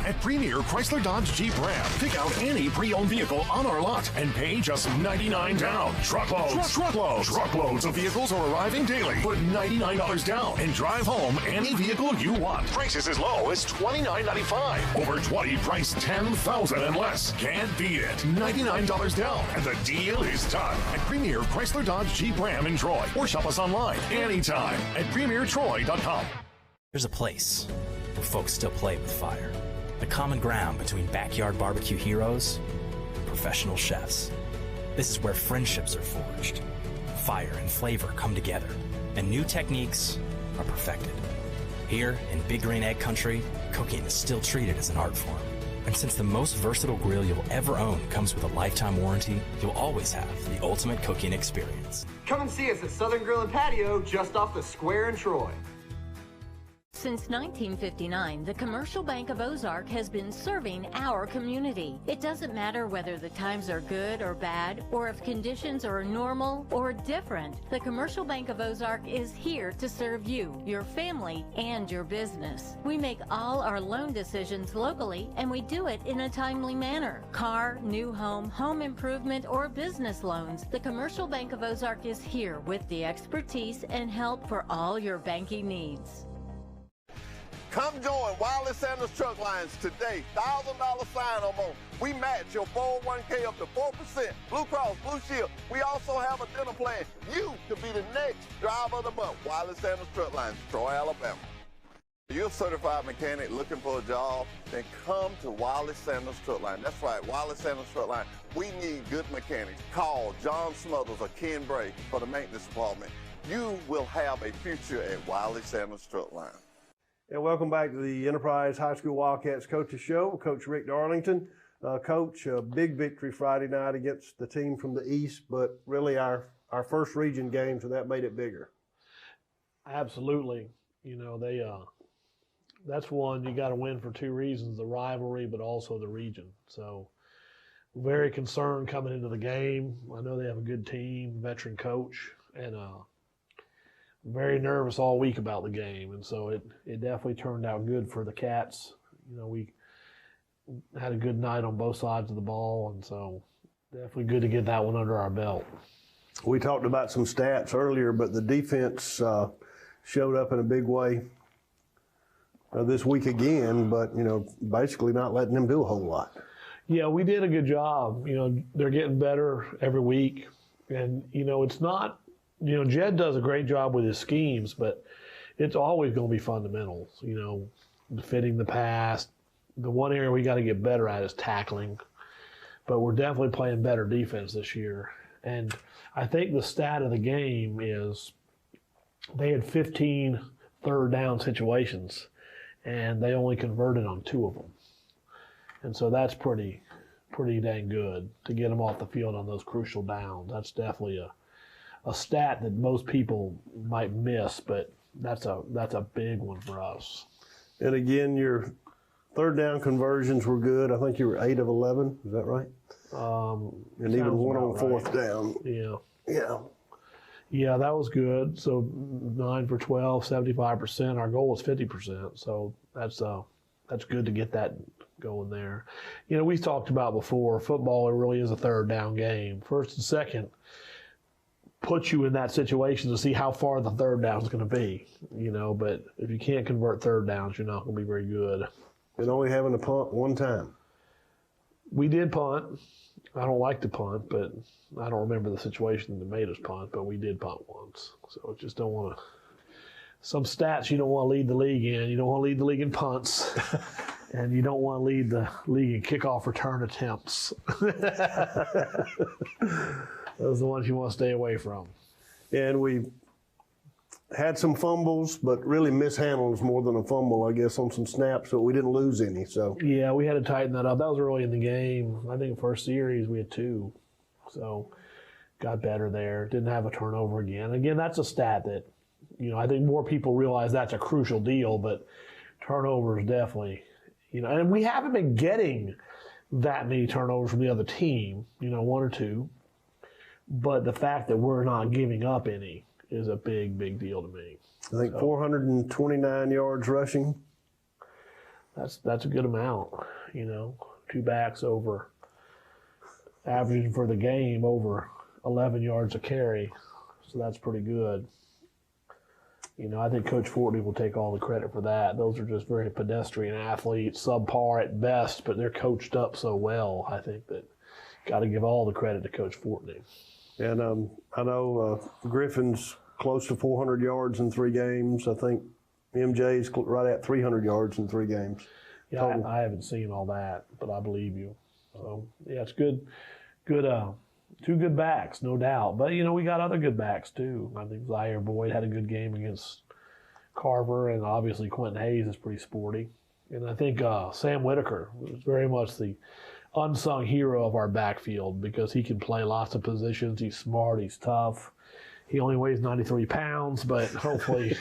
at Premier Chrysler Dodge Jeep Ram. Pick out any pre-owned vehicle on our lot and pay just $99 down. Truckloads. Truckloads of vehicles are arriving daily. Put $99 down and drive home any vehicle you want. Prices as low as $29.95. Over 20 priced $10,000 and less. Can't beat it. $99 down and the deal is done at Premier Chrysler Dodge Jeep Ram in Troy. Or shop us online anytime at premiertroy.com. There's a place where folks still play with fire. The common ground between backyard barbecue heroes and professional chefs. This is where friendships are forged. Fire and flavor come together, and new techniques are perfected. Here in Big Green Egg Country, cooking is still treated as an art form. And since the most versatile grill you'll ever own comes with a lifetime warranty, you'll always have the ultimate cooking experience. Come and see us at Southern Grill and Patio just off the square in Troy. Since 1959, the Commercial Bank of Ozark has been serving our community. It doesn't matter whether the times are good or bad, or if conditions are normal or different. The Commercial Bank of Ozark is here to serve you, your family, and your business. We make all our loan decisions locally, and we do it in a timely manner. Car, new home, home improvement, or business loans, the Commercial Bank of Ozark is here with the expertise and help for all your banking needs. Come join Wiley Sanders Truck Lines today. $1,000 sign-on bonus. We match your 401k up to 4%. Blue Cross, Blue Shield. We also have a dental plan. You could be the next driver of the month. Wiley Sanders Truck Lines, Troy, Alabama. If you're a certified mechanic looking for a job, then come to Wiley Sanders Truck Line. That's right, Wiley Sanders Truck Line. We need good mechanics. Call John Smothers or Ken Bray for the maintenance department. You will have a future at Wiley Sanders Truck Line. And welcome back to the Enterprise High School Wildcats Coaches Show. Coach Rick Darlington. Coach, a big victory Friday night against the team from the East, but really our first region game, so that made it bigger. Absolutely. You know, that's one you got to win for two reasons, the rivalry, but also the region. So very concerned coming into the game. I know they have a good team, veteran coach, and very nervous all week about the game, and so it definitely turned out good for the Cats. You know, we had a good night on both sides of the ball, and so definitely good to get that one under our belt. We talked about some stats earlier, but the defense showed up in a big way this week again, but, you know, basically not letting them do a whole lot. Yeah, we did a good job. You know, they're getting better every week, and, you know, it's not, you know, Jed does a great job with his schemes, but it's always going to be fundamentals, you know, fitting the pass. The one area we got to get better at is tackling, but we're definitely playing better defense this year. And I think the stat of the game is they had 15 third down situations, and they only converted on 2 of them. And so that's pretty dang good to get them off the field on those crucial downs. That's definitely a stat that most people might miss, but that's a big one for us. And again, your third down conversions were good. I think you were 8 of 11. Is that right? And even one on fourth down. Yeah, that was good. So 9 for 12, 75%. Our goal was 50%. So that's good to get that going there. You know, we talked about before, football, it really is a third down game. First and second puts you in that situation to see how far the third down is going to be, you know, but if you can't convert third downs, you're not going to be very good. And only having to punt one time. We did punt. I don't like to punt, but I don't remember the situation that made us punt, but we did punt once. So just don't want to – some stats you don't want to lead the league in. You don't want to lead the league in punts, and you don't want to lead the league in kickoff return attempts. Those are the ones you want to stay away from. And we had some fumbles, but really mishandles more than a fumble, I guess, on some snaps, so we didn't lose any. So yeah, we had to tighten that up. That was early in the game. I think the first series we had 2. So got better there. Didn't have a turnover again. Again, that's a stat that, you know, I think more people realize that's a crucial deal, but turnovers definitely, you know, and we haven't been getting that many turnovers from the other team, you know, 1 or 2. But the fact that we're not giving up any is a big, big deal to me. I think 429 yards rushing. That's a good amount, 2 backs over, averaging for the game over 11 yards a carry. So that's pretty good. I think Coach Fortney will take all the credit for that. Those are just very pedestrian athletes, subpar at best, but they're coached up so well. I think that got to give all the credit to Coach Fortney. And I know Griffin's close to 400 yards in 3 games. I think MJ's right at 300 yards in 3 games. Yeah, I haven't seen all that, but I believe you. So, yeah, it's good. 2 good backs, no doubt. But, we got other good backs, too. I think Zaire Boyd had a good game against Carver, and obviously Quentin Hayes is pretty sporty. And I think Sam Whitaker was very much the unsung hero of our backfield because he can play lots of positions. He's smart. He's tough. He only weighs 93 pounds, but hopefully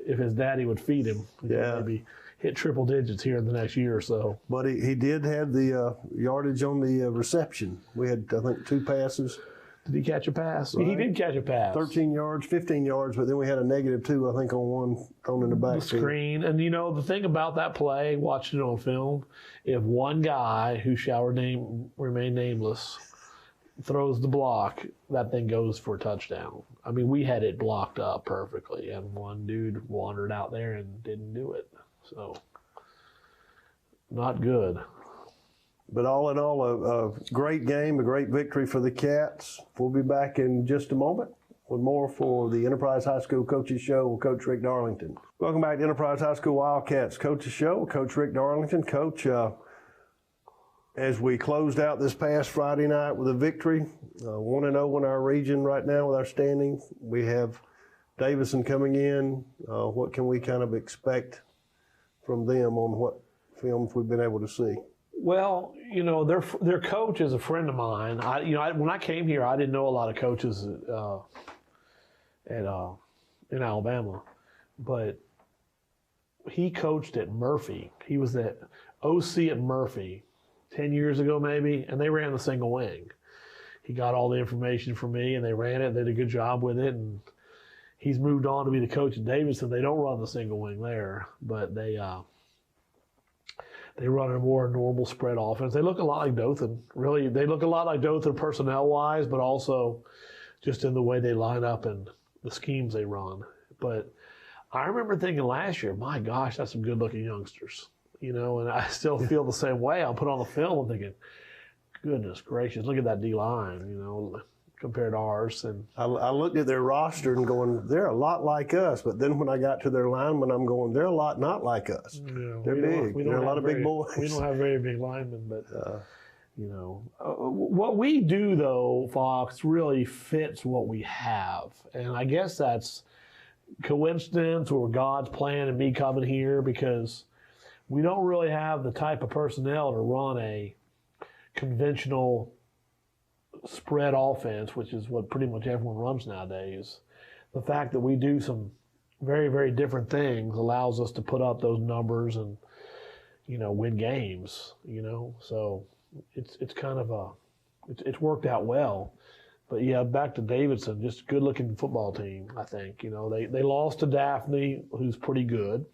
if his daddy would feed him, maybe hit triple digits here in the next year or so. But he did have the yardage on the reception. We had, I think, 2 passes. Did he catch a pass? Right. He did catch a pass. 13 yards, 15 yards, but then we had a -2, I think, on one thrown in the backfield. The screen. And, the thing about that play, watching it on film, if one guy who shall remain nameless throws the block, that thing goes for a touchdown. I mean, we had it blocked up perfectly, and one dude wandered out there and didn't do it. So, not good. But all in all, a great game, a great victory for the Cats. We'll be back in just a moment with more for the Enterprise High School Coaches Show with Coach Rick Darlington. Welcome back to Enterprise High School Wildcats Coaches Show with Coach Rick Darlington. Coach, as we closed out this past Friday night with a victory, 1-0 in our region right now with our standings. We have Davison coming in. What can we kind of expect from them on what films we've been able to see? Well, their coach is a friend of mine. When I came here, I didn't know a lot of coaches in Alabama, but he coached at Murphy. He was at OC at Murphy 10 years ago maybe, and they ran the single wing. He got all the information from me, and they ran it, and they did a good job with it, and he's moved on to be the coach at Davidson. They don't run the single wing there, but they run a more normal spread offense. They look a lot like Dothan. Really, they look a lot like Dothan personnel-wise, but also just in the way they line up and the schemes they run. But I remember thinking last year, my gosh, that's some good-looking youngsters. And I still feel the same way. I'll put on the film and thinking, goodness gracious, look at that D-line, compared to ours. And I looked at their roster and going, they're a lot like us. But then when I got to their linemen, I'm going, they're a lot not like us. They're big. They're a lot of big boys. We don't have very big linemen, but what we do though, Fox, really fits what we have, and I guess that's coincidence or God's plan and me coming here because we don't really have the type of personnel to run a conventional spread offense, which is what pretty much everyone runs nowadays. The fact that we do some very, very different things allows us to put up those numbers and, win games, So it's kind of it's worked out well. But yeah, back to Davidson, just a good looking football team, I think. They lost to Daphne, who's pretty good.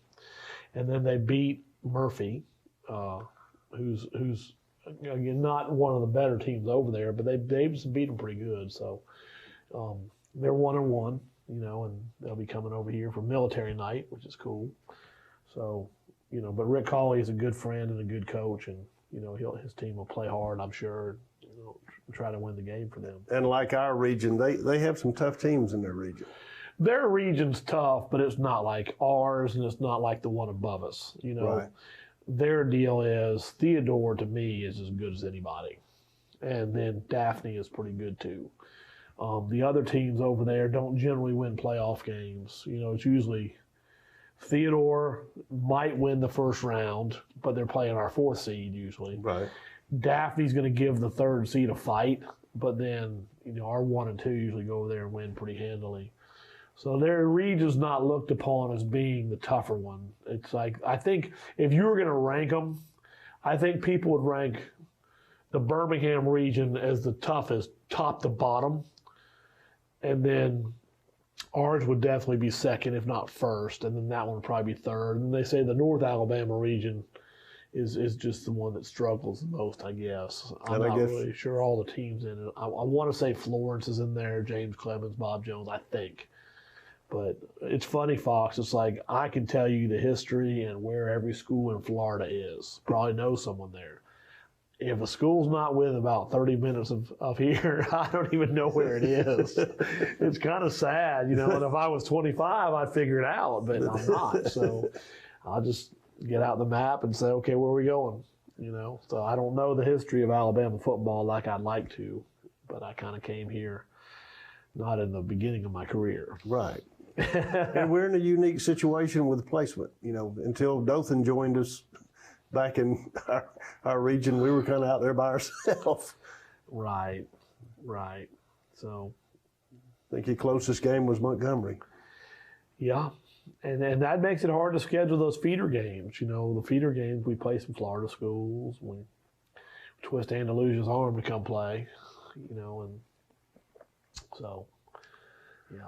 And then they beat Murphy, who's again, not one of the better teams over there, but they just beat them pretty good. So they're 1-1, and they'll be coming over here for military night, which is cool. So, but Rick Hawley is a good friend and a good coach, and his team will play hard, I'm sure, try to win the game for them. And like our region, they have some tough teams in their region. Their region's tough, but it's not like ours, and it's not like the one above us. Right. Their deal is Theodore, to me, is as good as anybody. And then Daphne is pretty good, too. The other teams over there don't generally win playoff games. It's usually Theodore might win the first round, but they're playing our 4th seed usually. Right. Daphne's going to give the 3rd seed a fight, but then, our 1 and 2 usually go over there and win pretty handily. So their region's not looked upon as being the tougher one. It's like, I think if you were going to rank them, I think people would rank the Birmingham region as the toughest, top to bottom. And then ours would definitely be second, if not first. And then that one would probably be third. And they say the North Alabama region is just the one that struggles the most, I guess. I'm And I not guess- really sure all the teams in it. I want to say Florence is in there, James Clemens, Bob Jones, I think. But it's funny, Fox. It's like I can tell you the history and where every school in Florida is. Probably know someone there. If a school's not within about 30 minutes of here, I don't even know where it is. It's kind of sad, you know. And if I was 25, I'd figure it out, but I'm not. So I'll just get out the map and say, okay, where are we going? You know. So I don't know the history of Alabama football like I'd like to, but I kind of came here not in the beginning of my career. Right. And we're in a unique situation with placement. You know, until Dothan joined us back in our region, we were kind of out there by ourselves. Right. So, I think your closest game was Montgomery. yeah. And that makes it hard to schedule those feeder games. You know, the feeder games, we play some Florida schools. We twist Andalusia's arm to come play, you know, and so, yeah.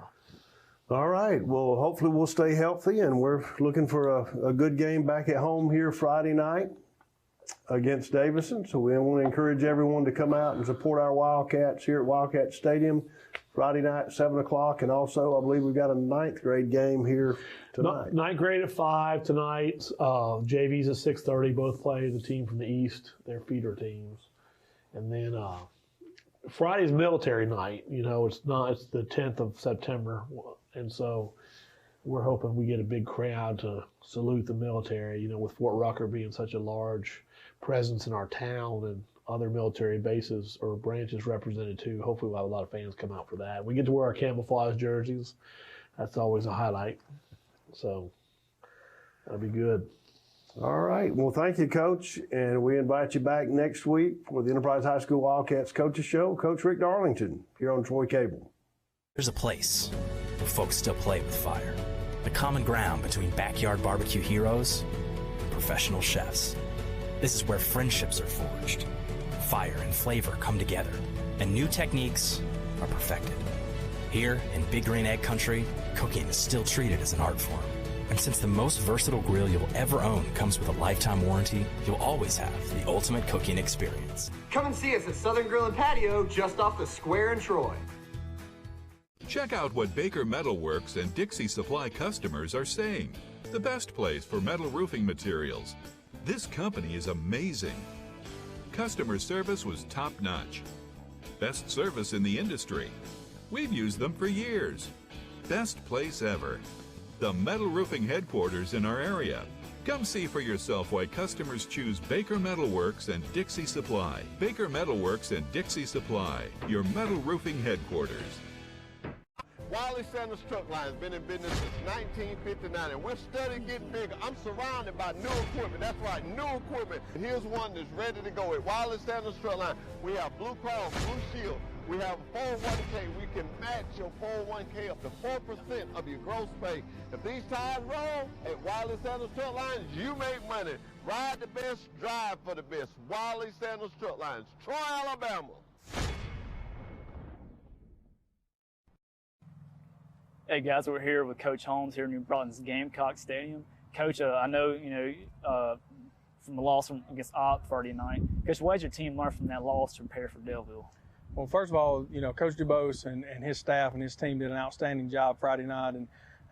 All right. Well, hopefully we'll stay healthy, and we're looking for a good game back at home here Friday night against Davison. So we want to encourage everyone to come out and support our Wildcats here at Wildcat Stadium Friday night, 7 o'clock. And also, I believe we've got a 9th grade game here tonight. 9th grade at 5 tonight. JV's at 6:30. Both play the team from the East. They're feeder teams. And then Friday's military night. You know, it's the 10th of September. And so we're hoping we get a big crowd to salute the military, you know, with Fort Rucker being such a large presence in our town and other military bases or branches represented too. Hopefully we'll have a lot of fans come out for that. We get to wear our camouflage jerseys. That's always a highlight. So that'll be good. All right. Well, thank you, Coach. And we invite you back next week for the Enterprise High School Wildcats Coaches Show. Coach Rick Darlington here on Troy Cable. There's a place where folks still play with fire. The common ground between backyard barbecue heroes and professional chefs. This is where friendships are forged. Fire and flavor come together, and new techniques are perfected. Here in Big Green Egg Country, cooking is still treated as an art form. And since the most versatile grill you'll ever own comes with a lifetime warranty, you'll always have the ultimate cooking experience. Come and see us at Southern Grill and Patio just off the square in Troy. Check out what Baker Metal Works and Dixie Supply customers are saying. The best place for metal roofing materials. This company is amazing. Customer service was top-notch. Best service in the industry. We've used them for years. Best place ever. The metal roofing headquarters in our area. Come see for yourself why customers choose Baker Metal Works and Dixie Supply. Baker Metal Works and Dixie Supply, your metal roofing headquarters. Wiley Sanders Truck Line has been in business since 1959, and we're steady getting bigger. I'm surrounded by new equipment. That's right, new equipment. Here's one that's ready to go at Wiley Sanders Truck Line. We have Blue Cross Blue Shield. We have 401k. We can match your 401k up to 4% of your gross pay. If these tires roll at Wiley Sanders Truck Lines, you make money. Ride the best, drive for the best. Wiley Sanders Truck Lines, Troy, Alabama. Hey guys, we're here with Coach Holmes here in New Braunfels Gamecock Stadium. Coach, I know from the loss against Opp Friday night. Coach, what did your team learn from that loss to prepare for Delville? Well, first of all, Coach DuBose and his staff and his team did an outstanding job Friday night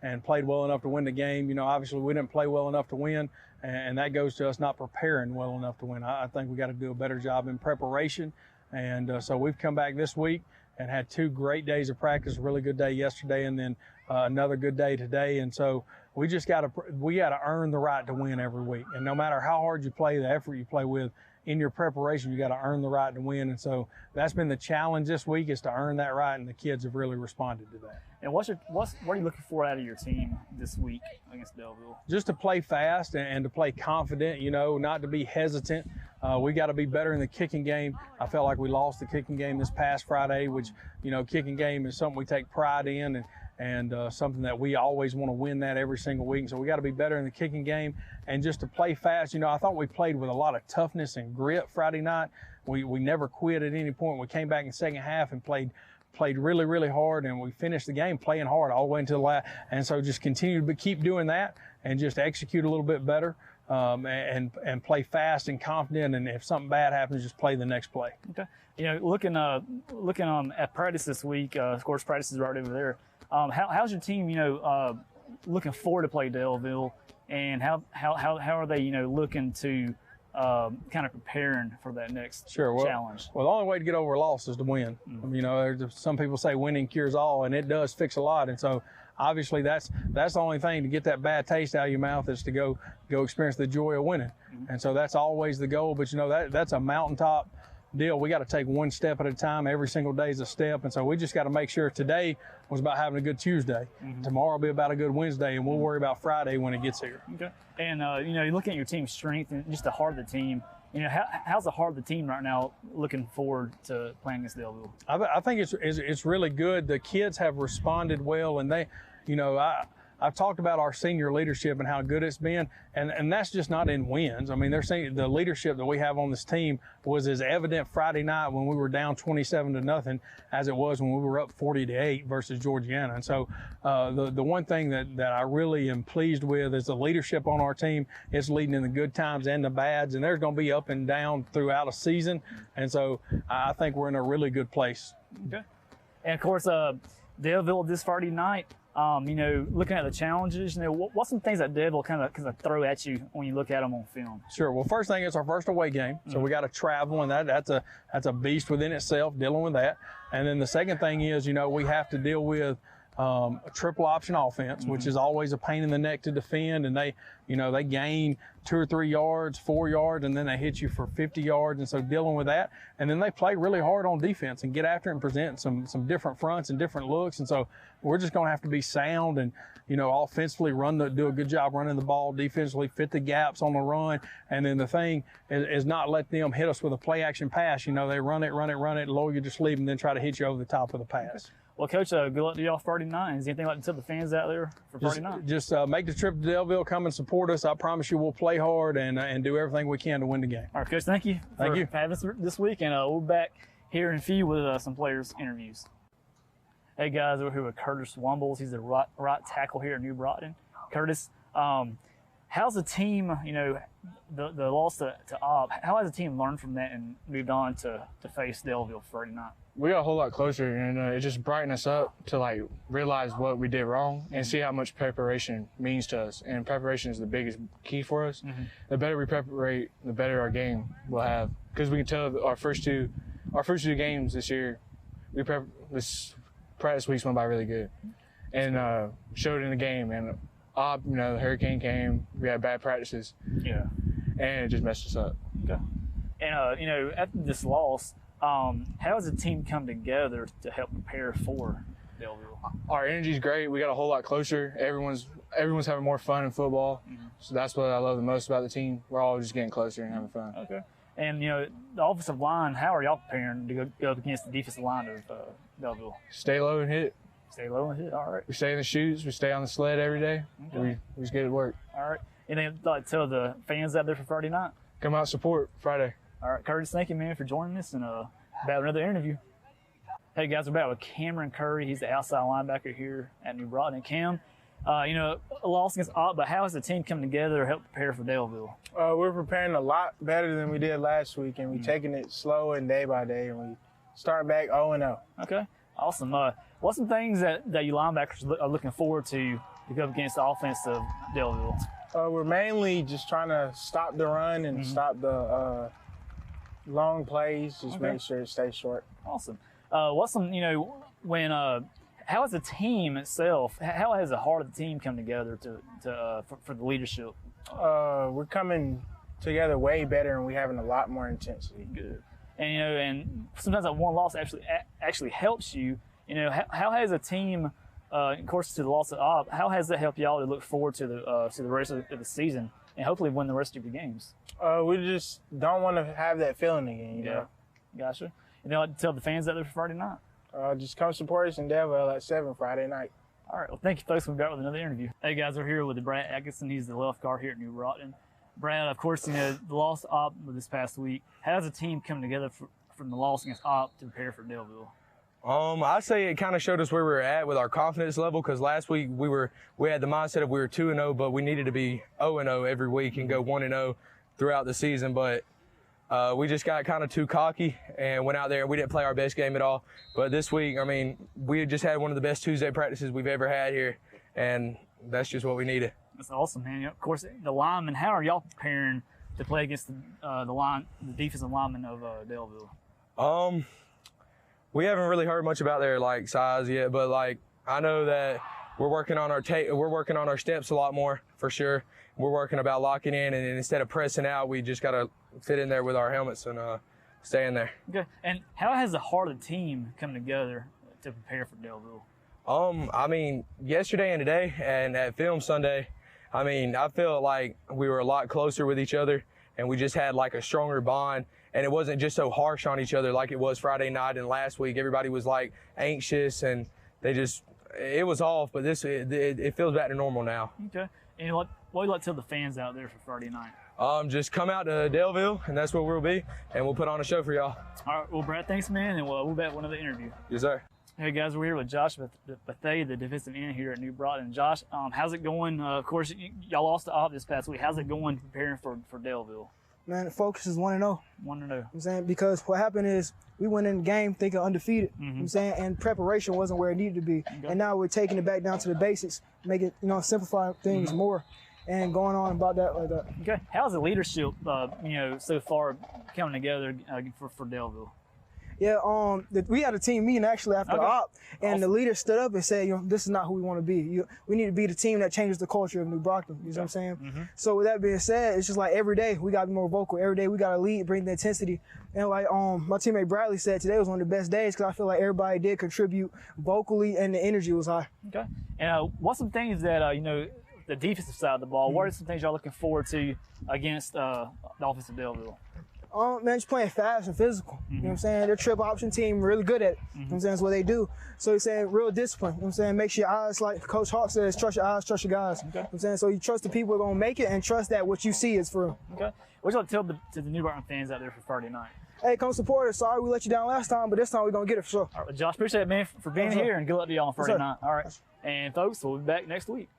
and played well enough to win the game. Obviously we didn't play well enough to win, and that goes to us not preparing well enough to win. I think we got to do a better job in preparation, and so we've come back this week and had 2 great days of practice, a really good day yesterday and then another good day today. And so we got to earn the right to win every week. And no matter how hard you play, the effort you play with, in your preparation, you got to earn the right to win. And so that's been the challenge this week, is to earn that right, and the kids have really responded to that. And what are you looking for out of your team this week against Delville? Just to play fast and to play confident, not to be hesitant. We got to be better in the kicking game. I felt like we lost the kicking game this past Friday, which, kicking game is something we take pride in and something that we always want to win that every single week. So we got to be better in the kicking game and just to play fast. I thought we played with a lot of toughness and grit Friday night. We never quit at any point. We came back in the second half and played really, really hard, and we finished the game playing hard all the way until the last. And so just continue to keep doing that and just execute a little bit better. and play fast and confident. And if something bad happens, just play the next play. Okay. You know, looking at practice this week, of course, practice is right over there. How's your team, looking forward to play Daleville, and how are they, looking to kind of preparing for that next challenge? Well, the only way to get over a loss is to win. Some people say winning cures all, and it does fix a lot. And so obviously that's the only thing to get that bad taste out of your mouth is to go experience the joy of winning. And so that's always the goal. But that's a mountaintop deal. We got to take one step at a time. Every single day is a step. And so we just got to make sure today was about having a good Tuesday. Tomorrow will be about a good Wednesday, and we'll worry about Friday when it gets here. Okay. And, you're looking at your team's strength and just the heart of the team. How's the heart of the team right now looking forward to playing against Daleville? I think it's really good. The kids have responded well, and they, I've talked about our senior leadership and how good it's been, and that's just not in wins. I mean, they're saying the leadership that we have on this team was as evident Friday night when we were down 27-0 as it was when we were up 40-8 versus Georgiana. And so the one thing that I really am pleased with is the leadership on our team. It's leading in the good times and the bads, and there's going to be up and down throughout a season. And so I think we're in a really good place. Okay. And of course, Daleville this Friday night. Looking at the challenges, what's some things that Daleville kind of throw at you when you look at them on film? Sure. Well, first thing, it's our first away game, so we got to travel, and that's a beast within itself, dealing with that. And then the second thing is, we have to deal with a triple option offense, which is always a pain in the neck to defend, and they gain 2 or 3 yards, 4 yards, and then they hit you for 50 yards. And so dealing with that, and then they play really hard on defense and get after it and present some different fronts and different looks. And so we're just going to have to be sound and, offensively do a good job running the ball, defensively fit the gaps on the run. And then the thing is not let them hit us with a play action pass. They run it, lower you just leave, and then try to hit you over the top of the pass. Well, Coach, good luck to y'all Friday night. Is there anything like to tell the fans out there for Friday night? Just make the trip to Daleville. Come and support us. I promise you we'll play hard and do everything we can to win the game. All right, Coach, thank you for having us this week. And we'll be back here in a few with some players' interviews. Hey, guys, we're here with Curtis Wumbles. He's the right tackle here at New Brockton. Curtis, how's the team, the loss to Opp, how has the team learned from that and moved on to face Daleville Friday night? We got a whole lot closer, and it just brightened us up to realize what we did wrong and see how much preparation means to us. And preparation is the biggest key for us. The better we prepare, the better our game will have. Because we can tell our first two games this year, this practice weeks went by really good, and showed in the game. And the hurricane came, we had bad practices, and it just messed us up. Okay. And after this loss, how has the team come together to help prepare for Daleville? Our energy's great. We got a whole lot closer. Everyone's having more fun in football. So that's what I love the most about the team. We're all just getting closer and having fun. Okay. And, the offensive line, how are y'all preparing to go up against the defensive line of Daleville? Stay low and hit. Stay low and hit. All right. We stay in the shoes. We stay on the sled every day. Okay. We just get it work. All right. And then tell the fans out there for Friday night? Come out, support Friday. All right, Curtis, thank you, man, for joining us and about another interview. Hey, guys, we're back with Cameron Curry. He's the outside linebacker here at New Brockton. Cam, a loss against Opp, but how has the team come together to help prepare for Daleville? We're preparing a lot better than we did last week, and we're taking it slow and day by day, and we start back 0-0. Okay, awesome. What's some things that you linebackers are looking forward to go up against the offense of Daleville? We're mainly just trying to stop the run and stop the long plays, just make sure it stays short. Awesome. What's some, how has the team itself, how has the heart of the team come together for the leadership? We're coming together way better, and we're having a lot more intensity. Good. And, and sometimes that one loss actually helps you. How has a team, of course, to the loss of Opp, how has that helped y'all to look forward to the rest of the season and hopefully win the rest of your games? We just don't want to have that feeling again, you know? Gotcha. And tell the fans out there for Friday night? Just come support us in Daleville at 7 Friday night. All right. Well, thank you, folks. We'll be back with another interview. Hey, guys, we're here with Brad Atkinson. He's the left guard here at New Brockton. Brad, of course, the loss to Opp this past week. How does the team come together from the loss against Opp to prepare for Daleville? I'd say it kind of showed us where we were at with our confidence level, because last week we had the mindset of we were 2-0, but we needed to be 0-0 every week and go 1-0 throughout the season. But we just got kind of too cocky and went out there and we didn't play our best game at all. But this week, I mean, we just had one of the best Tuesday practices we've ever had here, and that's just what we needed. That's awesome, man. Of course, the linemen, how are y'all preparing to play against the defensive linemen of Daleville? We haven't really heard much about their size yet, but I know that we're working on our steps a lot more for sure. We're working about locking in, and instead of pressing out, we just gotta fit in there with our helmets and stay in there. Okay. And how has the heart of the team come together to prepare for Daleville? I mean, yesterday and today, and at Film Sunday, I mean, I feel like we were a lot closer with each other, and we just had a stronger bond. And it wasn't just so harsh on each other like it was Friday night and last week. Everybody was anxious, and it was off, but it feels back to normal now. Okay. And what would you like to tell the fans out there for Friday night? Just come out to Daleville, and that's where we'll be, and we'll put on a show for y'all. All right. Well, Brad, thanks, man, and we'll be back with another interview. Yes, sir. Hey, guys, we're here with Josh Bethea, the defensive end here at New Broughton. Josh, how's it going? Of course, y'all lost to Opp this past week. How's it going preparing for Daleville? Man, the focus is 1-0. 1-0. I'm saying, because what happened is we went in the game thinking undefeated. I'm saying, and preparation wasn't where it needed to be. Okay. And now we're taking it back down to the basics, make it, simplify things more, and going on about that like that. Okay. How's the leadership, so far coming together for Daleville? Yeah, we had a team meeting actually after Opp, and the leader stood up and said, this is not who we want to be. We need to be the team that changes the culture of New Brockton. You know what I'm saying? So with that being said, it's just every day we got to be more vocal. Every day we got to lead, bring the intensity. And my teammate Bradley said today was one of the best days because I feel like everybody did contribute vocally and the energy was high. Okay. And what's some things that, the defensive side of the ball, what are some things y'all looking forward to against the offensive Daleville? Man, just playing fast and physical. You know what I'm saying? Their triple option team really good at it. You know what I'm saying? That's what they do. So he's saying real discipline. You know what I'm saying? Make sure your eyes, like Coach Hawk says, trust your eyes, trust your guys. Okay. You know what I'm saying? So you trust the people who are going to make it and trust that what you see is for real. Okay. What you like to tell to the New Brockton fans out there for Friday night? Hey, come support us. Sorry we let you down last time, but this time we're going to get it for sure. All right, Josh, appreciate it, man, for being here, and good luck to y'all on Friday night. All right. And folks, we'll be back next week.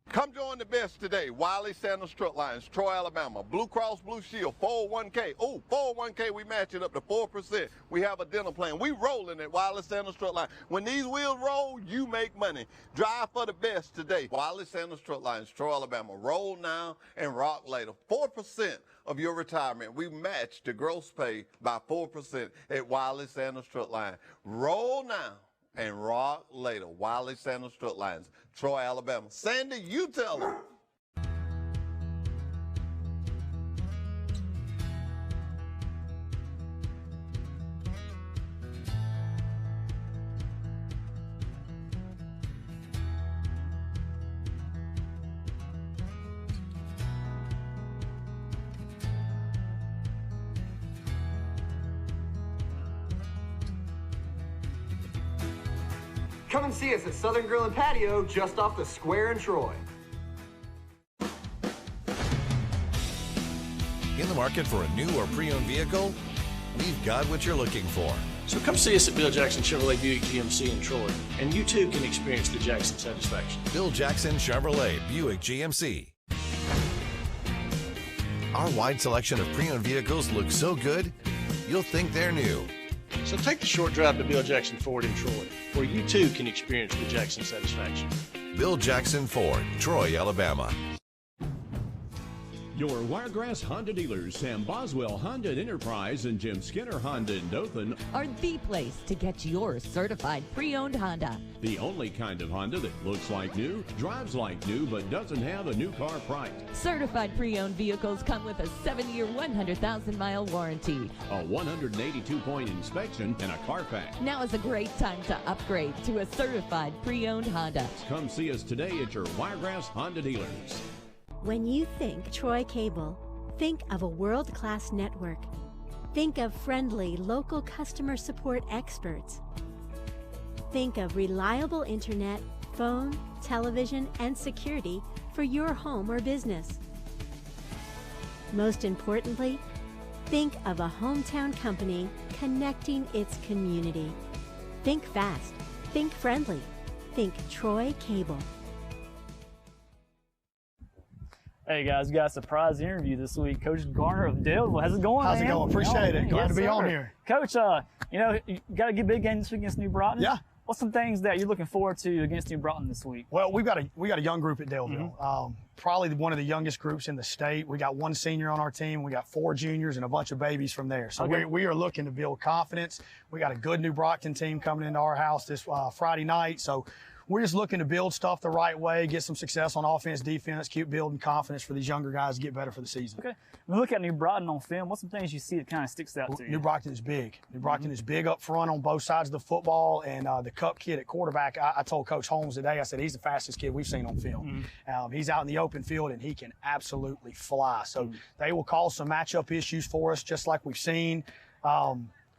Come join the best today. Wiley Sanders Truck Lines, Troy, Alabama. Blue Cross Blue Shield, 401k. Oh, 401k, we match it up to 4%. We have a dental plan. We rolling at Wiley Sanders Truck Lines. When these wheels roll, you make money. Drive for the best today. Wiley Sanders Truck Lines, Troy, Alabama. Roll now and rock later. 4% of your retirement. We match the gross pay by 4% at Wiley Sanders Truck Line. Roll now and rock later. Wiley Sanders Truck Lines, Troy, Alabama. Sandy, you tell them. Come and see us at Southern Grill and Patio, just off the square in Troy. In the market for a new or pre-owned vehicle? We've got what you're looking for. So come see us at Bill Jackson Chevrolet Buick GMC in Troy, and you too can experience the Jackson satisfaction. Bill Jackson Chevrolet Buick GMC. Our wide selection of pre-owned vehicles looks so good, you'll think they're new. So take the short drive to Bill Jackson Ford in Troy, where you too can experience the Jackson satisfaction. Bill Jackson Ford, Troy, Alabama. Your Wiregrass Honda dealers, Sam Boswell Honda at Enterprise and Jim Skinner Honda in Dothan, are the place to get your certified pre-owned Honda. The only kind of Honda that looks like new, drives like new, but doesn't have a new car price. Certified pre-owned vehicles come with a 7-year, 100,000-mile warranty, a 182-point inspection, and a Carfax. Now is a great time to upgrade to a certified pre-owned Honda. Come see us today at your Wiregrass Honda dealers. When you think Troy Cable, think of a world-class network. Think of friendly, local customer support experts. Think of reliable internet, phone, television, and security for your home or business. Most importantly, think of a hometown company connecting its community. Think fast. Think friendly. Think Troy Cable. Hey guys, we got a surprise interview this week. Coach Garner of Daleville. How's it going, How's man? it going? Appreciate it. Glad to be on here. Coach, you know, you got a good big game this week against New Broughton. Yeah. What's some things that you're looking forward to against New Broughton this week? Well, we got a young group at Daleville. Probably one of the youngest groups in the state. We got one senior on our team. We got 4 juniors and a bunch of babies from there. So we are looking to build confidence. We got a good New Brockton team coming into our house this Friday night. So we're just looking to build stuff the right way, get some success on offense, defense, keep building confidence for these younger guys to get better for the season. Okay. When we look at New Broughton on film, what's some things you see that kind of sticks out to you? New Brockton is big. New Brockton is big up front on both sides of the football, and the Cup kid at quarterback, I told Coach Holmes today, I said, he's the fastest kid we've seen on film. He's out in the open field, and he can absolutely fly. So they will cause some matchup issues for us, just like we've seen.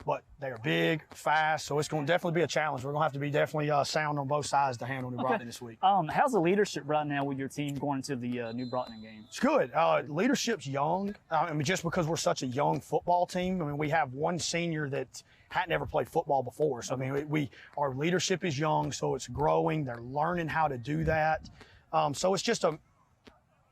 But they are big, fast, so it's going to definitely be a challenge. We're going to have to be definitely sound on both sides to handle New Broughton this week. How's the leadership right now with your team going into the New Broughton game? It's good. Leadership's young. I mean, just because we're such a young football team, I mean, we have one senior that hadn't ever played football before. So, I mean, our leadership is young, so it's growing. They're learning how to do that. So it's just a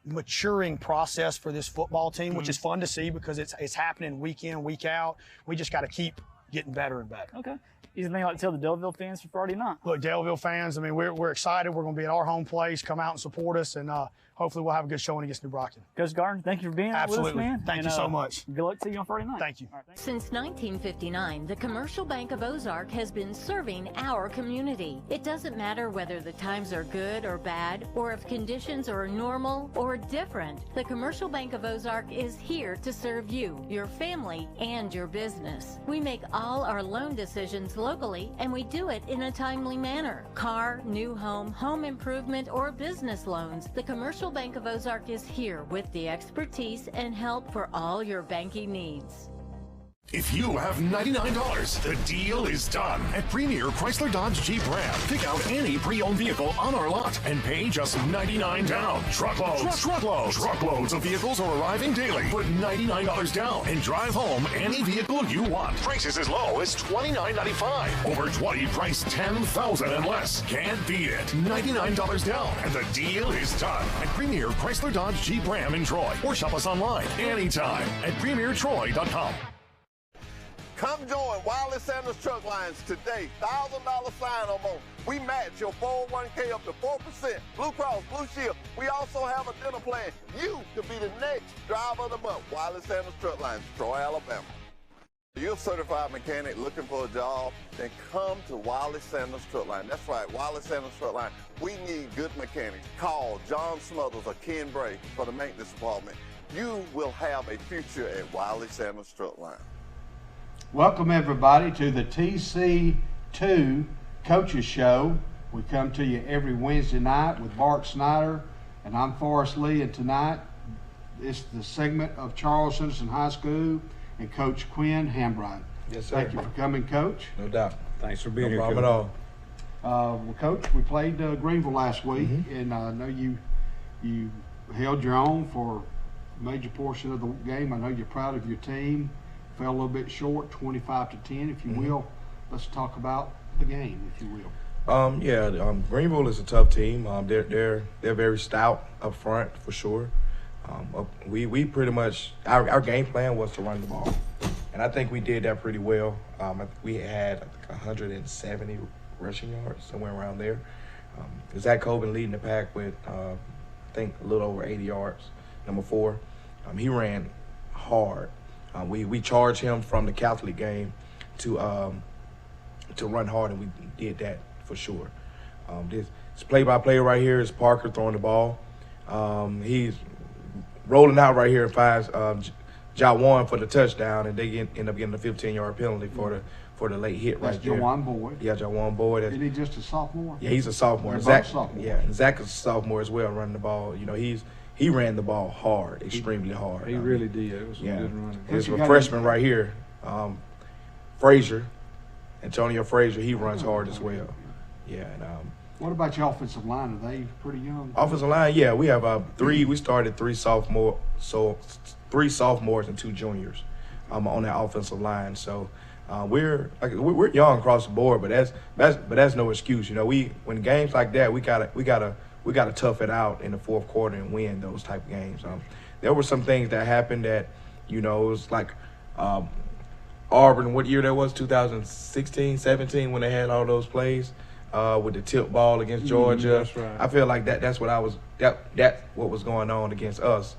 maturing process for this football team, which is fun to see because it's happening week in, week out. We just got to keep getting better and better. Okay. Is there anything like to tell the Daleville fans for Friday night? Look, Daleville fans, I mean, we're excited. We're going to be at our home place. Come out and support us, and hopefully we'll have a good showing against New Brockton. Coach Garner, thank you for being with us, man. Thank you so much. Good luck to you on Friday night. Thank you. Since 1959, the Commercial Bank of Ozark has been serving our community. It doesn't matter whether the times are good or bad, or if conditions are normal or different. The Commercial Bank of Ozark is here to serve you, your family, and your business. We make all our loan decisions locally, and we do it in a timely manner. Car, new home, home improvement, or business loans, the Commercial Bank of Ozark is here with the expertise and help for all your banking needs. If you have $99, the deal is done. At Premier Chrysler Dodge Jeep Ram, pick out any pre-owned vehicle on our lot and pay just $99 down. Truckloads of vehicles are arriving daily. Put $99 down and drive home any vehicle you want. Prices as low as $29.95. Over 20 price $10,000 and less. Can't beat it. $99 down and the deal is done. At Premier Chrysler Dodge Jeep Ram in Troy. Or shop us online anytime at premiertroy.com. Come join Wiley Sanders Truck Lines today. $1,000 sign-on bonus. We match your 401k up to 4%. Blue Cross, Blue Shield. We also have a dental plan. You could be the next driver of the month. Wiley Sanders Truck Lines, Troy, Alabama. You're a certified mechanic looking for a job, then come to Wiley Sanders Truck Line. That's right, Wiley Sanders Truck Line. We need good mechanics. Call John Smothers or Ken Bray for the maintenance department. You will have a future at Wiley Sanders Truck Line. Welcome everybody to the TC2 Coaches Show. We come to you every Wednesday night with Bart Snyder, and I'm Forrest Lee, and tonight it's the segment of Charles Henderson High School and Coach Quinn Hambright. Yes, sir. Thank you for coming, Coach. No doubt. Thanks for being here. No problem at all. Well, Coach, we played Greenville last week, and I know you held your own for a major portion of the game. I know you're proud of your team. Fell a little bit short, 25-10, if you will. Let's talk about the game, if you will. Greenville is a tough team. They're very stout up front for sure. We pretty much our game plan was to run the ball, and I think we did that pretty well. We had 170 rushing yards, somewhere around there. Zach Coben leading the pack with I think a little over 80 yards. Number 4, he ran hard. We charged him from the Catholic game to run hard, and we did that for sure. This play-by-play right here is Parker throwing the ball. He's rolling out right here and finds Jawan for the touchdown, and they end up getting a 15-yard penalty for the late hit right there. That's Jawan Boyd. Yeah, Jawan Boyd. Is he just a sophomore? Yeah, he's a sophomore. Zach, yeah, and Zach is a sophomore as well, running the ball. You know, he ran the ball hard, extremely hard. He really did. It was a good run. There's a freshman right here, Frazier, Antonio Frazier. He runs hard as well. Yeah. And, what about your offensive line? Are they pretty young? Offensive line, yeah. We have 3. We started 3 sophomores, and 2 juniors on that offensive line. So We're young across the board, but that's no excuse. You know, when games like that, we gotta tough it out in the fourth quarter and win those type of games. There were some things that happened that, you know, it was like Auburn. What year that was? 2016, 17, when they had all those plays with the tip ball against Georgia. That's right. I feel like that's what what was going on against us.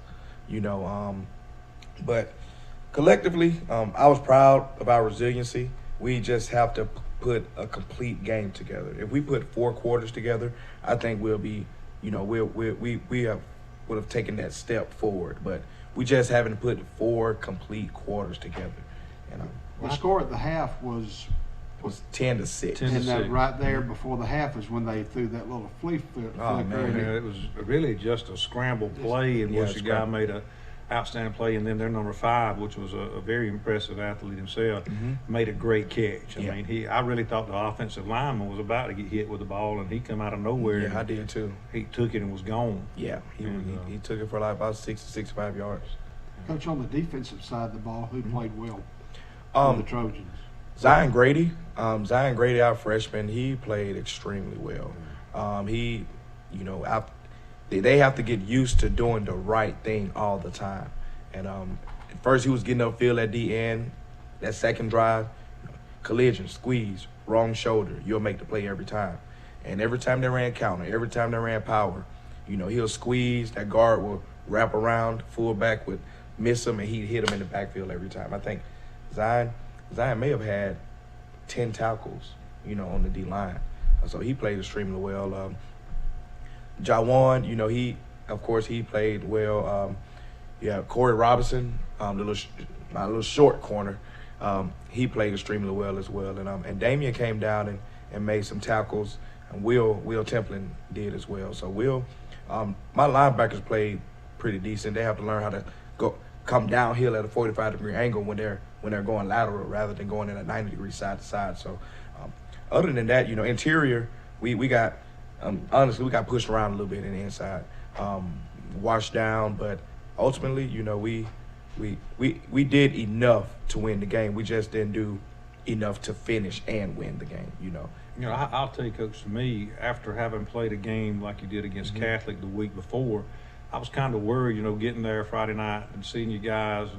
You know, but collectively, I was proud of our resiliency. We just have to put a complete game together. If we put 4 quarters together, I think we'll be, you know, we would have taken that step forward. But we just haven't put 4 complete quarters together. You know, the score at the half was 10-6. And that right there before the half is when they threw that little flea flick. Oh man, it was really just a scramble play in which the guy made a outstanding play, and then their number 5, which was a very impressive athlete himself, made a great catch. I mean, I really thought the offensive lineman was about to get hit with the ball, and he come out of nowhere. Yeah, I did too. He took it and was gone. Yeah, he took it for like about 60, 65 yards. Coach, on the defensive side of the ball, who played well for the Trojans? Zion Grady, our freshman, he played extremely well. He, you know, they have to get used to doing the right thing all the time. And at first he was getting upfield at the end. That second drive, collision, squeeze, wrong shoulder, you'll make the play every time. And every time they ran counter, every time they ran power, you know, he'll squeeze, that guard will wrap around, fullback would miss him, and he'd hit him in the backfield every time. I think Zion may have had 10 tackles, you know, on the D-line. So he played extremely well. Jawan, you know, he played well. Corey Robinson, my little short corner, he played extremely well as well. And Damian came down and made some tackles, and Will Templin did as well. So my linebackers played pretty decent. They have to learn how to come downhill at a 45-degree angle when they're going lateral rather than going in a 90-degree side to side. So other than that, you know, interior, we got honestly, we got pushed around a little bit in the inside, washed down, but ultimately, you know, we did enough to win the game. We just didn't do enough to finish and win the game, you know. You know, I'll tell you, Coach, to me, after having played a game like you did against Catholic the week before, I was kind of worried, you know, getting there Friday night and seeing you guys.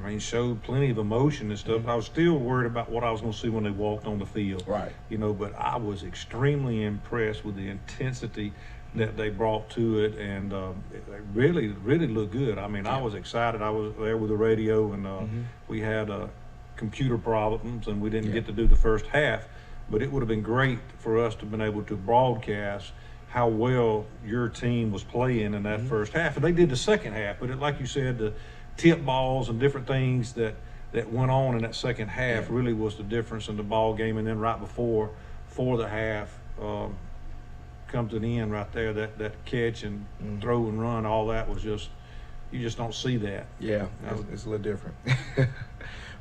They showed plenty of emotion and stuff. I was still worried about what I was going to see when they walked on the field. Right. You know, but I was extremely impressed with the intensity that they brought to it, and it really looked good. I mean, I was excited. I was there with the radio, and we had computer problems, and we didn't get to do the first half, but it would have been great for us to have been able to broadcast how well your team was playing in that first half. And they did the second half, but like you said, the tip balls and different things that went on in that second half really was the difference in the ball game. And then right before the half, come to the end right there, that catch and throw and run, all that was just, you just don't see that. Yeah, it's a little different.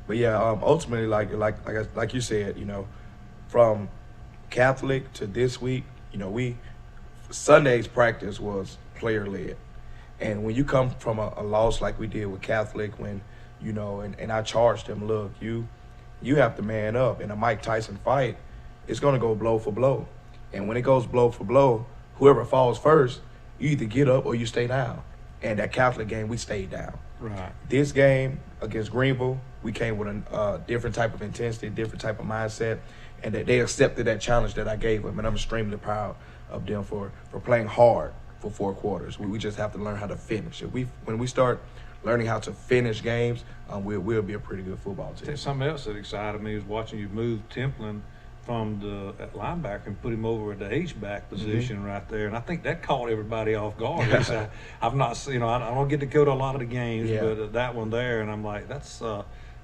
But yeah, ultimately, like you said, you know, from Catholic to this week, you know, Sunday's practice was player led. And when you come from a loss like we did with Catholic, when, you know, and I charged them, look, you have to man up. In a Mike Tyson fight, it's going to go blow for blow. And when it goes blow for blow, whoever falls first, you either get up or you stay down. And that Catholic game, we stayed down. Right. This game against Greenville, we came with a different type of intensity, different type of mindset, and that they accepted that challenge that I gave them. And I'm extremely proud of them for playing hard for 4 quarters. We just have to learn how to finish. When we start learning how to finish games, we'll be a pretty good football team. Something else that excited me was watching you move Templin from the linebacker and put him over at the H-back position right there, and I think that caught everybody off guard. I've not seen, I don't get to go to a lot of the games, but that one there, and I'm like, that's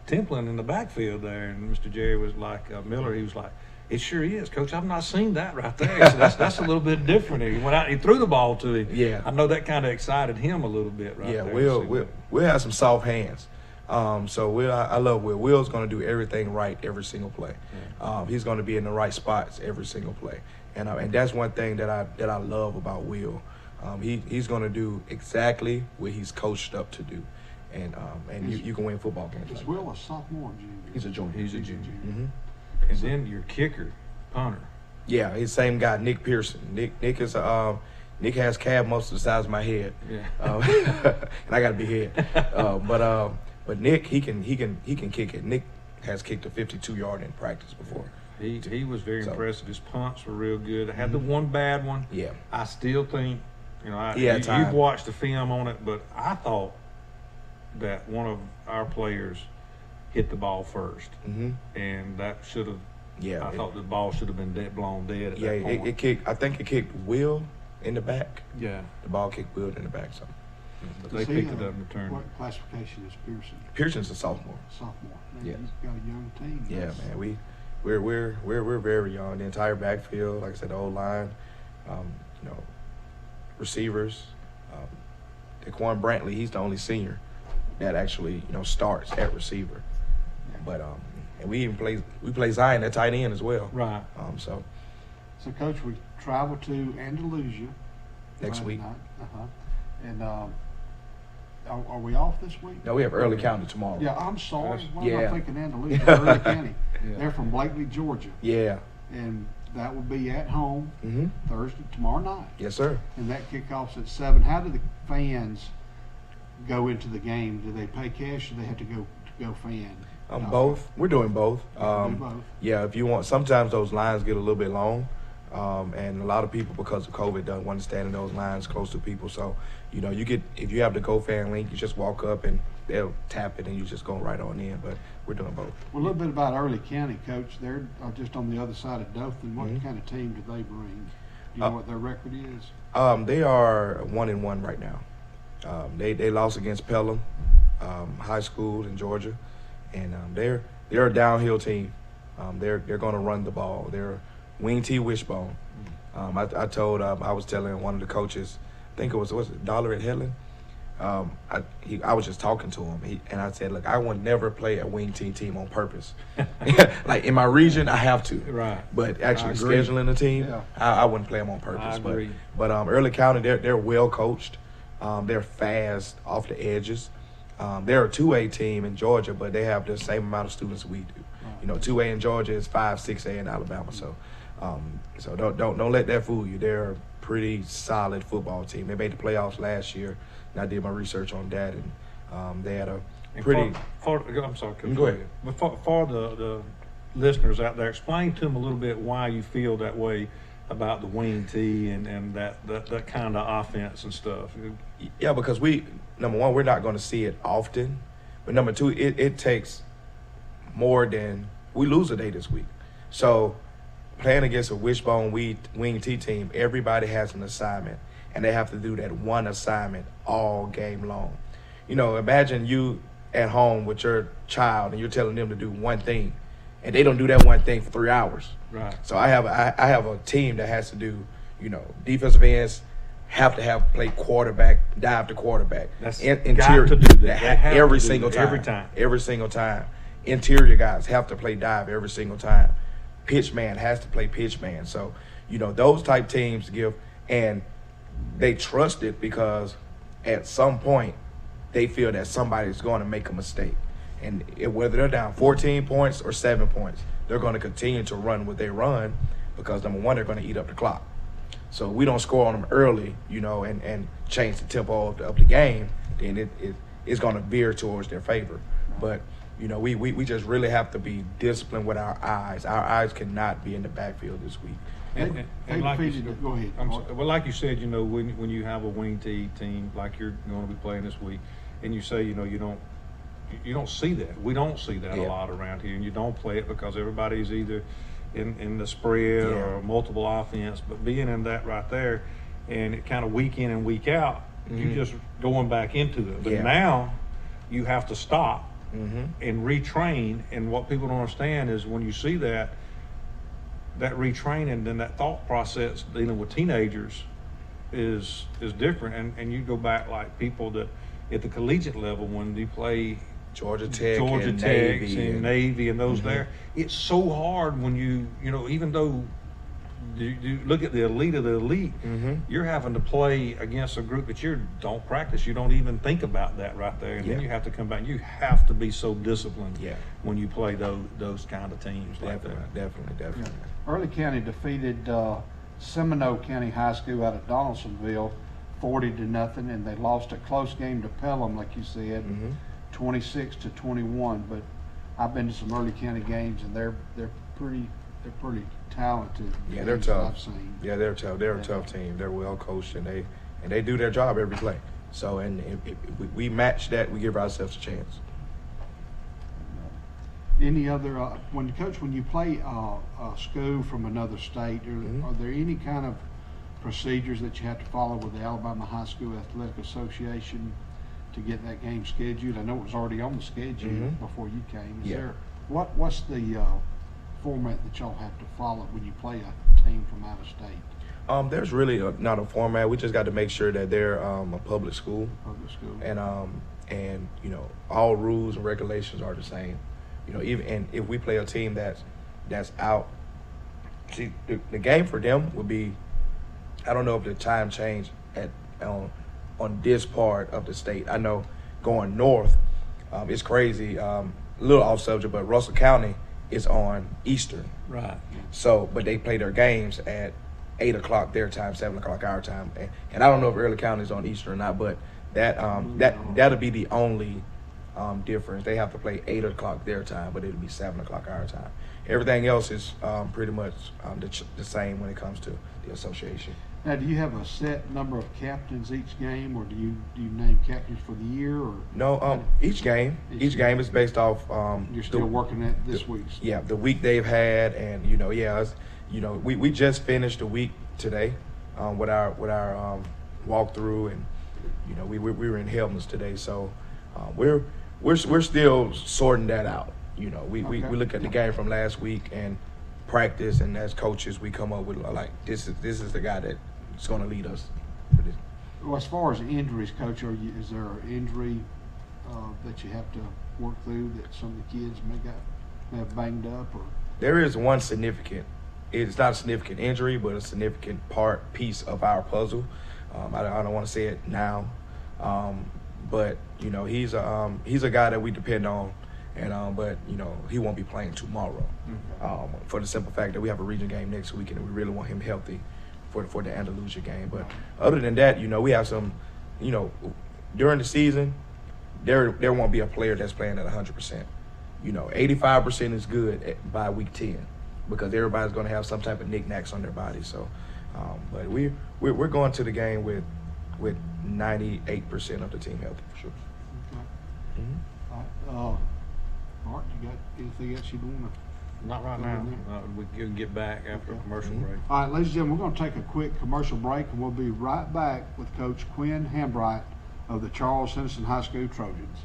Templin in the backfield there, and Mr. Jerry was like, Miller, he was like, it sure is, Coach. I've not seen that right there. So that's a little bit different. He went out, he threw the ball to him. Yeah. I know that kind of excited him a little bit right there. Yeah, we'll have some soft hands. So I love Will. Will's going to do everything right every single play. He's going to be in the right spots every single play, and that's one thing that I love about Will. He's going to do exactly what he's coached up to do, and you can win football games. Is Will a sophomore or junior? He's a junior. He's a junior. Mm-hmm. And then your kicker, punter. Yeah, he's the same guy, Nick Pearson. Nick is Nick has calf most of the size of my head. Yeah. And I got a big head. But Nick, he can kick it. Nick has kicked a 52-yard in practice before. He was very impressive. His punts were real good. I had the one bad one. Yeah. I still think, you've you've watched the film on it, but I thought that one of our players hit the ball first, and that should have. Yeah. I thought the ball should have been blown dead at that point. It kicked. I think it kicked Will in the back. Yeah. The ball kicked Will in the back. So. But they picked it up in return. What classification is Pearson? Pearson's a sophomore. Sophomore. Yeah. He's got a young team. Yeah, man. We're very young. The entire backfield, like I said, the whole line, receivers. Daquan Brantley, he's the only senior that actually starts at receiver. But and we play Zion at tight end as well. Right. So Coach, we travel to Andalusia next week. And are we off this week? No, we have Early County tomorrow. Yeah, I'm sorry. Why am I thinking Andalusia? Early County. Yeah. They're from Blakely, Georgia. Yeah. And that will be at home Thursday, tomorrow night. Yes, sir. And that kickoff's at 7. How do the fans go into the game? Do they pay cash or do they have to go fan? Both. We're doing both. Do both. Yeah, if you want. Sometimes those lines get a little bit long. And a lot of people, because of COVID, don't want to stand in those lines close to people. So, if you have the GoFan link, you just walk up and they'll tap it and you just go right on in. But we're doing both. Well, a little bit about Early County, Coach. They're just on the other side of Dothan. What kind of team do they bring? Do you know what their record is? They are 1-1 right now. They lost against Pelham High School in Georgia, and they're a downhill team. They're going to run the ball. They're Wing T Wishbone. I was telling one of the coaches, I think it was Dollar at Headland. I was just talking to him, and I said, look, I would never play a Wing T team on purpose. Like in my region, I have to. Right. But actually scheduling a team, I wouldn't play them on purpose. I agree. But Early County, they're well coached. They're fast off the edges. They're a 2A team in Georgia, but they have the same amount of students we do. 2A in Georgia is 5, 6A in Alabama. So don't let that fool you. They're a pretty solid football team. They made the playoffs last year, and I did my research on that, and they had a pretty. I'm sorry, Coach. Go ahead. But for the listeners out there, explain to them a little bit why you feel that way about the Wing T and that kind of offense and stuff. Yeah, because number one, we're not going to see it often, but number two, it takes more than we lose a day this week, so. Playing against a Wishbone Wing T team, everybody has an assignment, and they have to do that one assignment all game long. Imagine you at home with your child, and you're telling them to do one thing, and they don't do that one thing for 3 hours. Right. So I have a team that has to do, defensive ends have to play quarterback, dive to quarterback. That's interior got to do that. Every single time. Every single time. Interior guys have to play dive every single time. Pitch man has to play pitch man. So, those type teams and they trust it because at some point they feel that somebody's going to make a mistake. And whether they're down 14 points or 7 points, they're going to continue to run what they run because, number one, they're going to eat up the clock. So we don't score on them early, and change the tempo of the game, then it's going to veer towards their favor. But we just really have to be disciplined with our eyes. Our eyes cannot be in the backfield this week. And like you said, go ahead. Well, like you said, when you have a Wing T team like you're going to be playing this week, and you say, you don't see that. We don't see that a lot around here, and you don't play it because everybody's either in the spread or multiple offense. But being in that right there, and it kind of week in and week out, you just going back into it. But now you have to stop. And retrain, and what people don't understand is when you see that retraining, then that thought process dealing with teenagers is different, and you go back like people that at the collegiate level when you play Georgia Tech and Navy and those there, it's so hard when you even though you look at the elite of the elite. You're having to play against a group that you don't practice. You don't even think about that right there, and then you have to come back. You have to be so disciplined when you play those kind of teams. Definitely. Early County defeated Seminole County High School out of Donaldsonville 40-0, and they lost a close game to Pelham, like you said, 26-21. But I've been to some early county games, and they're pretty talented. Yeah, they're tough. I've seen. Yeah, they're tough. They're a tough team. They're well coached, and they do their job every play. So, and if we match that, we give ourselves a chance. Any other when you play a school from another state, are there any kind of procedures that you have to follow with the Alabama High School Athletic Association to get that game scheduled? I know it was already on the schedule before you came. Is there what's the format that y'all have to follow when you play a team from out of state? There's really not a format. We just got to make sure that they're a public school. And you know, all rules and regulations are the same. You know, and if we play a team that's out, see, the game for them would be, I don't know if the time changed on this part of the state. I know going north, it's crazy. A little off subject, but Russell County is on Eastern. Right. So, but they play their games at 8 o'clock their time, 7 o'clock our time, and I don't know if Early County is on Eastern or not, but that'll be the only difference. They have to play 8 o'clock their time, but it'll be 7 o'clock our time. Everything else is pretty much the same when it comes to the association. Now, do you have a set number of captains each game, or do you name captains for the year? Or no, each game is based off. You're still working at this week. Yeah, the week they've had, and we just finished the week today with our walkthrough, and we were in Helmets today, so we're still sorting that out. We look at the game from last week and practice, and as coaches we come up with like this is the guy that's going to lead us for this. Well, as far as injuries, Coach, is there an injury that you have to work through that some of the kids may have banged up? Or there is one significant. It's not a significant injury, but a significant piece of our puzzle. I don't want to say it now, but he's a guy that we depend on. And but he won't be playing tomorrow, for the simple fact that we have a region game next week, and we really want him healthy for the Andalusia game. But other than that, we have some, during the season, there won't be a player that's playing at 100%. 85% is good by week 10, because everybody's going to have some type of knickknacks on their body. So, but we're going to the game with 98% of the team healthy for sure. Okay. Mark, you got anything else you want to? Not right now. We can get back after a commercial break. All right, ladies and gentlemen, we're going to take a quick commercial break, and we'll be right back with Coach Quinn Hambright of the Charles Henderson High School Trojans.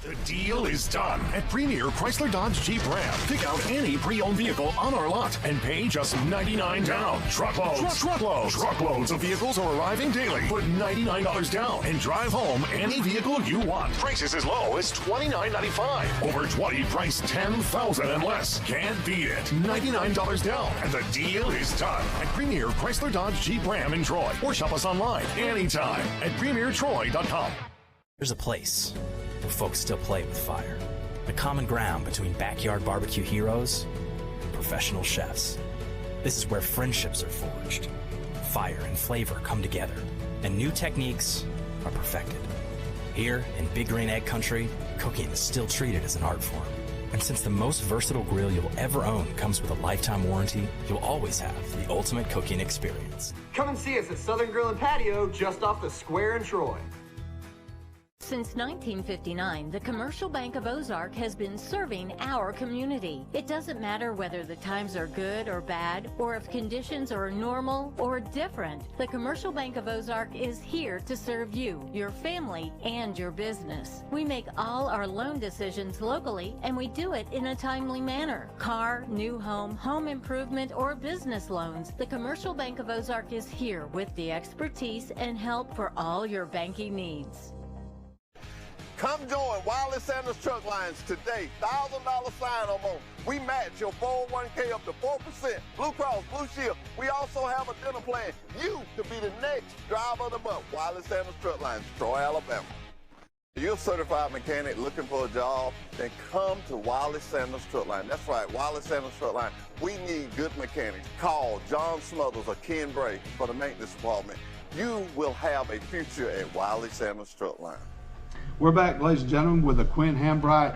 The deal is done at Premier Chrysler Dodge Jeep Ram. Pick out any pre-owned vehicle on our lot and pay just $99 down. Truckloads of vehicles are arriving daily. Put $99 down and drive home any vehicle you want. Prices as low as $29.95. Over 20 priced $10,000 and less. Can't beat it. $99 down and the deal is done at Premier Chrysler Dodge Jeep Ram in Troy. Or shop us online anytime at premiertroy.com. There's a place where folks still play with fire. The common ground between backyard barbecue heroes and professional chefs. This is where friendships are forged. Fire and flavor come together, and new techniques are perfected. Here in Big Green Egg Country, cooking is still treated as an art form. And since the most versatile grill you'll ever own comes with a lifetime warranty, you'll always have the ultimate cooking experience. Come and see us at Southern Grill and Patio, just off the square in Troy. Since 1959, the Commercial Bank of Ozark has been serving our community. It doesn't matter whether the times are good or bad, or if conditions are normal or different. The Commercial Bank of Ozark is here to serve you, your family, and your business. We make all our loan decisions locally, and we do it in a timely manner. Car, new home, home improvement, or business loans, the Commercial Bank of Ozark is here with the expertise and help for all your banking needs. Come join Wiley Sanders Truck Lines today. $1,000 sign-on bonus. We match your 401k up to 4%. Blue Cross Blue Shield. We also have a dinner plan. You could be the next driver of the month. Wiley Sanders Truck Lines, Troy, Alabama. If you're a certified mechanic looking for a job, then come to Wiley Sanders Truck Line. That's right, Wiley Sanders Truck Line. We need good mechanics. Call John Smothers or Ken Bray for the maintenance department. You will have a future at Wiley Sanders Truck Line. We're back, ladies and gentlemen, with the Quinn Hambright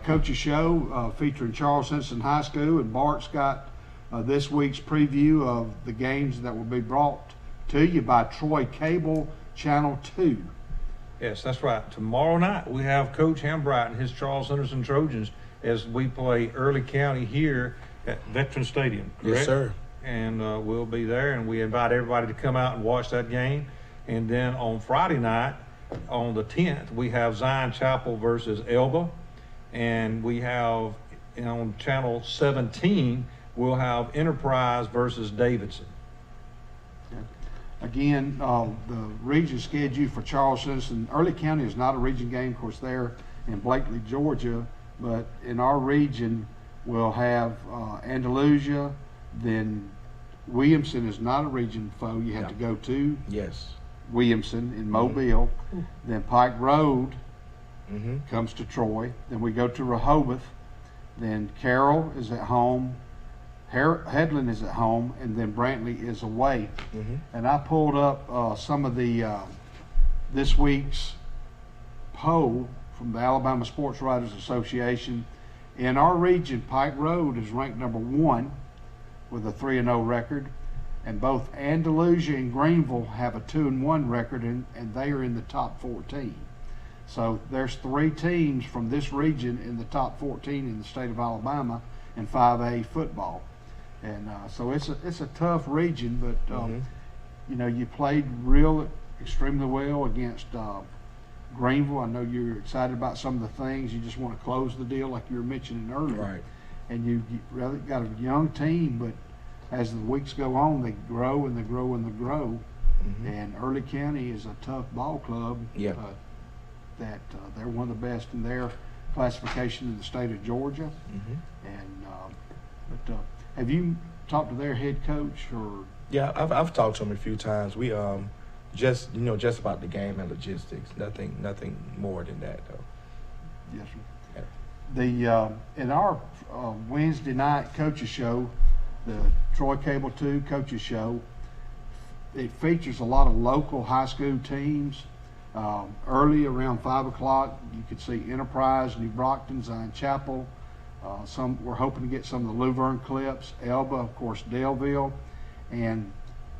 Coaches Show featuring Charles Henderson High School, and Bart's got this week's preview of the games that will be brought to you by Troy Cable Channel 2. Yes, that's right. Tomorrow night we have Coach Hambright and his Charles Henderson Trojans as we play Early County here at Veteran Stadium, correct? Yes, sir. And we'll be there, and we invite everybody to come out and watch that game. And then on Friday night, on the 10th, we have Zion Chapel versus Elba, and we have on Channel 17, we'll have Enterprise versus Davidson. Again, the region schedule for Charles Henderson. Early County is not a region game, of course, there in Blakely, Georgia, but in our region, we'll have Andalusia, then Williamson is not a region foe you have to go to. Yes. Williamson in Mobile. Then Pike Road comes to Troy. Then we go to Rehoboth. Then Carroll is at home. Headland is at home, and then Brantley is away. And I pulled up some of the this week's poll from the Alabama Sports Writers Association. In our region, Pike Road is ranked number 1 with a 3-0 record, and both Andalusia and Greenville have a 2-1 record, and they are in the top 14. So there's 3 teams from this region in the top 14 in the state of Alabama in 5A football. And so it's a tough region, but you know, you played extremely well against Greenville. I know you're excited about some of the things. You just want to close the deal, like you were mentioning earlier. Right. And you really got a young team, but as the weeks go on, they grow and they grow and they grow. And Early County is a tough ball club. Yeah. That they're one of the best in their classification in the state of Georgia. And but have you talked to their head coach or? Yeah, I've talked to him a few times. We just about the game and logistics. Nothing more than that though. Yes, sir. Yeah. In our Wednesday night coaches show, the Troy Cable 2 coaches show, it features a lot of local high school teams. Early around 5 o'clock, you could see Enterprise, New Brockton, Zion Chapel. We're hoping to get some of the Luverne clips. Elba, of course, Daleville, and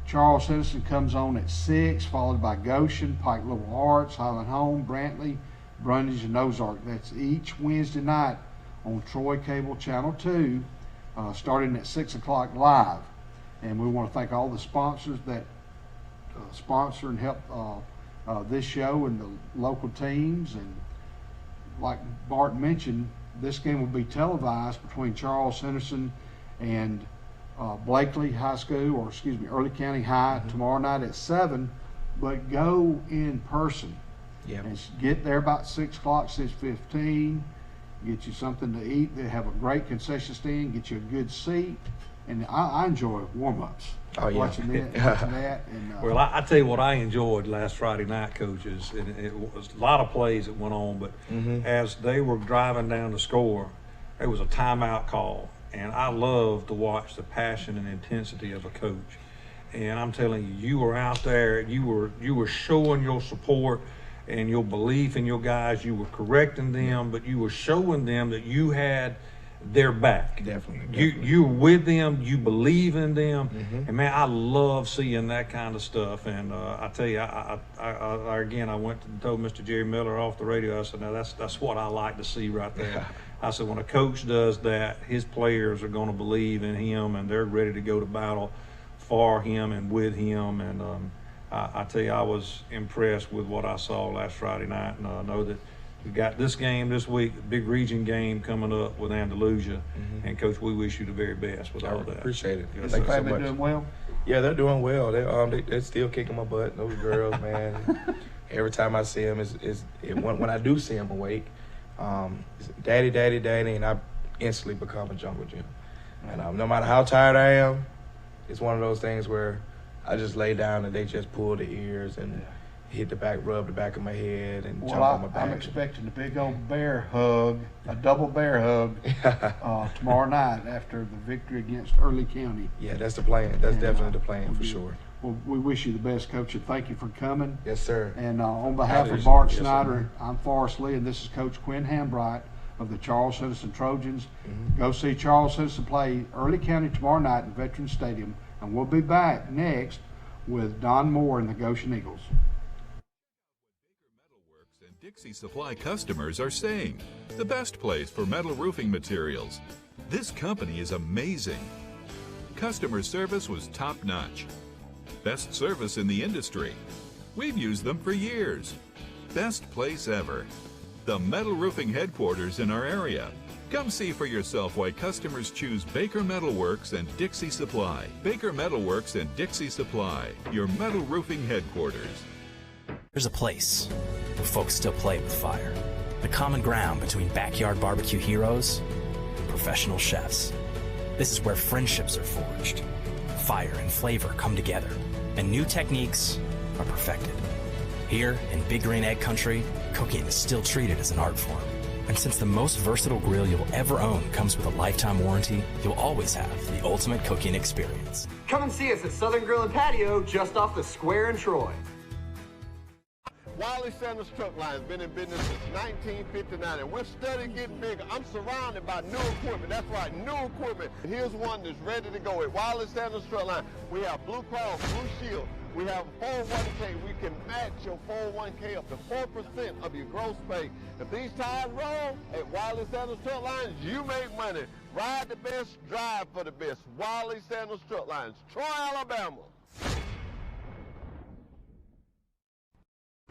Charles Henderson comes on at 6, followed by Goshen, Pike Liberal Arts, Highland Home, Brantley, Brundage, and Ozark. That's each Wednesday night on Troy Cable Channel 2, starting at 6 o'clock live. And we want to thank all the sponsors that sponsor and help this show and the local teams. And like Bart mentioned, this game will be televised between Charles Henderson and Blakely High School, or excuse me, Early County High tomorrow night at 7. But go in person. Yeah. And get there about 6 o'clock, 6:15. Get you something to eat. They have a great concession stand. Get you a good seat. And I enjoy warm-ups. Oh, yeah. Watching that. And, well, I tell you what I enjoyed last Friday night, coaches, and it was a lot of plays that went on, but as they were driving down to score, there was a timeout call, and I love to watch the passion and intensity of a coach. And I'm telling you, you were out there, you were showing your support and your belief in your guys. You were correcting them, but you were showing them that you had their back. Definitely. You were with them, you believe in them, and man, I love seeing that kind of stuff. And I tell you, I went and told Mr. Jerry Miller off the radio. I said, now that's what I like to see right there. I said, when a coach does that, his players are going to believe in him, and they're ready to go to battle for him and with him. And I tell you, I was impressed with what I saw last Friday night, and I know that we got this game this week, the big region game coming up with Andalusia. And Coach, we wish you the very best with all that. Appreciate it. Is the family doing well? Yeah, they're doing well. They're still kicking my butt. Those girls, man. every time I see him, when I do see him awake, it's daddy, daddy, daddy, and I instantly become a Jungle Jim. And no matter how tired I am, it's one of those things where I just lay down and they just pull the ears and hit the back, rub the back of my head, and jump on my back. I'm expecting a big old bear hug, a double bear hug tomorrow night after the victory against Early County. Yeah, that's the plan. That's definitely the plan for sure. Well, we wish you the best, Coach, and thank you for coming. Yes, sir. And on behalf of Bart Snyder, I'm Forrest Lee, and this is Coach Quinn Hambright of the Charles Henderson Trojans. Go see Charles Henderson play Early County tomorrow night in Veterans Stadium, and we'll be back next with Don Moore and the Goshen Eagles. Dixie Supply customers are saying the best place for metal roofing materials. This company is amazing. Customer service was top-notch. Best service in the industry. We've used them for years. Best place ever. The metal roofing headquarters in our area. Come see for yourself why customers choose Baker Metalworks and Dixie Supply. Baker Metalworks and Dixie Supply, your metal roofing headquarters. There's a place where folks still play with fire. The common ground between backyard barbecue heroes and professional chefs. This is where friendships are forged. Fire and flavor come together, and new techniques are perfected. Here in Big Green Egg Country, cooking is still treated as an art form. And since the most versatile grill you'll ever own comes with a lifetime warranty, you'll always have the ultimate cooking experience. Come and see us at Southern Grill and Patio just off the square in Troy. Wiley Sanders Truck Line has been in business since 1959, and we're steadily getting bigger. I'm surrounded by new equipment. That's right, new equipment. Here's one that's ready to go at Wiley Sanders Truck Line. We have Blue Cross, Blue Shield. We have a 401k. We can match your 401k up to 4% of your gross pay. If these tires roll at Wiley Sanders Truck Lines, you make money. Ride the best, drive for the best. Wiley Sanders Truck Lines, Troy, Alabama.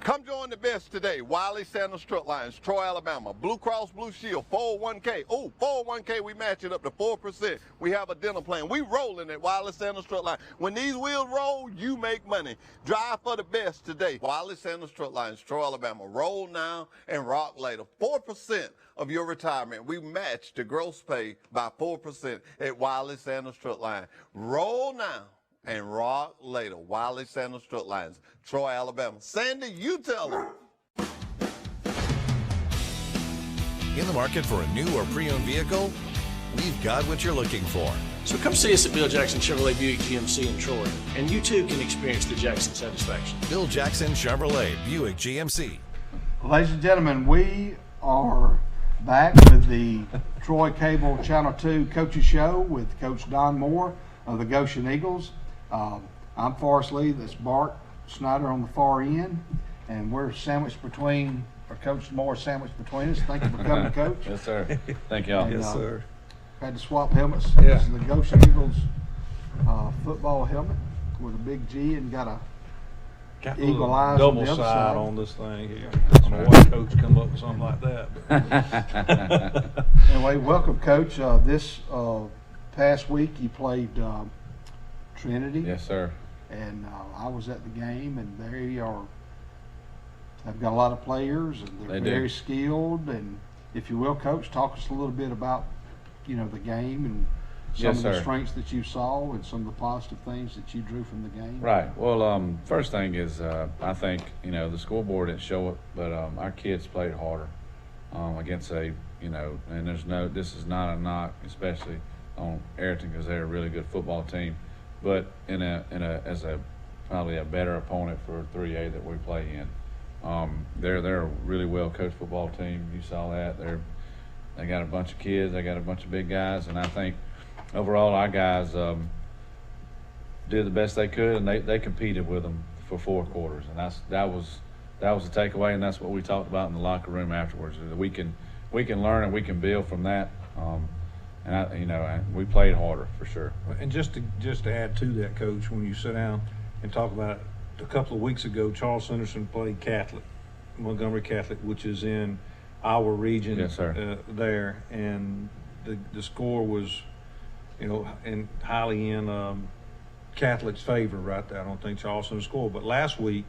Come join the best today. Wiley Sanders Truck Lines, Troy, Alabama. Blue Cross Blue Shield, 401k. Oh, 401k, we match it up to 4%. We have a dental plan. We rolling at Wiley Sanders Truck Line. When these wheels roll, you make money. Drive for the best today. Wiley Sanders Truck Lines, Troy, Alabama. Roll now and rock later. 4% of your retirement. We match the gross pay by 4% at Wiley Sanders Truck Line. Roll now and rock later. Wiley Sanders Truck Lines, Troy, Alabama. Sandy, you tell them. In the market for a new or pre-owned vehicle? We've got what you're looking for. So come see us at Bill Jackson Chevrolet Buick GMC in Troy, and you too can experience the Jackson satisfaction. Bill Jackson Chevrolet Buick GMC. Ladies and gentlemen, we are back with the Troy Cable Channel 2 Coaches Show with Coach Don Moore of the Goshen Eagles. I'm Forrest Lee, that's Bart Snyder on the far end, and we're sandwiched between, or Coach Moore sandwiched between us. Thank you for coming, Coach. Yes, sir. Thank y'all. And, yes, sir. Had to swap helmets. Yeah. This is the Goshen Eagles football helmet with a big G and got a eagle eyes double on the other side side on this thing here. I don't know why Coach come up with something like that. Anyway, welcome, Coach. This past week you played Trinity. Yes, sir. And I was at the game, and they are. They've got a lot of players, and they're very skilled. And if you will, Coach, talk us a little bit about, the game and some of the strengths that you saw and some of the positive things that you drew from the game. Right. Well, first thing is I think the scoreboard didn't show it, but our kids played harder against and this is not a knock, especially on Ayrton, because they're a really good football team. But as probably a better opponent for 3A that we play in, they're a really well coached football team. You saw that they got a bunch of kids, they got a bunch of big guys, and I think overall our guys did the best they could, and they competed with them for 4 quarters, and that was the takeaway, and that's what we talked about in the locker room afterwards. That we can learn and we can build from that. And we played harder for sure. And just to add to that, Coach, when you sit down and talk about it, a couple of weeks ago, Charles Henderson played Catholic, Montgomery Catholic, which is in our region. Yes, sir. There, and the score was, highly in Catholic's favor right there. I don't think Charles Henderson scored, but last week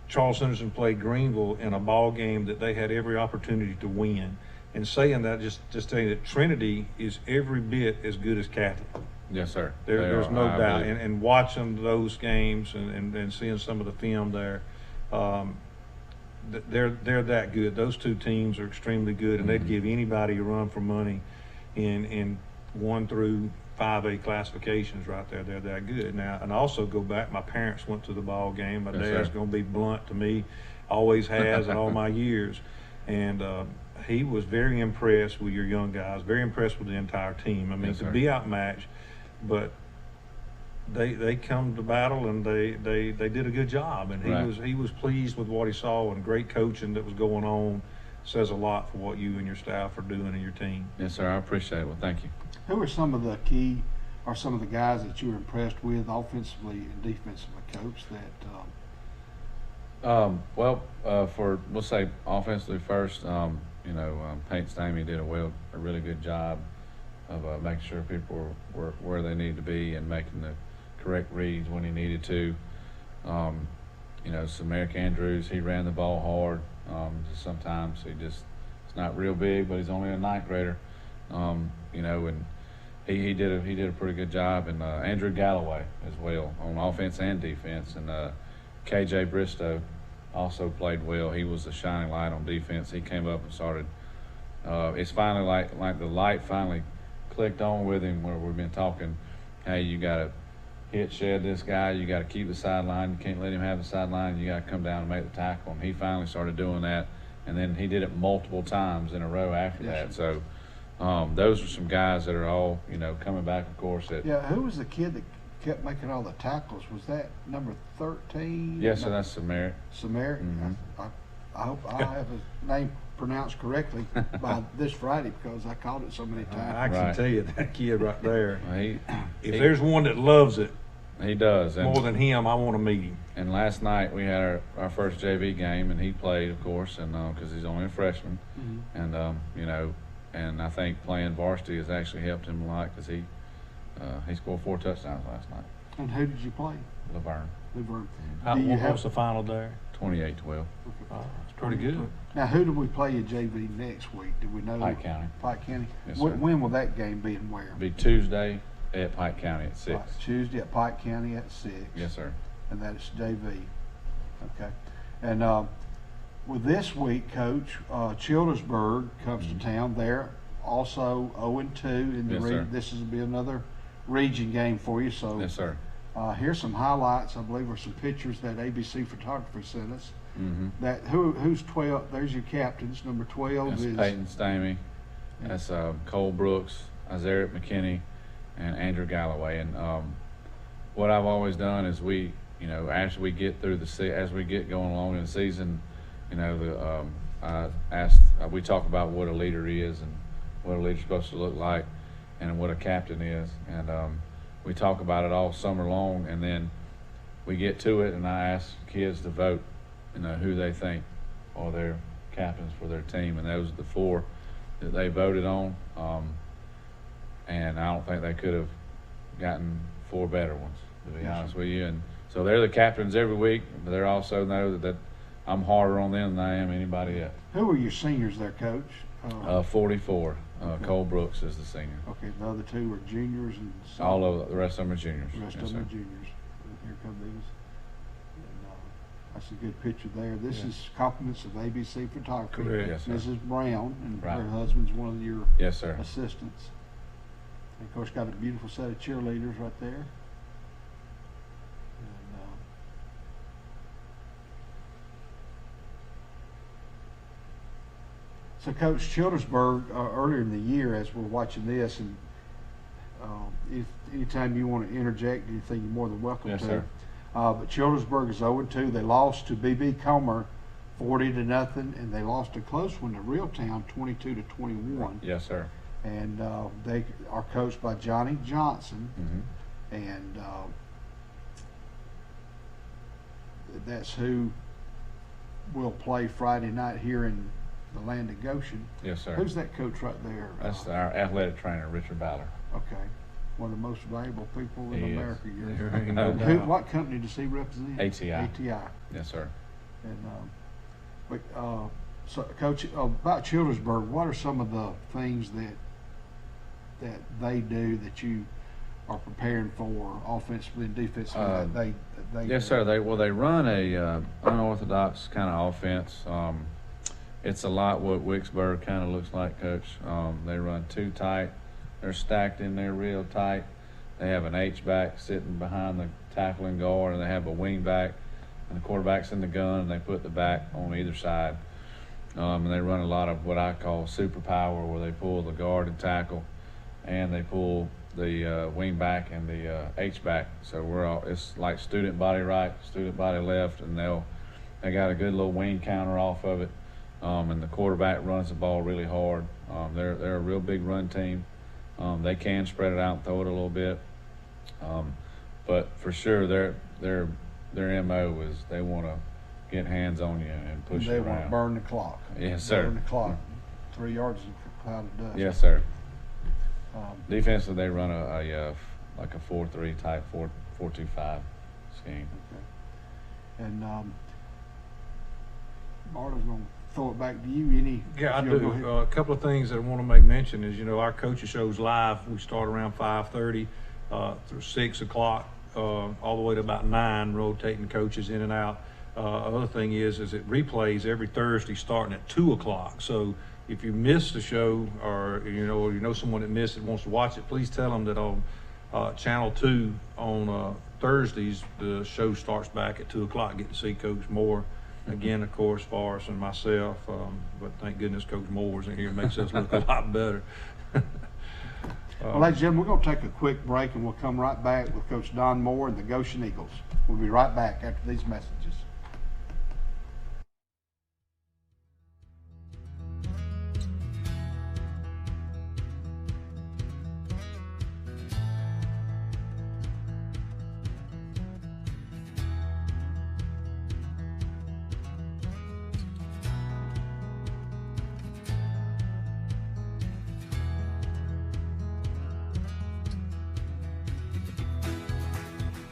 Charles Henderson played Greenville in a ball game that they had every opportunity to win. And saying that, just saying that Trinity is every bit as good as Catholic. Yes, sir. There's no doubt. And watching those games and seeing some of the film there, they're that good. Those two teams are extremely good, and they'd give anybody a run for money in 1 through 5A classifications right there. They're that good. Now, and also go back, my parents went to the ball game. My dad's going to be blunt to me, always has in all my years. And he was very impressed with your young guys, very impressed with the entire team. I mean, to be outmatched, but they come to battle and they did a good job, and he was pleased with what he saw, and great coaching that was going on says a lot for what you and your staff are doing and your team. Yes, sir. I appreciate it. Well, thank you. Who are some of the key, or some of the guys that you were impressed with offensively and defensively, Coach? We'll say offensively first. Peyton Stamey did a really good job of making sure people were where they needed to be and making the correct reads when he needed to. Samaric Andrews, he ran the ball hard. Sometimes it's not real big, but he's only a 9th grader. And he did a pretty good job. And Andrew Galloway as well on offense and defense. And KJ Bristow also played well. He was the shining light on defense. He came up and started. It's finally like the light finally clicked on with him, where we've been talking, hey, you got to shed this guy, you got to keep the sideline, you can't let him have the sideline, you got to come down and make the tackle. And he finally started doing that, and then he did it multiple times in a row after that. So those are some guys that are all coming back, of course. Who was the kid that kept making all the tackles? Was that number 13? Yes, sir, that's Samaric. Samaric? I hope I have his name pronounced correctly by this Friday, because I called it so many times. I can tell you that kid right there. If there's one that loves it, he does. More than him, I want to meet him. And last night we had our first JV game, and he played, of course, and because he's only a freshman, and and I think playing varsity has actually helped him a lot, because he scored 4 touchdowns last night. And who did you play? Laverne. What was the final there? 28-12. It's pretty good. Now, who do we play at JV next week? Do we know? Pike County. Pike County. Yes, sir. When will that game be and where? It'll be Tuesday at Pike County at 6. Tuesday at Pike County at 6. Yes, sir. And that's JV. Okay. And with this week, Coach, Childersburg comes to town. They're also 0-2 in the region. This will be another region game for you. So yes, sir. Here's some highlights, I believe, or some pictures that ABC photographer sent us. That who's 12? There's your captains. Number 12 is Peyton Stamey. That's Cole Brooks, Isaiah McKinney, and Andrew Galloway. And what I've always done is as we get through as we get going along in the season, we talk about what a leader is and what a leader's supposed to look like, and what a captain is, and we talk about it all summer long, and then we get to it, and I ask kids to vote, who they think are their captains for their team, and those are the 4 that they voted on, and I don't think they could have gotten 4 better ones, to be honest with you. And so they're the captains every week, but they also know that I'm harder on them than I am anybody else. Who are your seniors there, Coach? 44. Okay. Cole Brooks is the senior. Okay, the other 2 are juniors, and all of the rest of them are juniors. The rest of them are juniors. Here come these. And, that's a good picture there. This is compliments of ABC Photography. Correct. Yes, sir. Mrs. Brown, and her husband's one of your assistants. And of course, got a beautiful set of cheerleaders right there. So, Coach, Childersburg, earlier in the year, as we're watching this, and if anytime you want to interject anything, you're more than welcome to. Sir. But Childersburg is 0-2. They lost to BB Comer 40-0, and they lost a close one to Reeltown 22-21. Yes, sir. And they are coached by Johnny Johnson, and that's who will play Friday night here in the land of Goshen. Yes, sir. Who's that coach right there? That's our athletic trainer, Richard Ballard. Okay. One of the most valuable people in America. No doubt. What company does he represent? ATI. ATI. Yes, sir. And so, Coach, about Childersburg, what are some of the things that they do that you are preparing for offensively and defensively? Yes, sir. They run a unorthodox kind of offense. It's a lot what Wicksburg kind of looks like, Coach. They run too tight. They're stacked in there real tight. They have an H-back sitting behind the tackling guard, and they have a wing back, and the quarterback's in the gun, and they put the back on either side. And they run a lot of what I call super power, where they pull the guard and tackle, and they pull the wing back and the H-back. So it's like student body right, student body left, and they got a good little wing counter off of it. And the quarterback runs the ball really hard. They're a real big run team. They can spread it out and throw it a little bit. But for sure, their MO is they want to get hands on you and push you around. They want to burn the clock. Yes, sir. Burn the clock. 3 yards is a cloud of dust. Yes, sir. Defensively, they run like a 4-3 type, 4-2-5 scheme. Okay. And Marta's going to throw it back to you. Yeah, I do. A couple of things that I want to make mention is, our coaching shows live. We start around 5:30 through 6 o'clock, all the way to about 9, rotating coaches in and out. Other thing is it replays every Thursday starting at 2 o'clock. So if you miss the show, or you know someone that missed it wants to watch it, please tell them that on Channel 2 on Thursdays the show starts back at 2 o'clock. Get to see Coach Moore. Again, of course, Forrest and myself, but thank goodness Coach Moore's in here. It makes us look a lot better. Well, ladies and gentlemen, we're going to take a quick break, and we'll come right back with Coach Don Moore and the Goshen Eagles. We'll be right back after these messages.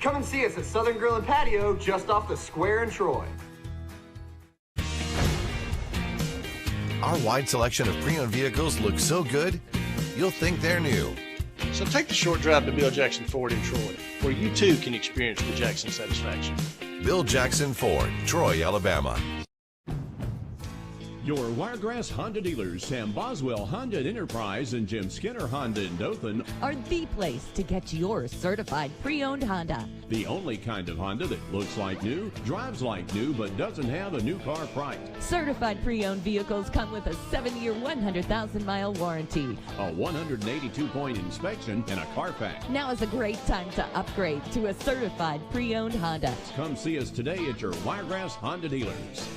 Come and see us at Southern Grill and Patio just off the square in Troy. Our wide selection of pre-owned vehicles looks so good, you'll think they're new. So take the short drive to Bill Jackson Ford in Troy, where you too can experience the Jackson satisfaction. Bill Jackson Ford, Troy, Alabama. Your Wiregrass Honda dealers, Sam Boswell Honda at Enterprise and Jim Skinner Honda in Dothan, are the place to get your certified pre-owned Honda. The only kind of Honda that looks like new, drives like new, but doesn't have a new car price. Certified pre-owned vehicles come with a 7-year, 100,000-mile warranty, a 182-point inspection, and a Carfax. Now is a great time to upgrade to a certified pre-owned Honda. Come see us today at your Wiregrass Honda dealers.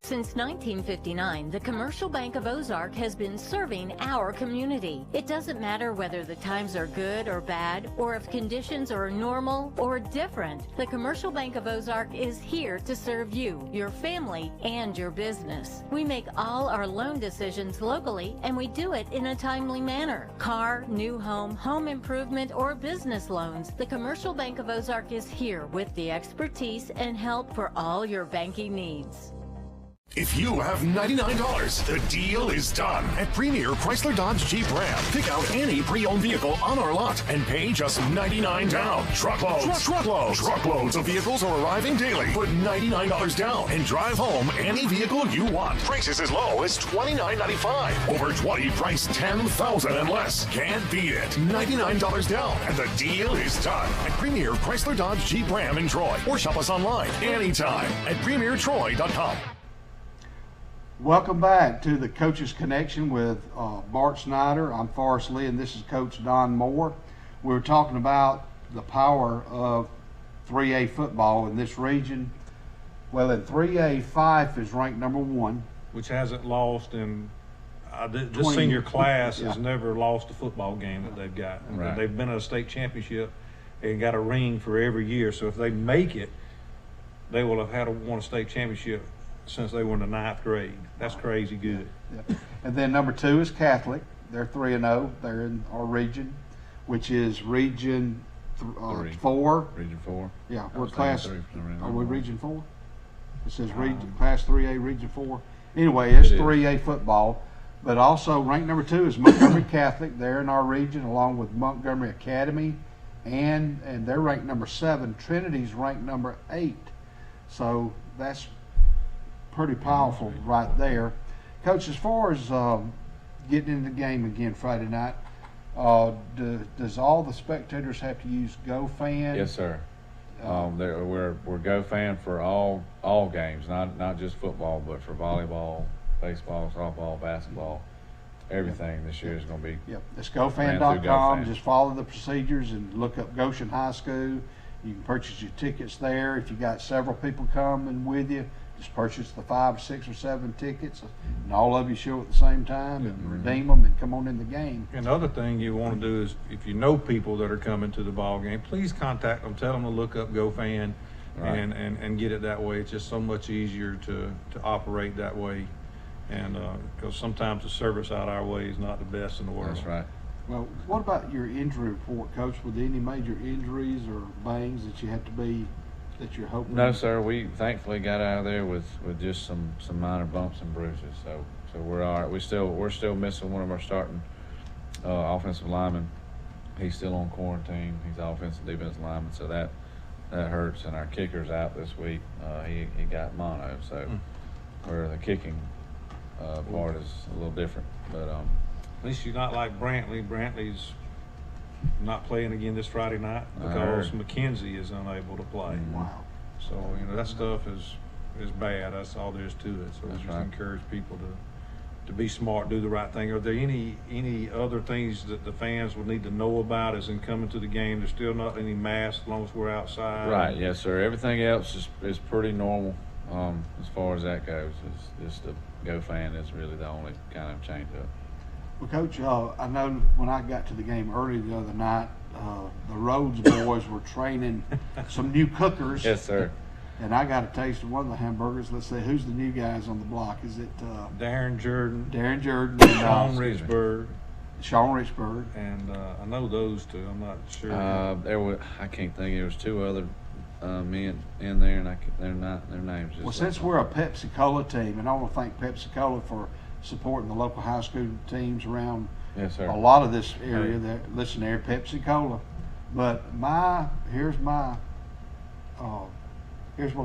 Since 1959, the Commercial Bank of Ozark has been serving our community. It doesn't matter whether the times are good or bad, or if conditions are normal or different. The Commercial Bank of Ozark is here to serve you, your family, and your business. We make all our loan decisions locally, and we do it in a timely manner. Car, new home, home improvement, or business loans, the Commercial Bank of Ozark is here with the expertise and help for all your banking needs. If you have $99, the deal is done. At Premier Chrysler Dodge Jeep Ram, pick out any pre-owned vehicle on our lot and pay just $99 down. Truckloads of vehicles are arriving daily. Put $99 down and drive home any vehicle you want. Prices as low as $29.95. Over 20, price $10,000 and less. Can't beat it. $99 down and the deal is done. At Premier Chrysler Dodge Jeep Ram in Troy. Or shop us online anytime at premiertroy.com. Welcome back to the Coaches Connection with Bart Snyder. I'm Forrest Lee, and this is Coach Don Moore. We were talking about the power of 3A football in this region. Well, in 3A, Fife is ranked number 1. Which hasn't lost in this senior class has never lost a football game that they've got. Right. They've been at a state championship and got a ring for every year. So if they make it, they will have won a state championship since they were in the 9th grade. That's crazy good. Yeah. And then number 2 is Catholic. They're 3-0. They're in our region, which is Region 4. Region 4. Yeah, we're class. Are we Region 4? It says Class 3A Region 4. Anyway, it's It is. 3A football. But also ranked number 2 is Montgomery Catholic. They're in our region, along with Montgomery Academy, and they're ranked number 7. Trinity's ranked number 8. So that's pretty powerful right there. Coach, as far as getting in the game again Friday night, does all the spectators have to use GoFan? Yes, sir. We're GoFan for all games, not just football, but for volleyball, baseball, softball, basketball, everything this year is going to be. Yep, it's GoFan.com. Just follow the procedures and look up Goshen High School. You can purchase your tickets there. If you got several people coming with you, just purchase the 5, 6, or 7 tickets, and all of you show at the same time and redeem them and come on in the game. And the other thing you want to do is, if you know people that are coming to the ball game, please contact them. Tell them to look up GoFan and get it that way. It's just so much easier to operate that way. And because sometimes the service out our way is not the best in the world. That's right. Well, what about your injury report, Coach? Were there any major injuries or bangs that you had to be, that you're hoping? No, sir. We thankfully got out of there with just some minor bumps and bruises. So we're all right. We're still missing one of our starting offensive linemen. He's still on quarantine. He's offensive defensive lineman, so that hurts. And our kicker's out this week. He got mono, so where the kicking part is a little different. But at least you're not like Brantley. Brantley's not playing again this Friday night because McKenzie is unable to play. Wow. So, that stuff is bad. That's all there is to it. So we just encourage people to be smart, do the right thing. Are there any other things that the fans would need to know about as in coming to the game? There's still not any masks as long as we're outside? Right, yes, sir. Everything else is pretty normal as far as that goes. It's just the GoFan is really the only kind of change up. Well, Coach, I know when I got to the game early the other night, the Rhodes boys were training some new cookers. Yes, sir. And I got a taste of one of the hamburgers. Let's see, who's the new guys on the block? Is it Darren Jordan? Darren Jordan. Sean Richburg. Sean Richburg. And I know those two. I'm not sure. I can't think. There was 2 other men in there, and their names. Well, since we're a Pepsi Cola team, and I want to thank Pepsi Cola for supporting the local high school teams around a lot of this area. That listen there, Pepsi Cola. But here's what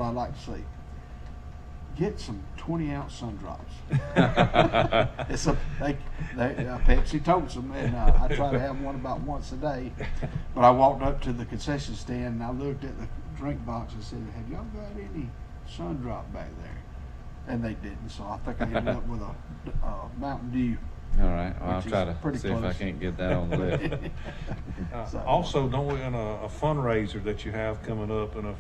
I'd like to see. Get some 20-ounce sun drops. Pepsi totes them, and I try to have one about once a day. But I walked up to the concession stand and I looked at the drink box and said, "Have y'all got any sun drop back there?" And they didn't, so I think I ended up with a Mountain Dew. All right, well, I'll try to see if I can't get that on the list. Also, don't we, in a fundraiser that you have coming up in a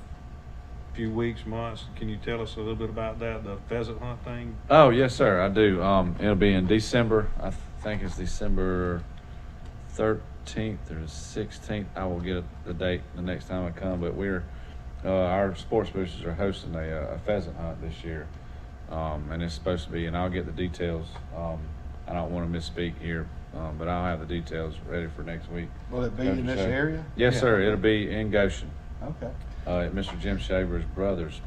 few weeks, months, can you tell us a little bit about that, the pheasant hunt thing? Oh, yes, sir, I do. It'll be in December. I think it's December 13th or 16th. I will get the date the next time I come, but our sports boosters are hosting a pheasant hunt this year. And it's supposed to be, and I'll get the details. I don't want to misspeak here, but I'll have the details ready for next week. Will it be in this area? Yes, sir. It'll be in Goshen. Okay. At Mr. Jim Shaver's brother's.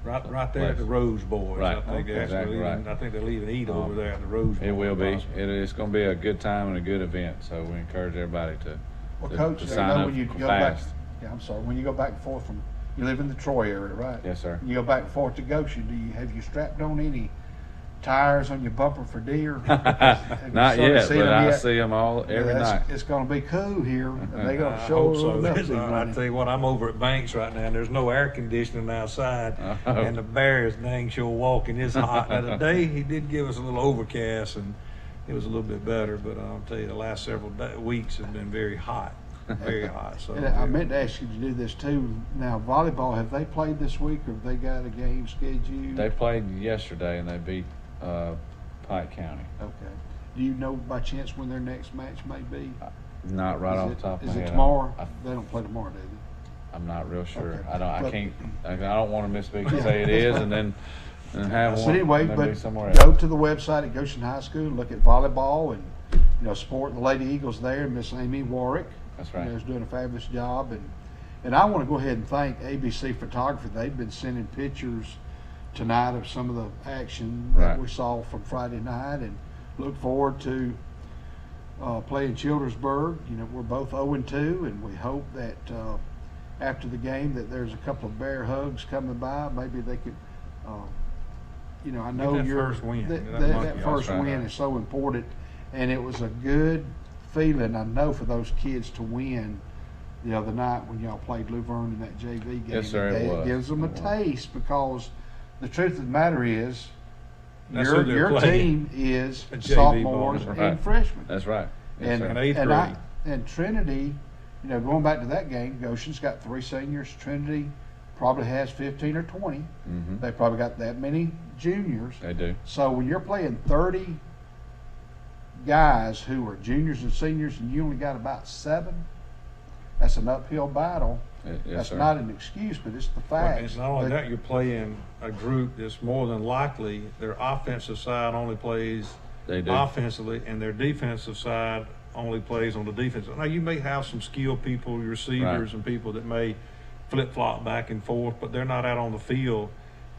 Right there at the Rose Boys. Right. I think Exactly right. I think they're leaving eat over there at the Rose Boys. It will be. It's going to be a good time and a good event. So we encourage everybody Coach, sign up when you go fast. When you go back and forth from, you live in the Troy area, right? Yes, sir. You go back and forth to Goshen. Have you strapped on any tires on your bumper for deer? Not yet, but I see them every night. It's going to be cool here. They're going to show I tell you what, I'm over at Banks right now, and there's no air conditioning outside, and the bear is dang sure walking. It's hot. Now, today he did give us a little overcast, and it was a little bit better, but I'll tell you, the last several weeks have been very hot. Very hot. So I meant to ask you to do this too. Now, volleyball, have they played this week, or have they got a game scheduled? They played yesterday, and they beat Pike County. Okay. Do you know by chance when their next match may be? Not right off the top of my head. Is it tomorrow? They don't play tomorrow, do they? I'm not real sure. Okay. I don't want to misspeak and say it is, and then have one. But anyway, be somewhere go else. to the website at Goshen High School, look at volleyball, and support the Lady Eagles there. Miss Amy Warwick. That's right. Is doing a fabulous job, and I want to go ahead and thank ABC Photography. They've been sending pictures tonight of some of the action that we saw from Friday night, and look forward to playing Childersburg. You know, we're both 0-2, and we hope that after the game that there's a couple of bear hugs coming by. Maybe they could, you know, I know that first win. That first win is so important, and it was a good feeling, I know, for those kids to win the other night when y'all played Luverne in that JV game. Yes, sir, it gives them a taste, because the truth of the matter is, your team is sophomores and freshmen. That's right. Yes, and eighth grade. And Trinity, you know, going back to that game, Goshen's got 3 seniors. Trinity probably has 15 or 20. Mm-hmm. They probably got that many juniors. They do. So when you're playing 30 guys who are juniors and seniors, and you only got about 7, that's an uphill battle. Yes, that's sir. not an excuse, but it's the fact. Well, it's not only that, you're playing a group that's more than likely their offensive side only plays offensively, and their defensive side only plays on the defense. Now, you may have some skilled people, receivers, and people that may flip-flop back and forth, but they're not out on the field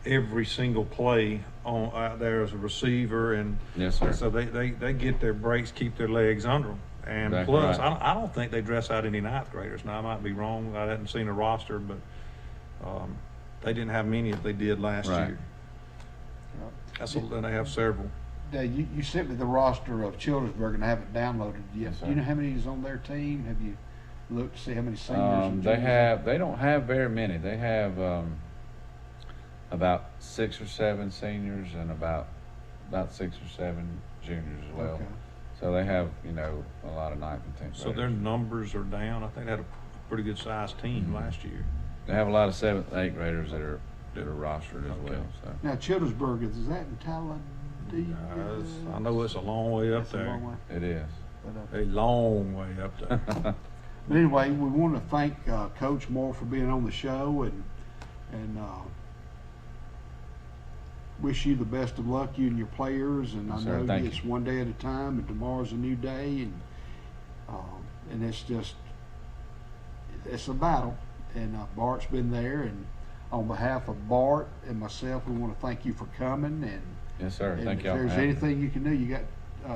every single play out there as a receiver. And yes, sir. So they get their breaks, keep their legs under them. And exactly plus, right. I don't think they dress out any 9th graders. Now, I might be wrong. I hadn't seen a roster, but they didn't have many if they did last year. And they have several. You sent me the roster of Childersburg, and I haven't downloaded it yet. Do you know how many is on their team? Have you looked to see how many seniors? And They don't have very many. They have about 6 or 7 seniors and about 6 or 7 juniors as well. Okay. So they have, you know, a lot of 9th and 10th So graders. their numbers are down. I think they had a pretty good sized team last year. They have a lot of 7th and 8th graders that are rostered as well. So. Now, Childersburg, is that in Talladega? I know it's a long way up there. It is. A long way up there. But anyway, we want to thank Coach Moore for being on the show, and wish you the best of luck, you and your players. And Yes, I sir. know Thank it's one day at a time, and tomorrow's a new day, and it's a battle. And Bart's been there, and on behalf of Bart and myself, we want to thank you for coming. And yes, sir. and Thank if y'all. there's anything you can do, you got.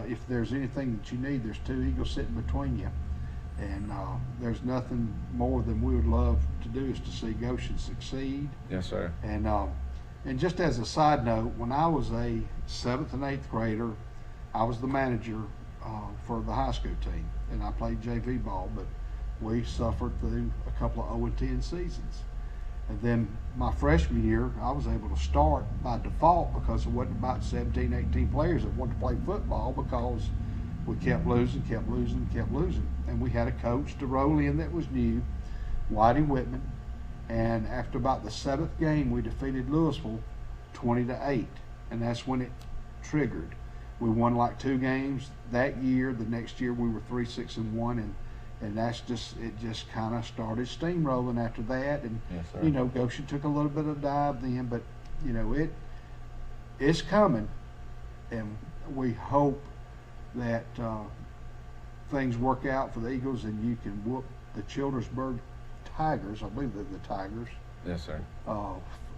If there's anything that you need, there's 2 Eagles sitting between you, and there's nothing more than we would love to do is to see Goshen succeed. Yes, sir. And just as a side note, when I was a 7th and 8th grader, I was the manager for the high school team, and I played JV ball, but we suffered through a couple of 0-10 seasons. And then my freshman year, I was able to start by default because there wasn't about 17, 18 players that wanted to play football, because we kept losing. And we had a coach to roll in that was new, Whitey Whitman. And after about the 7th game, we defeated Louisville 20-8, and that's when it triggered. We won like 2 games that year. The next year we were 3-6-1, and that's it just kind of started steamrolling after that. And yes, sir. you know, Goshen took a little bit of a dive then, but you know, it's coming, and we hope that things work out for the Eagles and you can whoop the Childersburg Tigers. I believe they're the Tigers. Yes, sir.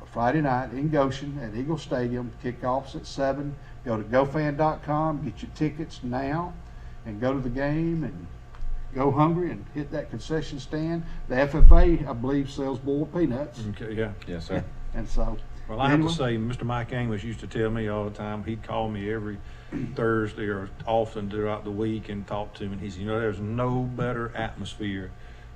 Friday night in Goshen at Eagle Stadium. Kickoffs at 7. Go to GoFan.com, get your tickets now, and go to the game and go hungry and hit that concession stand. The FFA, I believe, sells boiled peanuts. Okay, yeah. Yes, sir. And so, well, I have to say, Mr. Mike Amos used to tell me all the time, he'd call me every Thursday or often throughout the week and talk to me, and he said, you know, there's no better atmosphere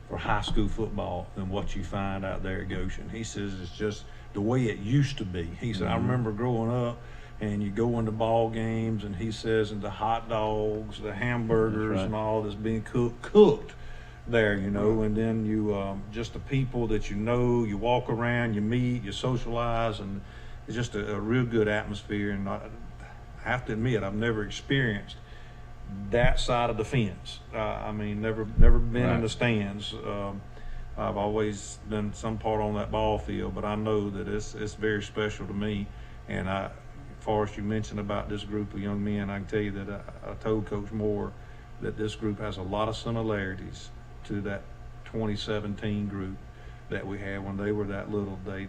for high school football than what you find out there at Goshen. He says it's just the way it used to be. He said, I remember growing up, and you go into ball games, and he says, and the hot dogs, the hamburgers, and all that's being cooked there, you know, and then you just the people that you know, you walk around, you meet, you socialize, and it's just a real good atmosphere. And I have to admit, I've never experienced that side of the fence. I mean, never been in the stands. I've always done some part on that ball field, but I know that it's very special to me. And as far as you mentioned about this group of young men, I can tell you that I told Coach Moore that this group has a lot of similarities to that 2017 group that we had when they were that little. They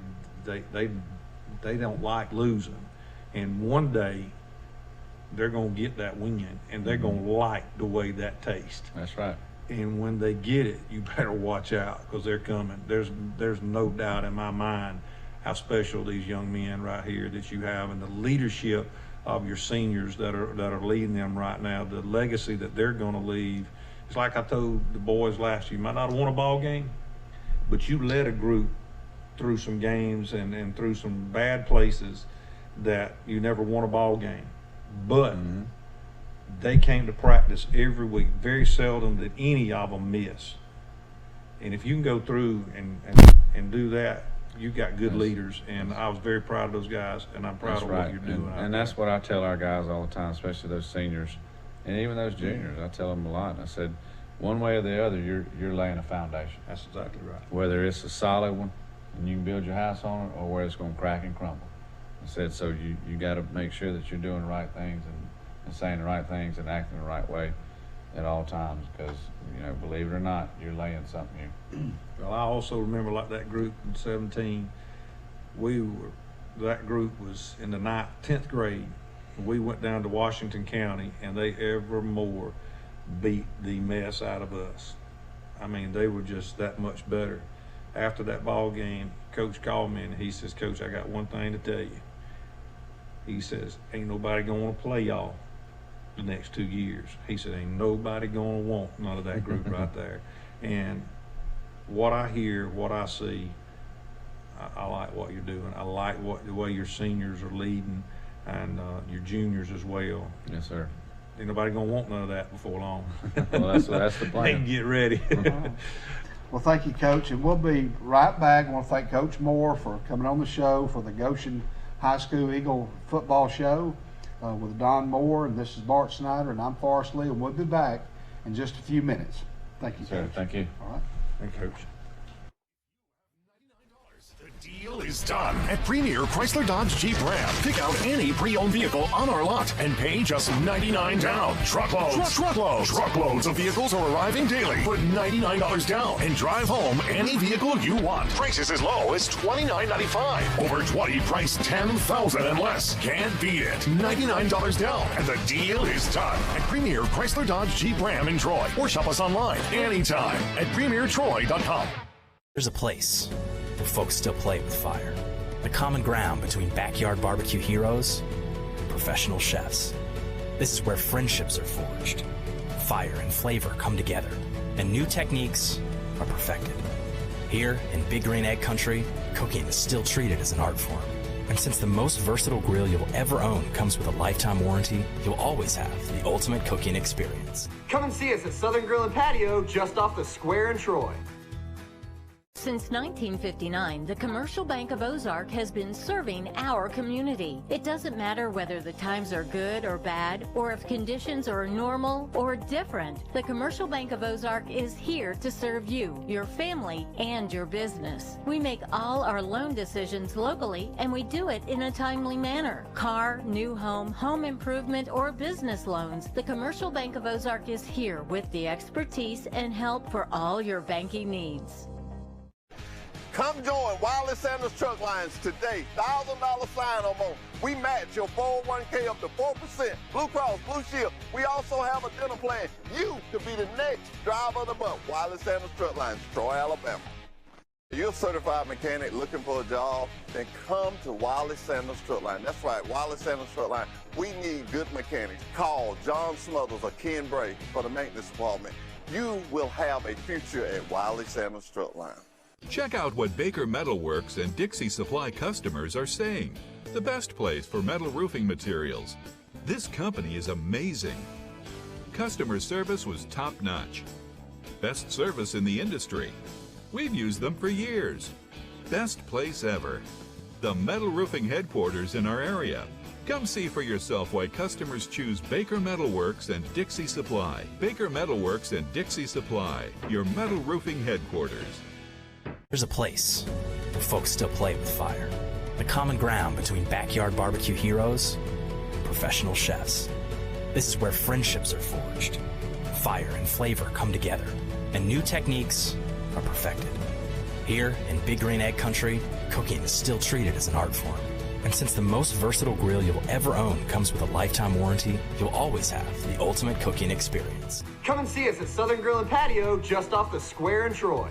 They don't like losing. And one day, they're going to get that win, and they're going to like the way that tastes. That's right. And when they get it, you better watch out, because they're coming. There's no doubt in my mind how special these young men right here that you have, and the leadership of your seniors that are leading them right now, the legacy that they're going to leave. It's like I told the boys last year, you might not have won a ball game, but you led a group through some games and through some bad places that you never won a ball game. But they came to practice every week. Very seldom did any of them miss. And if you can go through and do that, you got good leaders. And I was very proud of those guys, and I'm proud of what you're doing. And that's what I tell our guys all the time, especially those seniors and even those juniors. I tell them a lot. And I said, one way or the other, you're laying a foundation. That's exactly right. Whether it's a solid one and you can build your house on it, or where it's going to crack and crumble. I said, so you got to make sure that you're doing the right things and saying the right things and acting the right way at all times, because, believe it or not, you're laying something here. Well, I also remember, like, that group in 17, that group was in the 10th grade. We went down to Washington County, and they evermore beat the mess out of us. I mean, they were just that much better. After that ball game, Coach called me, and he says, Coach, I got one thing to tell you. He says, ain't nobody going to want to play y'all the next 2 years. He said, ain't nobody going to want none of that group right there. And what I hear, what I see, I like what you're doing. I like the way your seniors are leading, and your juniors as well. Yes, sir. Ain't nobody going to want none of that before long. Well, that's the plan. They can get ready. Well, thank you, Coach, and we'll be right back. I want to thank Coach Moore for coming on the show for the Goshen High School Eagle Football Show with Don Moore, and this is Bart Snyder, and I'm Forrest Lee, and we'll be back in just a few minutes. Thank you, Coach. Thank you. All right. Thank you, Coach. Deal is done at Premier Chrysler Dodge Jeep Ram. Pick out any pre-owned vehicle on our lot and pay just $99 down. Truckloads of vehicles are arriving daily. Put $99 down and drive home any vehicle you want. Prices as low as $29.95. Over 20 priced $10,000 and less. Can't beat it. $99 down and the deal is done at Premier Chrysler Dodge Jeep Ram in Troy. Or shop us online anytime at premiertroy.com. There's a place where folks still play with fire. The common ground between backyard barbecue heroes and professional chefs. This is where friendships are forged. Fire and flavor come together, and new techniques are perfected. Here in Big Green Egg Country, cooking is still treated as an art form. And since the most versatile grill you'll ever own comes with a lifetime warranty, you'll always have the ultimate cooking experience. Come and see us at Southern Grill and Patio just off the square in Troy. Since 1959, the Commercial Bank of Ozark has been serving our community. It doesn't matter whether the times are good or bad, or if conditions are normal or different. The Commercial Bank of Ozark is here to serve you, your family, and your business. We make all our loan decisions locally, and we do it in a timely manner. Car, new home, home improvement, or business loans, the Commercial Bank of Ozark is here with the expertise and help for all your banking needs. Come join Wiley Sanders Truck Lines today. $1,000 sign-on bonus. We match your 401k up to 4%. Blue Cross, Blue Shield. We also have a dental plan. You could be the next driver of the month. Wiley Sanders Truck Lines, Troy, Alabama. You're a certified mechanic looking for a job, then come to Wiley Sanders Truck Line. That's right, Wiley Sanders Truck Line. We need good mechanics. Call John Smothers or Ken Bray for the maintenance department. You will have a future at Wiley Sanders Truck Line. Check out what Baker Metal Works and Dixie Supply customers are saying. The best place for metal roofing materials. This company is amazing. Customer service was top-notch. Best service in the industry. We've used them for years. Best place ever. The metal roofing headquarters in our area. Come see for yourself why customers choose Baker Metal Works and Dixie Supply. Baker Metal Works and Dixie Supply, your metal roofing headquarters. There's a place where folks still play with fire. The common ground between backyard barbecue heroes and professional chefs. This is where friendships are forged. Fire and flavor come together, and new techniques are perfected. Here in Big Green Egg Country, cooking is still treated as an art form. And since the most versatile grill you'll ever own comes with a lifetime warranty, you'll always have the ultimate cooking experience. Come and see us at Southern Grill and Patio just off the square in Troy.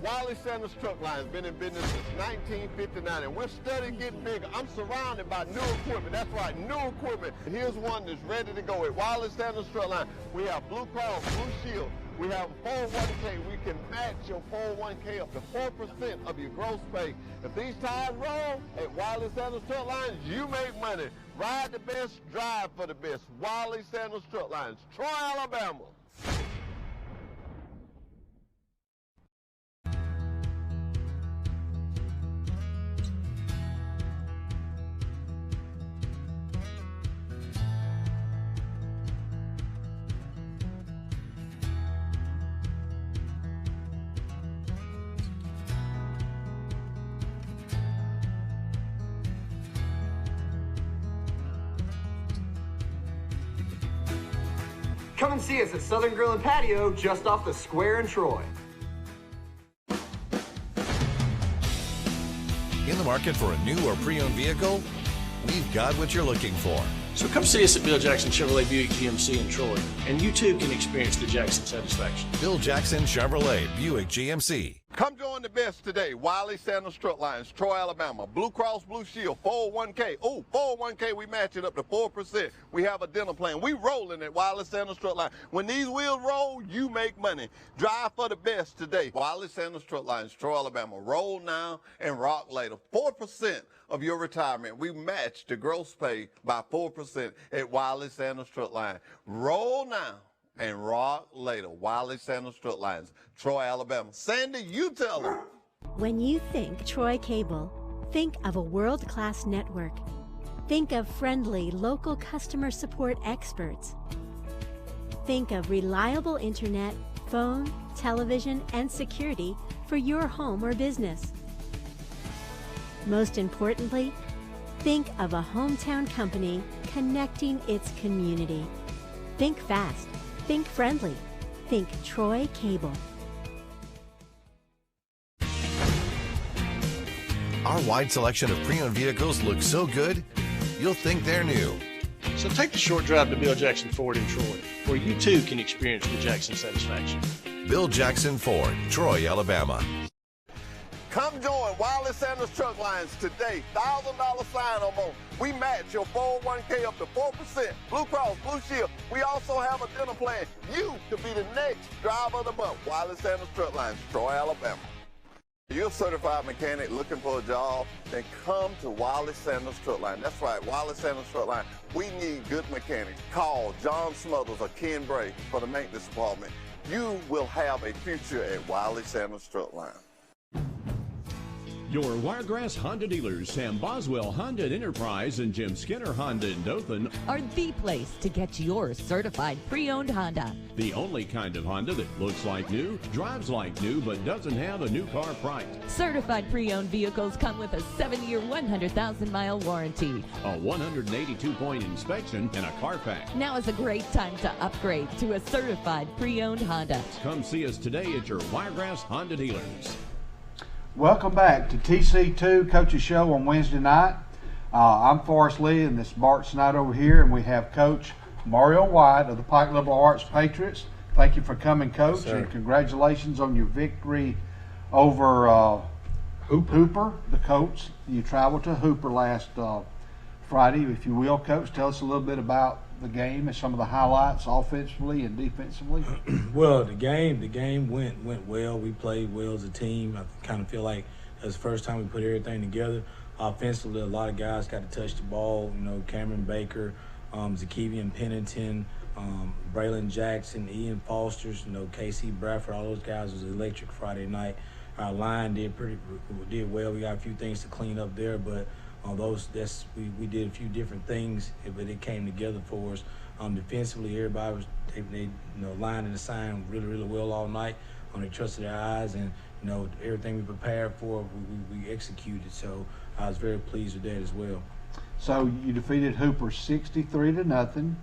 Wiley Sanders Truck Line has been in business since 1959, and we're steadily getting bigger. I'm surrounded by new equipment. That's right, new equipment. And here's one that's ready to go at Wiley Sanders Truck Line. We have Blue Cross Blue Shield. We have a 401k. We can match your 401k up to 4% of your gross pay. If these tires roll at Wiley Sanders Truck Lines, you make money. Ride the best, drive for the best. Wiley Sanders Truck Lines, Troy, Alabama. Come and see us at Southern Grill and Patio just off the square in Troy. In the market for a new or pre-owned vehicle? We've got what you're looking for. So come see us at Bill Jackson Chevrolet Buick GMC in Troy, and you too can experience the Jackson satisfaction. Bill Jackson Chevrolet Buick GMC. Come join the best today. Wiley Sanders Truck Lines, Troy, Alabama. Blue Cross Blue Shield, 401k. Oh, 401k, we match it up to 4%. We have a dental plan. We rolling at Wiley Sanders Truck Line. When these wheels roll, you make money. Drive for the best today. Wiley Sanders Truck Lines, Troy, Alabama. Roll now and rock later. 4% of your retirement. We match the gross pay by 4% at Wiley Sanders Truck Line. Roll now and rock later. Wiley Sanders Truck Lines, Troy, Alabama. Sandy, you tell them. When you think Troy Cable, think of a world-class network. Think of friendly local customer support experts. Think of reliable internet, phone, television, and security for your home or business. Most importantly, think of a hometown company connecting its community. Think fast. Think friendly. Think Troy Cable. Our wide selection of pre-owned vehicles looks so good, you'll think they're new. So take the short drive to Bill Jackson Ford in Troy, where you too can experience the Jackson satisfaction. Bill Jackson Ford, Troy, Alabama. Come join Wiley Sanders Truck Lines today. $1,000 sign-on bonus. We match your 401k up to 4%. Blue Cross Blue Shield. We also have a dental plan. You could be the next driver of the month. Wiley Sanders Truck Lines, Troy, Alabama. You're a certified mechanic looking for a job, then come to Wiley Sanders Truck Line. That's right, Wiley Sanders Truck Line. We need good mechanics. Call John Smothers or Ken Bray for the maintenance department. You will have a future at Wiley Sanders Truck Line. Your Wiregrass Honda dealers, Sam Boswell Honda at Enterprise and Jim Skinner Honda in Dothan, are the place to get your certified pre-owned Honda. The only kind of Honda that looks like new, drives like new, but doesn't have a new car price. Certified pre-owned vehicles come with a 7-year, 100,000-mile warranty, a 182-point inspection, and a Carfax. Now is a great time to upgrade to a certified pre-owned Honda. Come see us today at your Wiregrass Honda dealers. Welcome back to TC2 Coach's Show on Wednesday night. I'm Forrest Lee and this is Bart Snyder over here, and we have Coach Mario White of the Pike Liberal Arts Patriots. Thank you for coming, Coach, and congratulations on your victory over Hooper, the Colts. You traveled to Hooper last Friday, if you will, Coach. Tell us a little bit about the game and some of the highlights offensively and defensively. Well, the game went well. We played well as a team. I kind of feel like it was the first time we put everything together. Offensively, a lot of guys got to touch the ball. You know, Cameron Baker, Zakevian Pennington, Braylon Jackson, Ian Foster's, you know, Casey Bradford, all those guys was electric Friday night. Our line did well. We got a few things to clean up there, but we did a few different things, but it came together for us. Defensively, everybody was they lined and assigned really well all night. They trusted their eyes, and everything we prepared for, we executed. So I was very pleased with that as well. So you defeated Hooper 63-0.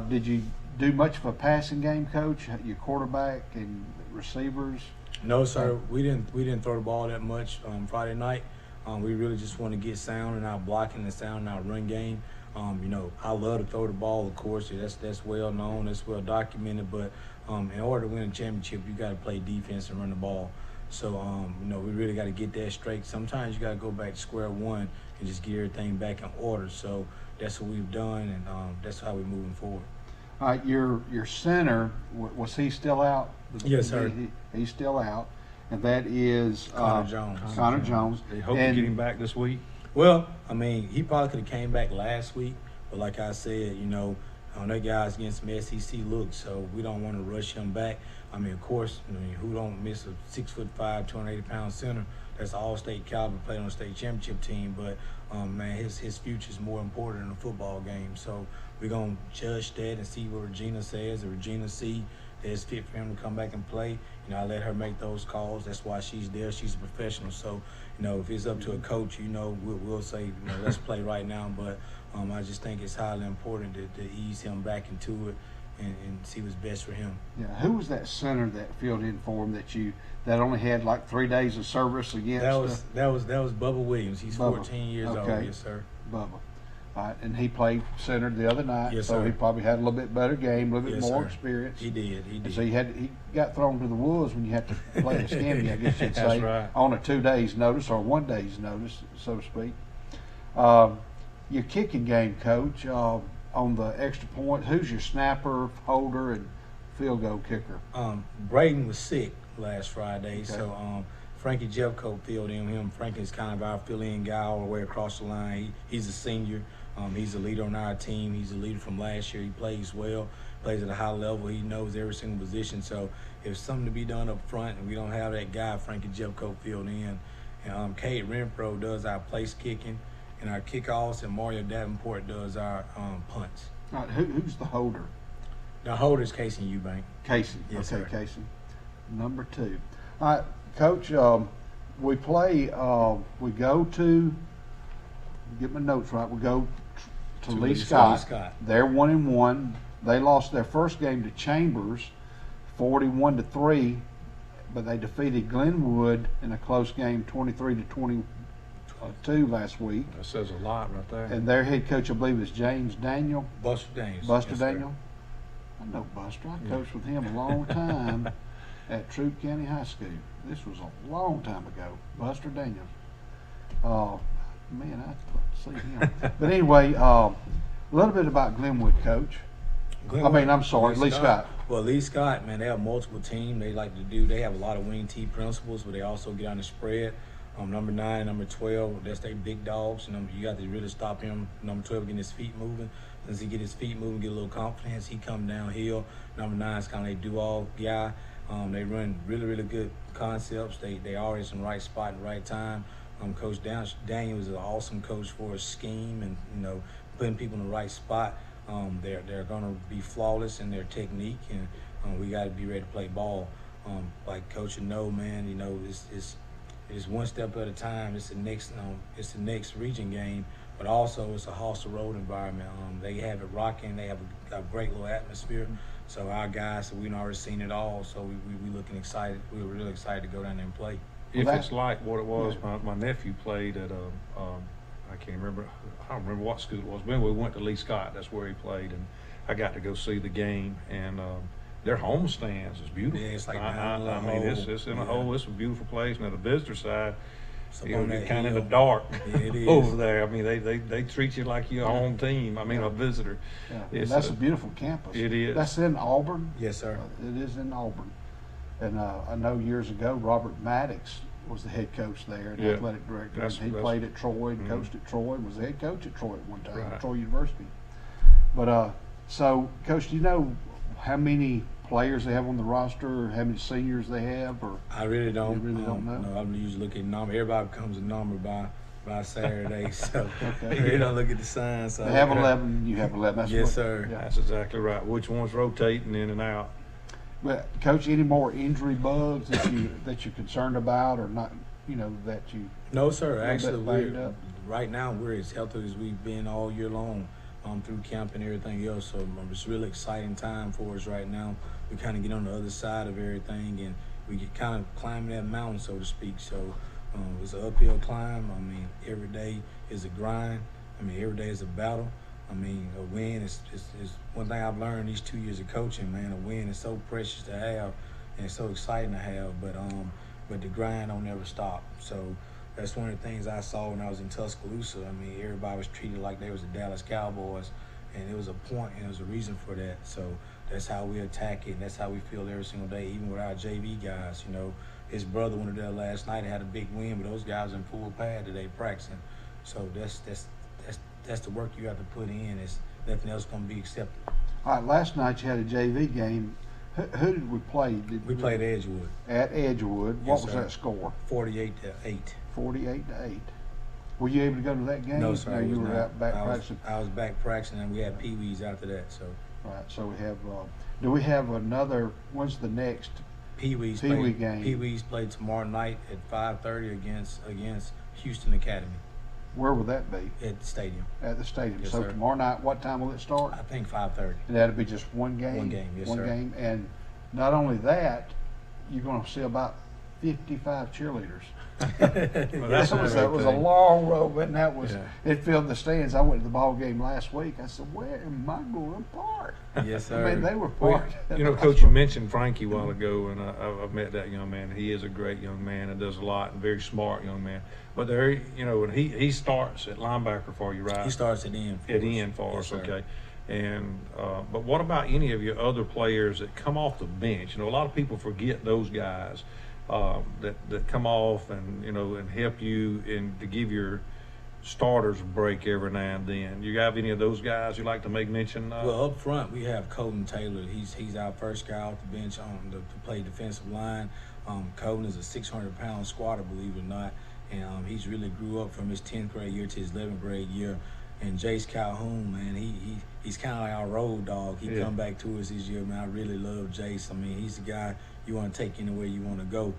Did you do much of a passing game, Coach? Your quarterback and receivers? No, sir. We didn't throw the ball that much Friday night. We really just want to get sound in our blocking and sound in our run game. You know, I love to throw the ball, of course. That's well known, that's well documented. But in order to win a championship, you got to play defense and run the ball. So, you know, we really got to get that straight. Sometimes you got to go back to square one and just get everything back in order. So that's what we've done, and that's how we're moving forward. All right, your center, was he still out? Yes, sir. He's still out, and that is Connor Jones. Connor Jones. They hope to get him back this week. Well, I mean, he probably could have came back last week, but like I said, you know, that guy's getting some SEC looks, so we don't want to rush him back. I mean, of course, who don't miss a 6'5", 280-pound center that's all-state caliber, played on a state championship team, but man, his future is more important in a football game. So we're gonna judge that and see what Regina says. If Regina see that it's fit for him to come back and play, you know, I let her make those calls. That's why she's there. She's a professional. So, you know, if it's up to a coach, you know, we'll say, you know, let's play right now. But I just think it's highly important to ease him back into it and see what's best for him. Yeah, who was that center that filled in for him that only had like 3 days of service against? That was Bubba Williams. He's Bubba. 14 years old. Yes, sir. Bubba. All right, and he played center the other night, yes, so sir. he probably had a little bit better game, a little bit yes, more sir. experience. He did. And so he got thrown to the wolves when you had to play a scammy, I guess you'd say, right. on a 2 days notice or 1 day's notice, so to speak. Your kicking game, Coach, on the extra point, who's your snapper, holder, and field goal kicker? Braden was sick last Friday, Okay. so Frankie Jeffcoat filled in him. Frankie's kind of our fill-in guy all the way across the line. He's a senior. He's a leader on our team. He's a leader from last year. He plays well, plays at a high level. He knows every single position. So if something to be done up front and we don't have that guy, Frankie Jeffcoat filled in. And Kate Renfro does our place kicking and our kickoffs, and Mario Davenport does our punts. All right, who's the holder? The holder is Casey Eubank. Casey. Yes, okay, sir. Casey. Number 2. All right, Coach, we play, we go to, get my notes right, we go to Lee Scott. They're 1-1. They lost their first game to Chambers, 41-3, but they defeated Glenwood in a close game, 23-22 last week. That says a lot right there. And their head coach, I believe, is James Daniel. Buster Daniels. Buster Yes, Daniel. sir. I know Buster. I coached with him a long time at Troup County High School. This was a long time ago. Buster Daniels. Man, I have to see him. But anyway, a little bit about Glenwood, Coach. Lee Scott. Well, Lee Scott, man, they have multiple teams. They like to they have a lot of wing T principles, but they also get on the spread. Number 9, number 12, that's their big dogs. You got to really stop him. Number 12 getting his feet moving. As he get his feet moving, get a little confidence, he come downhill. Number 9 is kind of a do-all guy. They run really, really good concepts. They always in the right spot and the right time. Coach Daniel is an awesome coach for his scheme and, you know, putting people in the right spot. They're going to be flawless in their technique, and we got to be ready to play ball. Like Coach know, man, you know, it's one step at a time. It's the next region game, but also it's a hostile road environment. They have it rocking. They have a great little atmosphere. So our guys, we've already seen it all. So we looking excited. We were really excited to go down there and play. If it's like what it was, my nephew played at I can't remember. I don't remember what school it was. When we went to Lee Scott, that's where he played, and I got to go see the game. And their home stands is beautiful. Yeah, it's like I mean, it's in a hole. It's a beautiful place. Now the visitor side, you're kind of in the hill. dark Yeah, it is. over there. I mean, they treat you like your home team. I mean, a visitor. Yeah. That's a beautiful campus. It is. That's in Auburn. Yes, sir. It is in Auburn. And I know years ago, Robert Maddox was the head coach there, and athletic director. He played at Troy and coached at Troy, was the head coach at Troy at one time, Troy University. But so, Coach, do you know how many players they have on the roster, or how many seniors they have? Or I really don't. You really don't know? No, I'm usually looking at number. Everybody becomes a number by Saturday, so you don't look at the signs. So they have 11. You have 11. That's yes, sir. Yeah. That's exactly right. Which one's rotating in and out? But Coach, any more injury bugs that you're concerned about, or not? You know that you. No, sir. Actually, right now we're as healthy as we've been all year long, through camp and everything else. So it's a really exciting time for us right now. We kind of get on the other side of everything, and we get kind of climbing that mountain, so to speak. So It's an uphill climb. I mean, every day is a grind. I mean, every day is a battle. I mean, a win is one thing I've learned these 2 years of coaching, man. A win is so precious to have and so exciting to have, but the grind don't never stop. So that's one of the things I saw when I was in Tuscaloosa. I mean, everybody was treated like they was the Dallas Cowboys, and there was a point and there was a reason for that. So that's how we attack it, and that's how we feel every single day, even with our JV guys. You know, his brother went there last night and had a big win, but those guys in full pad today practicing. So that's the work you have to put in. It's nothing else going to be accepted. All right, last night you had a JV game. Who did we play? We played Edgewood. At Edgewood. What was that score? 48-8. 48-8. Were you able to go to that game? No, sir. No, you were out back practicing? I was back practicing, and we had Pee Wees after that. So. Right. So we have. Do we have another? When's the next Pee Wees game? Pee Wees played tomorrow night at 5:30 against Houston Academy. Where will that be? At the stadium. At the stadium. Yes, so sir. Tomorrow night, what time will it start? I think 5:30. And that'll be just one game? One game, yes, sir. One game. And not only that, you're going to see about 55 cheerleaders. Well, that was a long road, but that was, it filled the stands. I went to the ball game last week. I said, where am I going to park? Yes, sir. I mean, they were parked. You know, Coach, you mentioned Frankie a while ago, and I've met that young man. He is a great young man and does a lot, and very smart young man. But there, you know, and he starts at linebacker for you, right? He starts at end for us, sir. okay. And but what about any of your other players that come off the bench? You know, a lot of people forget those guys that come off and, you know, and help you and to give your starters a break every now and then. You have any of those guys you like to make mention of? Well, up front we have Colton Taylor. He's our first guy off the bench to play defensive line. Colton is a 600-pound squatter, believe it or not, and he's really grew up from his 10th grade year to his 11th grade year. And Jace Calhoun, man, he's kind of like our road dog. He come back to us this year, man. I really love Jace. I mean, he's the guy you want to take anywhere you want to go.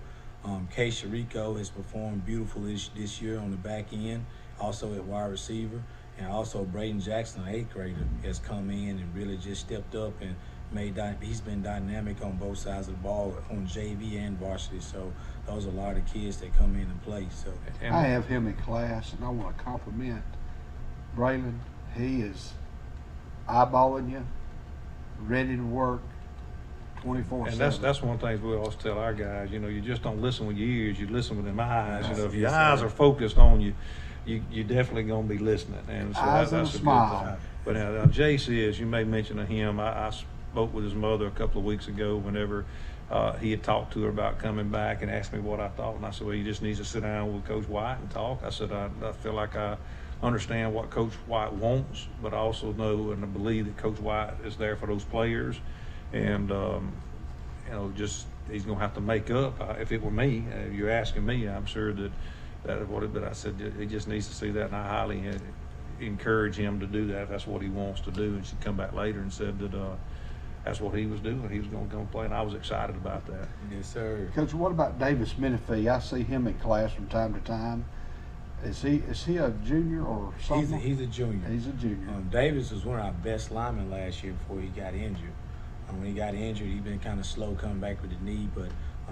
Kay Sharico has performed beautiful this year on the back end, also at wide receiver. And also Braden Jackson, an 8th grader, has come in and really just stepped up and he's been dynamic on both sides of the ball, on JV and varsity. So those are a lot of kids that come in and play. So I have him in class, and I want to compliment Braylon. He is eyeballing you, ready to work 24/7. And that's one of the things we always tell our guys. You know, you just don't listen with your ears; you listen with them eyes. You know, if your eyes are focused on you, you definitely gonna be listening. And so that's a good thing. But now Jace is. You may mention to him. I spoke with his mother a couple of weeks ago. Whenever he had talked to her about coming back and asked me what I thought, and I said, well, he just needs to sit down with Coach White and talk. I said, I feel like I understand what Coach White wants, but I also know and I believe that Coach White is there for those players, and you know, just he's gonna have to make up. If it were me, if you're asking me, I'm sure but I said he just needs to see that, and I highly encourage him to do that. If that's what he wants to do. And she come back later and said that that's what he was doing. He was going to go play, and I was excited about that. Yes, sir. Coach, what about Davis Menifee? I see him in class from time to time. Is he a junior or something? He's a junior. He's a junior. Davis was one of our best linemen last year before he got injured. When he got injured, he's been kind of slow coming back with the knee, but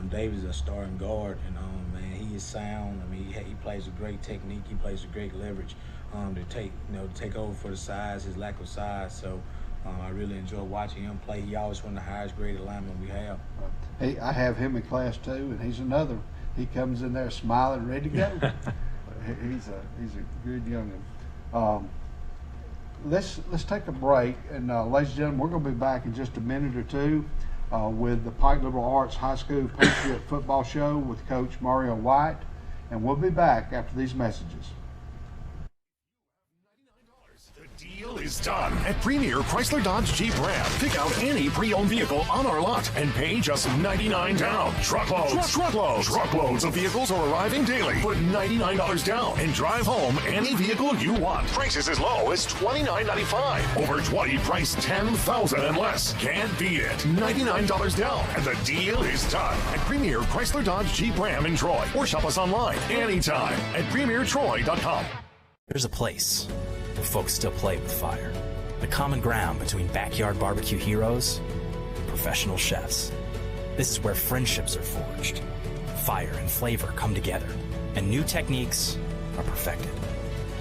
Davis is a starting guard, and man, he is sound. I mean, he plays with great technique. He plays with great leverage to take over for the size, his lack of size. So I really enjoy watching him play. He always one of the highest graded linemen we have. I have him in class too, and he's another. He comes in there smiling, ready to go. He's a good young one. Let's take a break, and ladies and gentlemen, we're going to be back in just a minute or two with the Pike Liberal Arts High School Patriot Football Show with Coach Mario White, and we'll be back after these messages. Deal is done at Premier Chrysler Dodge Jeep Ram. Pick out any pre-owned vehicle on our lot and pay just $99 down. Truckloads of vehicles are arriving daily. Put $99 down and drive home any vehicle you want. Prices as low as $29.95. Over 20 priced $10,000 and less. Can't beat it. $99 down and the deal is done at Premier Chrysler Dodge Jeep Ram in Troy. Or shop us online anytime at premiertroy.com. There's a place where folks still play with fire. The common ground between backyard barbecue heroes and professional chefs. This is where friendships are forged. Fire and flavor come together. and new techniques are perfected.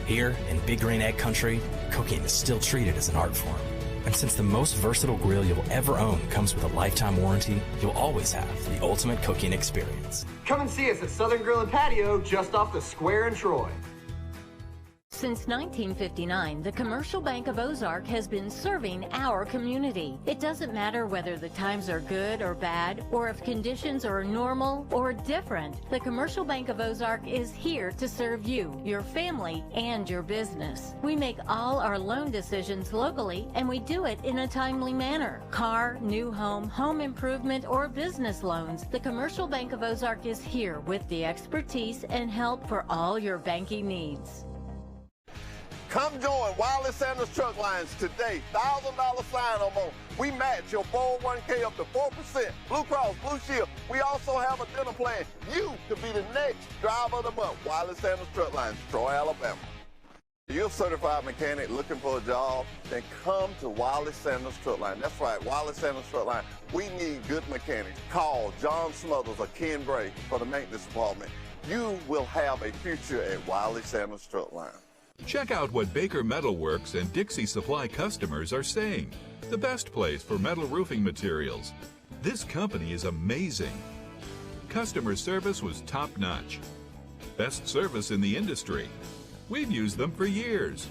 Here in Big Green Egg Country, cooking is still treated as an art form. And since the most versatile grill you'll ever own comes with a lifetime warranty, you'll always have the ultimate cooking experience. Come and see us at Southern Grill and Patio just off the square in Troy. Since 1959, the Commercial Bank of Ozark has been serving our community. It doesn't matter whether the times are good or bad, or if conditions are normal or different. The Commercial Bank of Ozark is here to serve you, your family, and your business. We make all our loan decisions locally, and we do it in a timely manner. Car, new home, home improvement, or business loans, the Commercial Bank of Ozark is here with the expertise and help for all your banking needs. Come join Wiley Sanders Truck Lines today. $1,000 sign-on bonus. We match your 401k up to 4%. Blue Cross, Blue Shield. We also have a dinner plan. You could be the next driver of the month. Wiley Sanders Truck Lines, Troy, Alabama. You're a certified mechanic looking for a job, then come to Wiley Sanders Truck Line. That's right, Wiley Sanders Truck Line. We need good mechanics. Call John Smothers or Ken Bray for the maintenance department. You will have a future at Wiley Sanders Truck Line. Check out what Baker Metal Works and Dixie Supply customers are saying. The best place for metal roofing materials. This company is amazing. Customer service was top-notch. Best service in the industry. We've used them for years.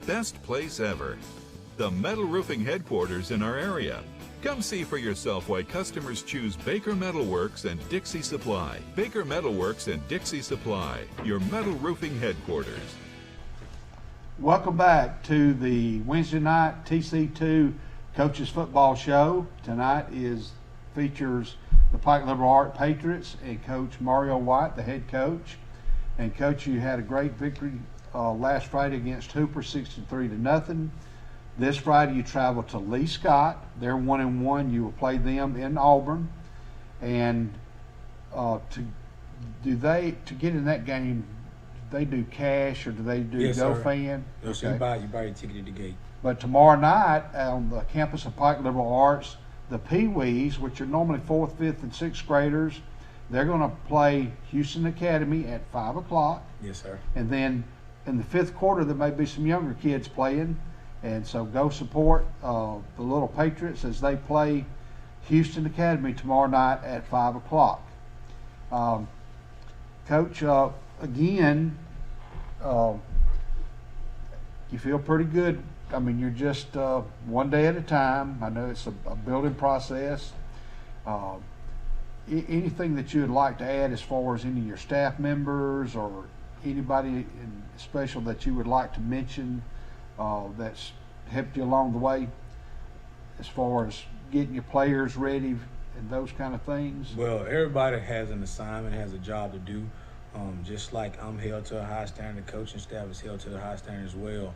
Best place ever. The metal roofing headquarters in our area. Come see for yourself why customers choose Baker Metal Works and Dixie Supply. Baker Metal Works and Dixie Supply, your metal roofing headquarters. Welcome back to the Wednesday night TC2 Coaches Football Show. Tonight features the Pike Liberal Arts Patriots and Coach Mario White, the head coach. And Coach, you had a great victory last Friday against Hooper, 63-0. This Friday you travel to Lee Scott. They're 1-1. You will play them in Auburn. And to get in that game, they do cash or do they do GoFan? Yes, okay. You buy your ticket at the gate. But tomorrow night on the campus of Pike Liberal Arts, the Pee-wees, which are normally 4th, 5th, and 6th graders, they're going to play Houston Academy at 5 o'clock. Yes, sir. And then in the 5th quarter, there may be some younger kids playing. And so go support the little Patriots as they play Houston Academy tomorrow night at 5 o'clock. Coach, again, you feel pretty good. I mean, you're just one day at a time. I know it's a building process. Anything that you would like to add as far as any of your staff members or anybody in special that you would like to mention that's helped you along the way as far as getting your players ready and those kind of things? Well, everybody has an assignment, has a job to do. Just like I'm held to a high standard, the coaching staff is held to a high standard as well.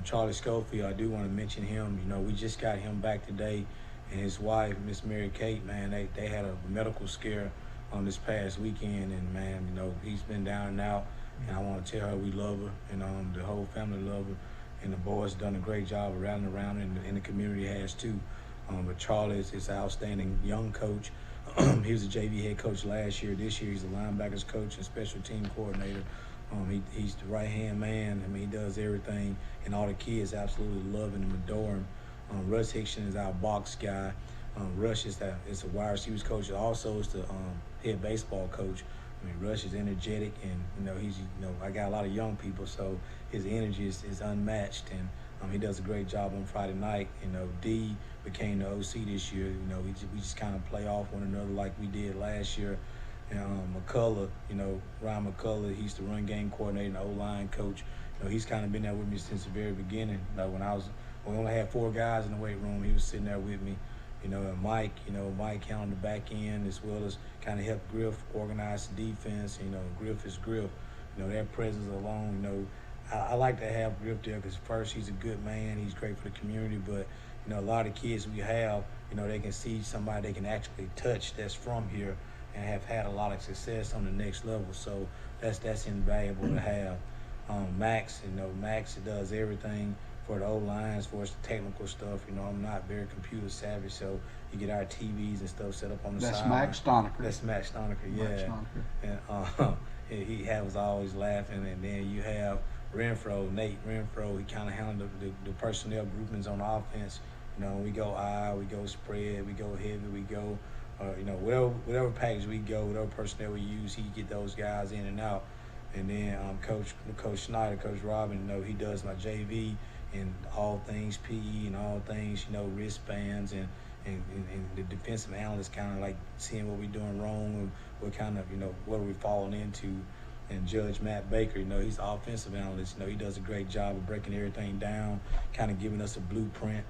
Charlie Schofield, I do want to mention him. You know, we just got him back today, and his wife, Miss Mary Kate, man, they had a medical scare on this past weekend, and man, you know, he's been down and out, and I want to tell her we love her, and the whole family love her, and the boys done a great job around, and the community has too. But Charlie is an outstanding young coach. He was a JV head coach last year. This year he's a linebackers coach and special team coordinator. He's the right-hand man. I mean, he does everything, and all the kids absolutely love him and adore him. Russ Hickson is our box guy. Rush is a wide receivers coach. Also is the head baseball coach. I mean, Rush is energetic, and I got a lot of young people, so his energy is unmatched, and he does a great job on Friday night. D became the OC this year. We just kind of play off one another like we did last year. And McCullough, Ryan McCullough, he's the run game coordinator and O-line coach. He's kind of been there with me since the very beginning. When we only had 4 guys in the weight room, he was sitting there with me. And Mike, Mike on the back end, as well as kind of help Griff organize the defense. Griff is Griff. Their presence alone, I like to have Griff there because first, he's a good man. He's great for the community, but a lot of kids we have, they can see somebody they can actually touch that's from here and have had a lot of success on the next level. So that's invaluable to have. Max, Max does everything for the old lines, for us the technical stuff. You know, I'm not very computer savvy, so you get our TVs and stuff set up on the side. That's Max Stonecker. That's Max Stonecker, yeah. Max Stonecker. And he was always laughing. And then you have Renfro, Nate Renfro. He kind of handled the personnel groupings on offense. You know, we go I, we go spread, we go heavy, we go, you know, whatever package we go, whatever personnel we use, he get those guys in and out. And then Coach Schneider, Coach Robin, you know, he does my JV and all things PE and all things, you know, wristbands and the defensive analyst kind of like seeing what we're doing wrong and what kind of, you know, what are we falling into. And Judge Matt Baker, you know, he's the offensive analyst. You know, he does a great job of breaking everything down, kind of giving us a blueprint.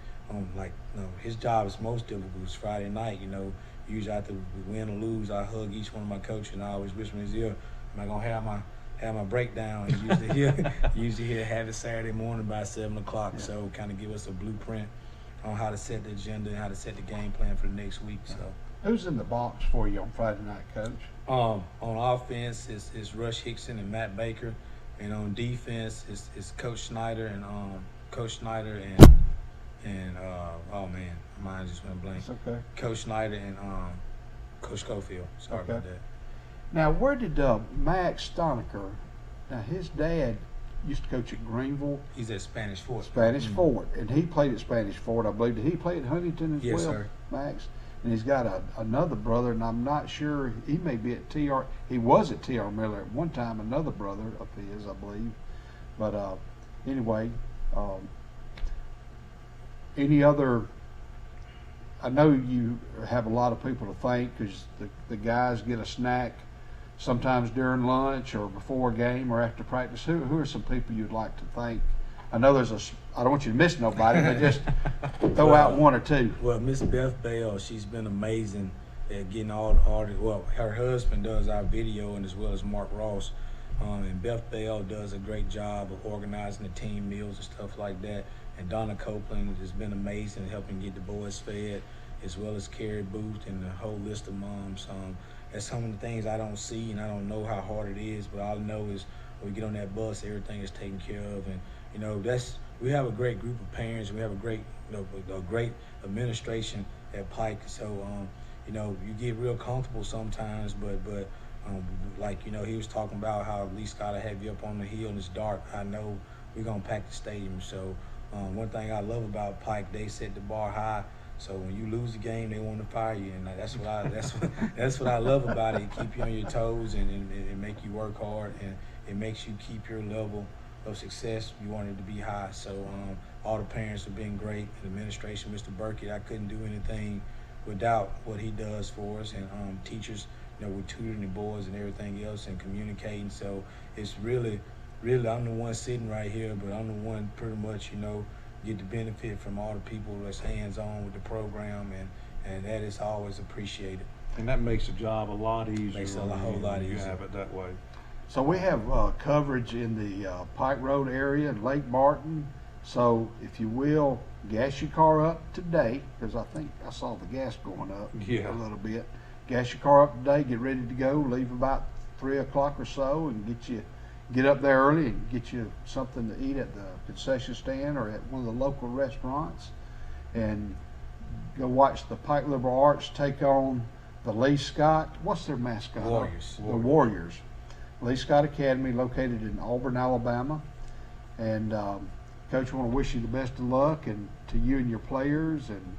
Like, you know, his job is most difficult. It's Friday night, you know. Usually after we win or lose, I hug each one of my coaches and I always whisper in his ear, am I going to have my breakdown? And usually he'll have it Saturday morning by 7 o'clock. Yeah. So kind of give us a blueprint on how to set the agenda and how to set the game plan for the next week. So who's in the box for you on Friday night, Coach? On offense, it's Rush Hickson and Matt Baker, and on defense, it's Coach Schneider and oh man, mine just went blank. That's okay. Coach Schneider and Coach Schofield. Sorry about that. Now, where did Max Stonecker? Now, his dad used to coach at Greenville. He's at Spanish Fort. Spanish Fort, and he played at Spanish Fort, I believe. Did he play at Huntington as well? Yes, sir. Max? And he's got another brother, and I'm not sure, he may be at TR. He was at TR Miller at one time, another brother of his, I believe. But anyway, any other, I know you have a lot of people to thank because the guys get a snack sometimes during lunch or before a game or after practice. Who are some people you'd like to thank? I know I don't want you to miss nobody, but just throw out one or two. Well, Miss Beth Bell, she's been amazing at getting all the artists. Well, her husband does our video and as well as Mark Ross. And Beth Bell does a great job of organizing the team meals and stuff like that. And Donna Copeland has been amazing at helping get the boys fed, as well as Carrie Booth and the whole list of moms. That's some of the things I don't see and I don't know how hard it is, but all I know is when we get on that bus, everything is taken care of. And you know, we have a great group of parents. We have a great, a great administration at Pike. So, you know, you get real comfortable sometimes, but like, you know, he was talking about how Lee Scott will have you up on the hill and it's dark. I know we're gonna pack the stadium. So, one thing I love about Pike, they set the bar high. So when you lose the game, they want to fire you, and that's what I love about it. It keep you on your toes and make you work hard, and it makes you keep your level of success. You want it to be high. So all the parents have been great. The administration, Mr. Burkett, I couldn't do anything without what he does for us, and teachers, you know, we're tutoring the boys and everything else and communicating. So it's really, I'm the one sitting right here, but I'm the one pretty much, you know, get the benefit from all the people that's hands-on with the program, and that is always appreciated. And that makes the job a lot easier. Makes it a whole lot easier. You have it that way. So we have coverage in the Pike Road area and Lake Martin. So if you will, gas your car up today, because I think I saw the gas going up a little bit. Gas your car up today, get ready to go, leave about 3 o'clock or so, and get up there early and get you something to eat at the concession stand or at one of the local restaurants, and go watch the Pike Liberal Arts take on the Lee Scott. What's their mascot? Warriors. The Warriors. Lee Scott Academy, located in Auburn, Alabama. And Coach, I want to wish you the best of luck, and to you and your players. And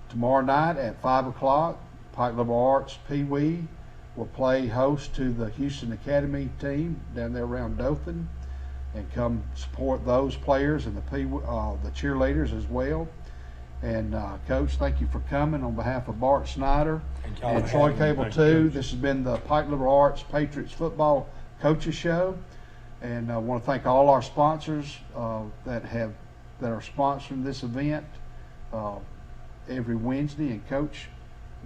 tomorrow night at 5 o'clock, Pike Liberal Arts Pee Wee will play host to the Houston Academy team down there around Dothan, and come support those players and the cheerleaders as well. And Coach, thank you for coming on behalf of Bart Snyder and Troy Cable too. This has been the Pike Liberal Arts Patriots Football Coaches Show, and I want to thank all our sponsors that are sponsoring this event every Wednesday. And Coach,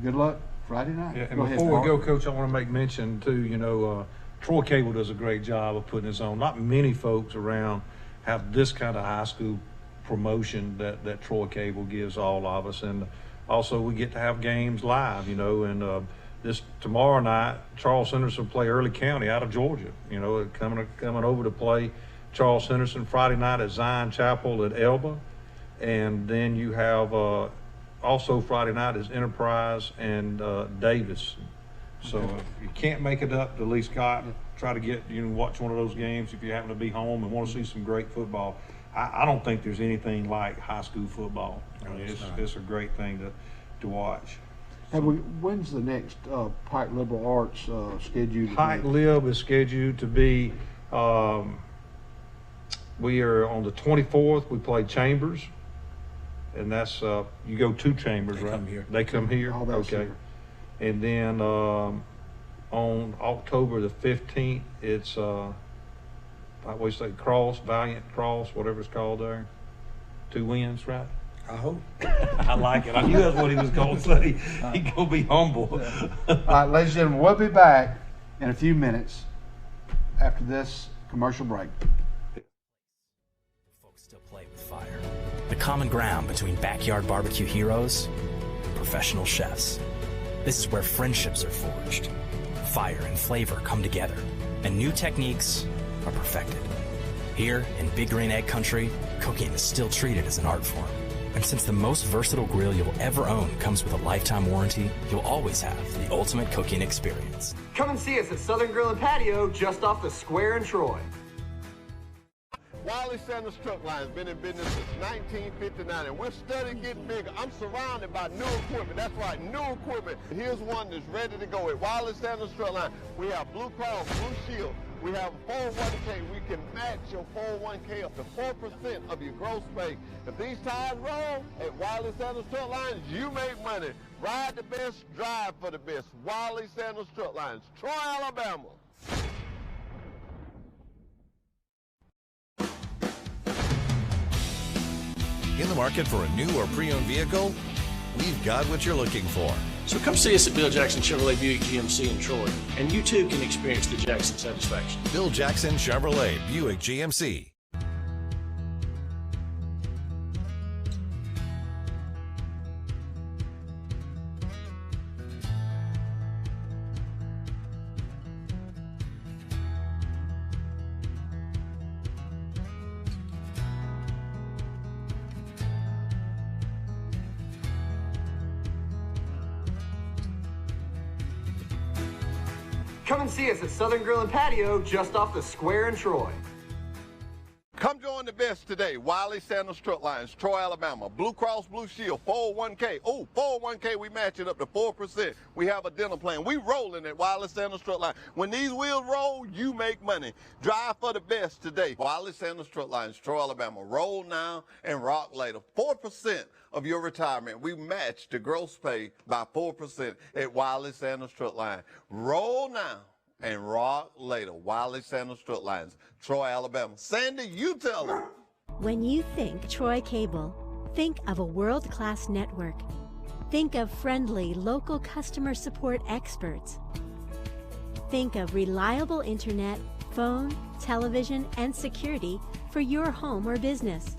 good luck Friday night. Yeah, and before we go, Coach, I want to make mention too, you know, Troy Cable does a great job of putting this on. Not many folks around have this kind of high school promotion that Troy Cable gives all of us. And also we get to have games live, you know, and this tomorrow night, Charles Henderson will play Early County out of Georgia, you know, coming over to play Charles Henderson. Friday night at Zion Chapel at Elba. And then you have also Friday night is Enterprise and Davis. So if you can't make it up to Lee Scott, try to watch one of those games if you happen to be home and want to see some great football. I don't think there's anything like high school football. I mean, it's a great thing to watch. When's the next Pike Liberal Arts scheduled? Pike Lib is scheduled to be, we are on the 24th, we play Chambers. And that's, you go to Chambers, right? Come here. They come here? Oh, that's okay. Here. And then on October the 15th, it's, like we say, Valiant Cross, whatever it's called there. 2 wins, right? I hope. I like it. I knew that's what he was going to say. He's going to be humble. All right, ladies and gentlemen, we'll be back in a few minutes after this commercial break. Folks still play with fire. The common ground between backyard barbecue heroes and professional chefs. This is where friendships are forged. Fire and flavor come together, and new techniques are perfected. Here in Big Green Egg Country, cooking is still treated as an art form. And since the most versatile grill you'll ever own comes with a lifetime warranty, you'll always have the ultimate cooking experience. Come and see us at Southern Grill and Patio just off the square in Troy. Wiley Sanders Truck Line has been in business since 1959, and we're steadily getting bigger. I'm surrounded by new equipment. That's right, new equipment. Here's one that's ready to go at Wiley Sanders Truck Line. We have Blue Cross, Blue Shield. We have a 401k. We can match your 401k up to 4% of your gross pay. If these tires roll at Wiley Sanders Truck Lines, you make money. Ride the best, drive for the best. Wiley Sanders Truck Lines, Troy, Alabama. In the market for a new or pre-owned vehicle? We've got what you're looking for. So come see us at Bill Jackson Chevrolet Buick GMC in Troy, and you too can experience the Jackson satisfaction. Bill Jackson Chevrolet Buick GMC. Come and see us at Southern Grill and Patio just off the square in Troy. Come join the best today. Wiley Sanders Truck Lines, Troy, Alabama. Blue Cross Blue Shield, 401k. Oh, 401k, we match it up to 4%. We have a dental plan. We rolling at Wiley Sanders Truck Line. When these wheels roll, you make money. Drive for the best today. Wiley Sanders Truck Lines, Troy, Alabama. Roll now and rock later. 4% of your retirement. We match the gross pay by 4% at Wiley Sanders Truck Line. Roll now and rock later. Wiley Sanders Truck Lines, Troy, Alabama. Sandy, you tell them. When you think Troy Cable, think of a world-class network. Think of friendly local customer support experts. Think of reliable internet, phone, television, and security for your home or business.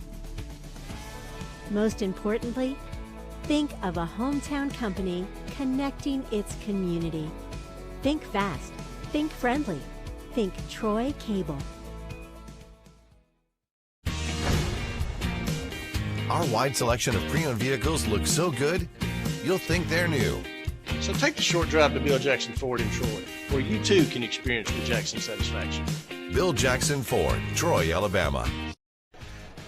Most importantly, think of a hometown company connecting its community. Think fast. Think friendly. Think Troy Cable. Our wide selection of pre-owned vehicles looks so good, you'll think they're new. So take the short drive to Bill Jackson Ford in Troy, where you too can experience the Jackson satisfaction. Bill Jackson Ford, Troy, Alabama.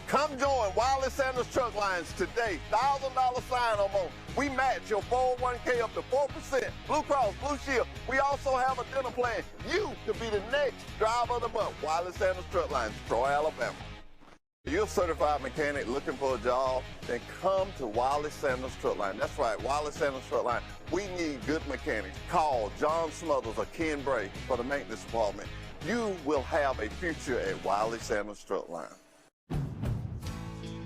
Come join Wiley Sanders Truck Lines today. $1,000 sign-on bonus. We match your 401k up to 4%. Blue Cross, Blue Shield. We also have a dental plan. You could be the next driver of the month. Wiley Sanders Truck Lines, Troy, Alabama. If you're a certified mechanic looking for a job, then come to Wiley Sanders Truck Line. That's right, Wiley Sanders Truck Line. We need good mechanics. Call John Smothers or Ken Bray for the maintenance department. You will have a future at Wiley Sanders Truck Line.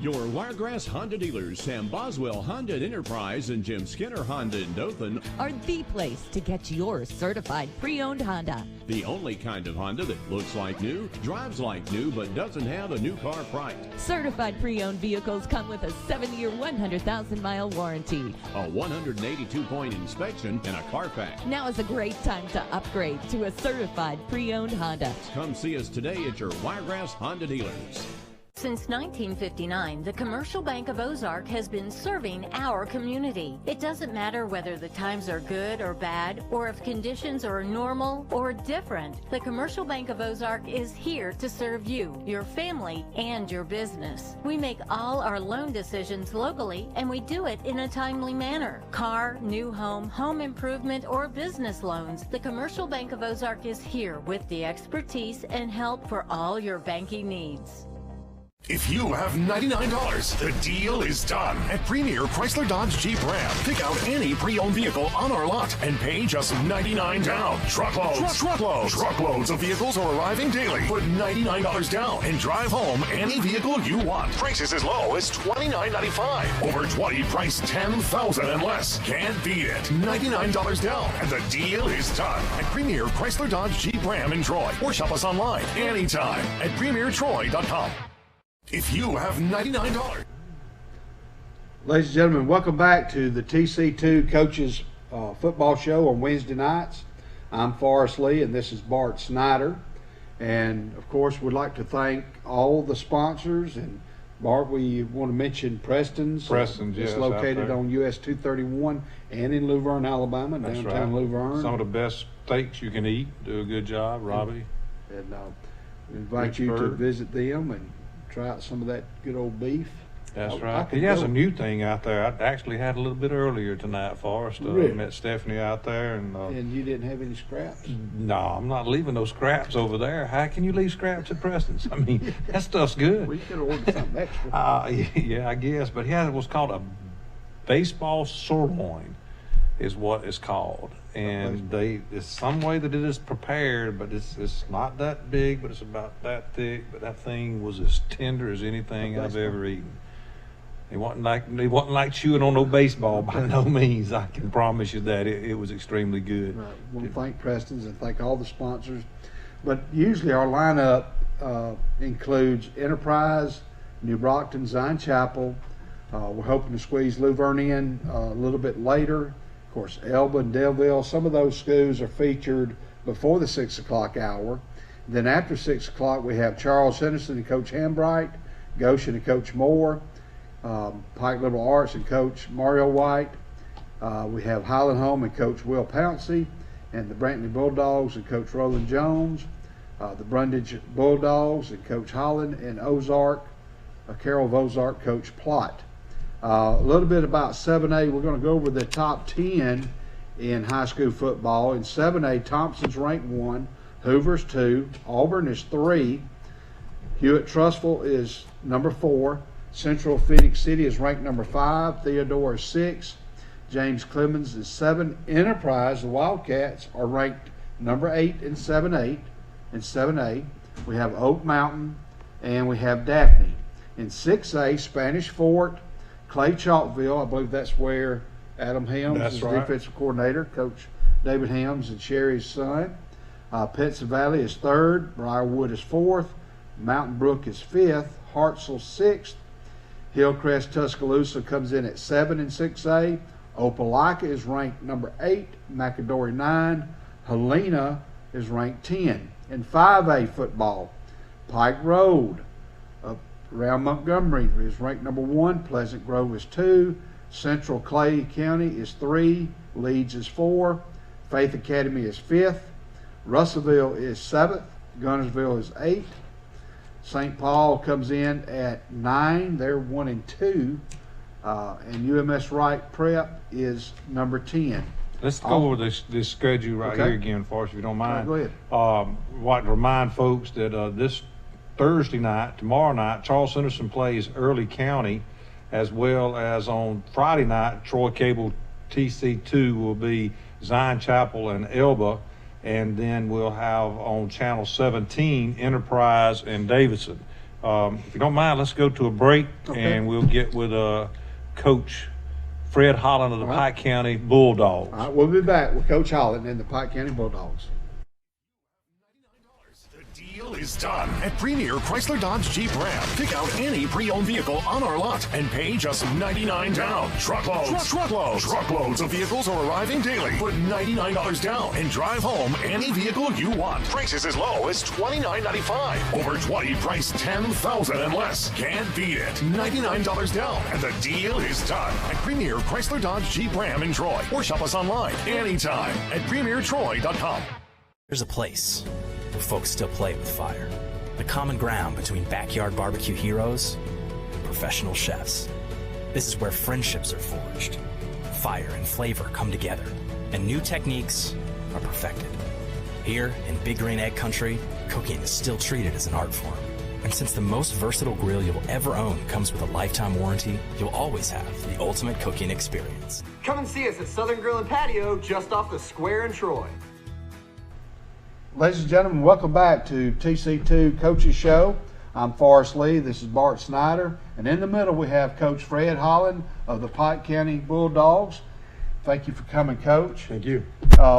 Your Wiregrass Honda dealers, Sam Boswell Honda at Enterprise and Jim Skinner Honda in Dothan, are the place to get your certified pre-owned Honda. The only kind of Honda that looks like new, drives like new, but doesn't have a new car price. Certified pre-owned vehicles come with a 7-year, 100,000-mile warranty, a 182-point inspection, and a Carfax. Now is a great time to upgrade to a certified pre-owned Honda. Come see us today at your Wiregrass Honda dealers. Since 1959, the Commercial Bank of Ozark has been serving our community. It doesn't matter whether the times are good or bad, or if conditions are normal or different. The Commercial Bank of Ozark is here to serve you, your family, and your business. We make all our loan decisions locally, and we do it in a timely manner. Car, new home, home improvement, or business loans, the Commercial Bank of Ozark is here with the expertise and help for all your banking needs. If you have $99, the deal is done. At Premier Chrysler Dodge Jeep Ram, pick out any pre-owned vehicle on our lot and pay just $99 down. Truckloads of vehicles are arriving daily. Put $99 down and drive home any vehicle you want. Prices as low as $29.95. Over 20 price $10,000 and less. Can't beat it. $99 down and the deal is done. At Premier Chrysler Dodge Jeep Ram in Troy. Or shop us online anytime at premiertroy.com. If you have $99. Ladies and gentlemen, welcome back to the TC2 Coaches Football Show on Wednesday nights. I'm Forrest Lee and this is Bart Snyder. And of course, we'd like to thank all the sponsors. And Bart, we want to mention Preston's. Preston's, yes. It's located on US 231 and in Luverne, Alabama, That's downtown right. Luverne. Some of the best steaks you can eat. Do a good job, Robbie. And we invite you to visit them and try out some of that good old beef. That's right. He has a new thing out there. I actually had a little bit earlier tonight, Forrest. Really? Met Stephanie out there. And you didn't have any scraps? No, I'm not leaving those scraps over there. How can you leave scraps at Preston's? I mean, that stuff's good. Well, you could have ordered something extra. Yeah, I guess. But he has what's called a baseball sirloin is what it's called. And it's some way that it is prepared, but it's not that big, but it's about that thick. But that thing was as tender as anything I've ever eaten. It wasn't like chewing on no baseball by no means. I can promise you that it was extremely good. Right. We want to thank Preston's and thank all the sponsors. But usually our lineup includes Enterprise, New Brockton, Zion Chapel. We're hoping to squeeze Luverne in a little bit later. Of course, Elba and Delville, some of those schools are featured before the 6 o'clock hour. Then after 6 o'clock, we have Charles Henderson and Coach Hambright, Goshen and Coach Moore, Pike Liberal Arts and Coach Mario White. We have Highland Home and Coach Will Pouncey, and the Brantley Bulldogs and Coach Roland Jones, the Brundage Bulldogs and Coach Holland, and Ozark, Carroll of Ozark, Coach Plott. A little bit about 7A. We're going to go over the top 10 in high school football. In 7A, Thompson's ranked 1, Hoover's 2, Auburn is 3, Hewitt Trussville is number 4, Central Phoenix City is ranked number 5, Theodore is 6, James Clemens is 7, Enterprise, the Wildcats, are ranked number 8 in 7A. We have Oak Mountain and we have Daphne. In 6A, Spanish Fort, Clay Chalkville, I believe that's where Adam Helms is defensive coordinator, Coach David Helms and Sherry's son. Pitson Valley is 3rd, Briarwood is 4th, Mountain Brook is 5th, Hartselle 6th, Hillcrest Tuscaloosa comes in at 7 in 6A, Opelika is ranked number 8, McAdory 9, Helena is ranked 10. In 5A football, Pike Road around Montgomery is ranked number 1, Pleasant Grove is 2, Central Clay County is 3, Leeds is 4, Faith Academy is 5th, Russellville is 7th, Gunnersville is 8th, St. Paul comes in at 9, they're 1 and 2, and UMS Wright Prep is number 10. Let's go over this schedule right here again, for us, if you don't mind. Go ahead. I'd like to remind folks that this Thursday night, tomorrow night, Charles Henderson plays Early County, as well as on Friday night, Troy Cable TC2 will be Zion Chapel and Elba, and then we'll have on Channel 17 Enterprise and Davidson. If you don't mind, let's go to a break, and we'll get with Coach Fred Holland of the Pike County Bulldogs. All right, we'll be back with Coach Holland and the Pike County Bulldogs. Deal is done at Premier Chrysler Dodge Jeep Ram. Pick out any pre-owned vehicle on our lot and pay just $99 down. Truckloads of vehicles are arriving daily. Put $99 down and drive home any vehicle you want. Prices as low as $29.95. Over 20 priced $10,000 and less. Can't beat it. $99 down and the deal is done at Premier Chrysler Dodge Jeep Ram in Troy. Or shop us online anytime at premiertroy.com. There's a place where folks still play with fire. The common ground between backyard barbecue heroes and professional chefs. This is where friendships are forged. Fire and flavor come together, and new techniques are perfected. Here in Big Green Egg Country, cooking is still treated as an art form. And since the most versatile grill you'll ever own comes with a lifetime warranty, you'll always have the ultimate cooking experience. Come and see us at Southern Grill and Patio just off the square in Troy. Ladies and gentlemen, welcome back to TC2 Coaches Show. I'm Forrest Lee. This is Bart Snyder. And in the middle, we have Coach Fred Holland of the Pike County Bulldogs. Thank you for coming, Coach. Thank you.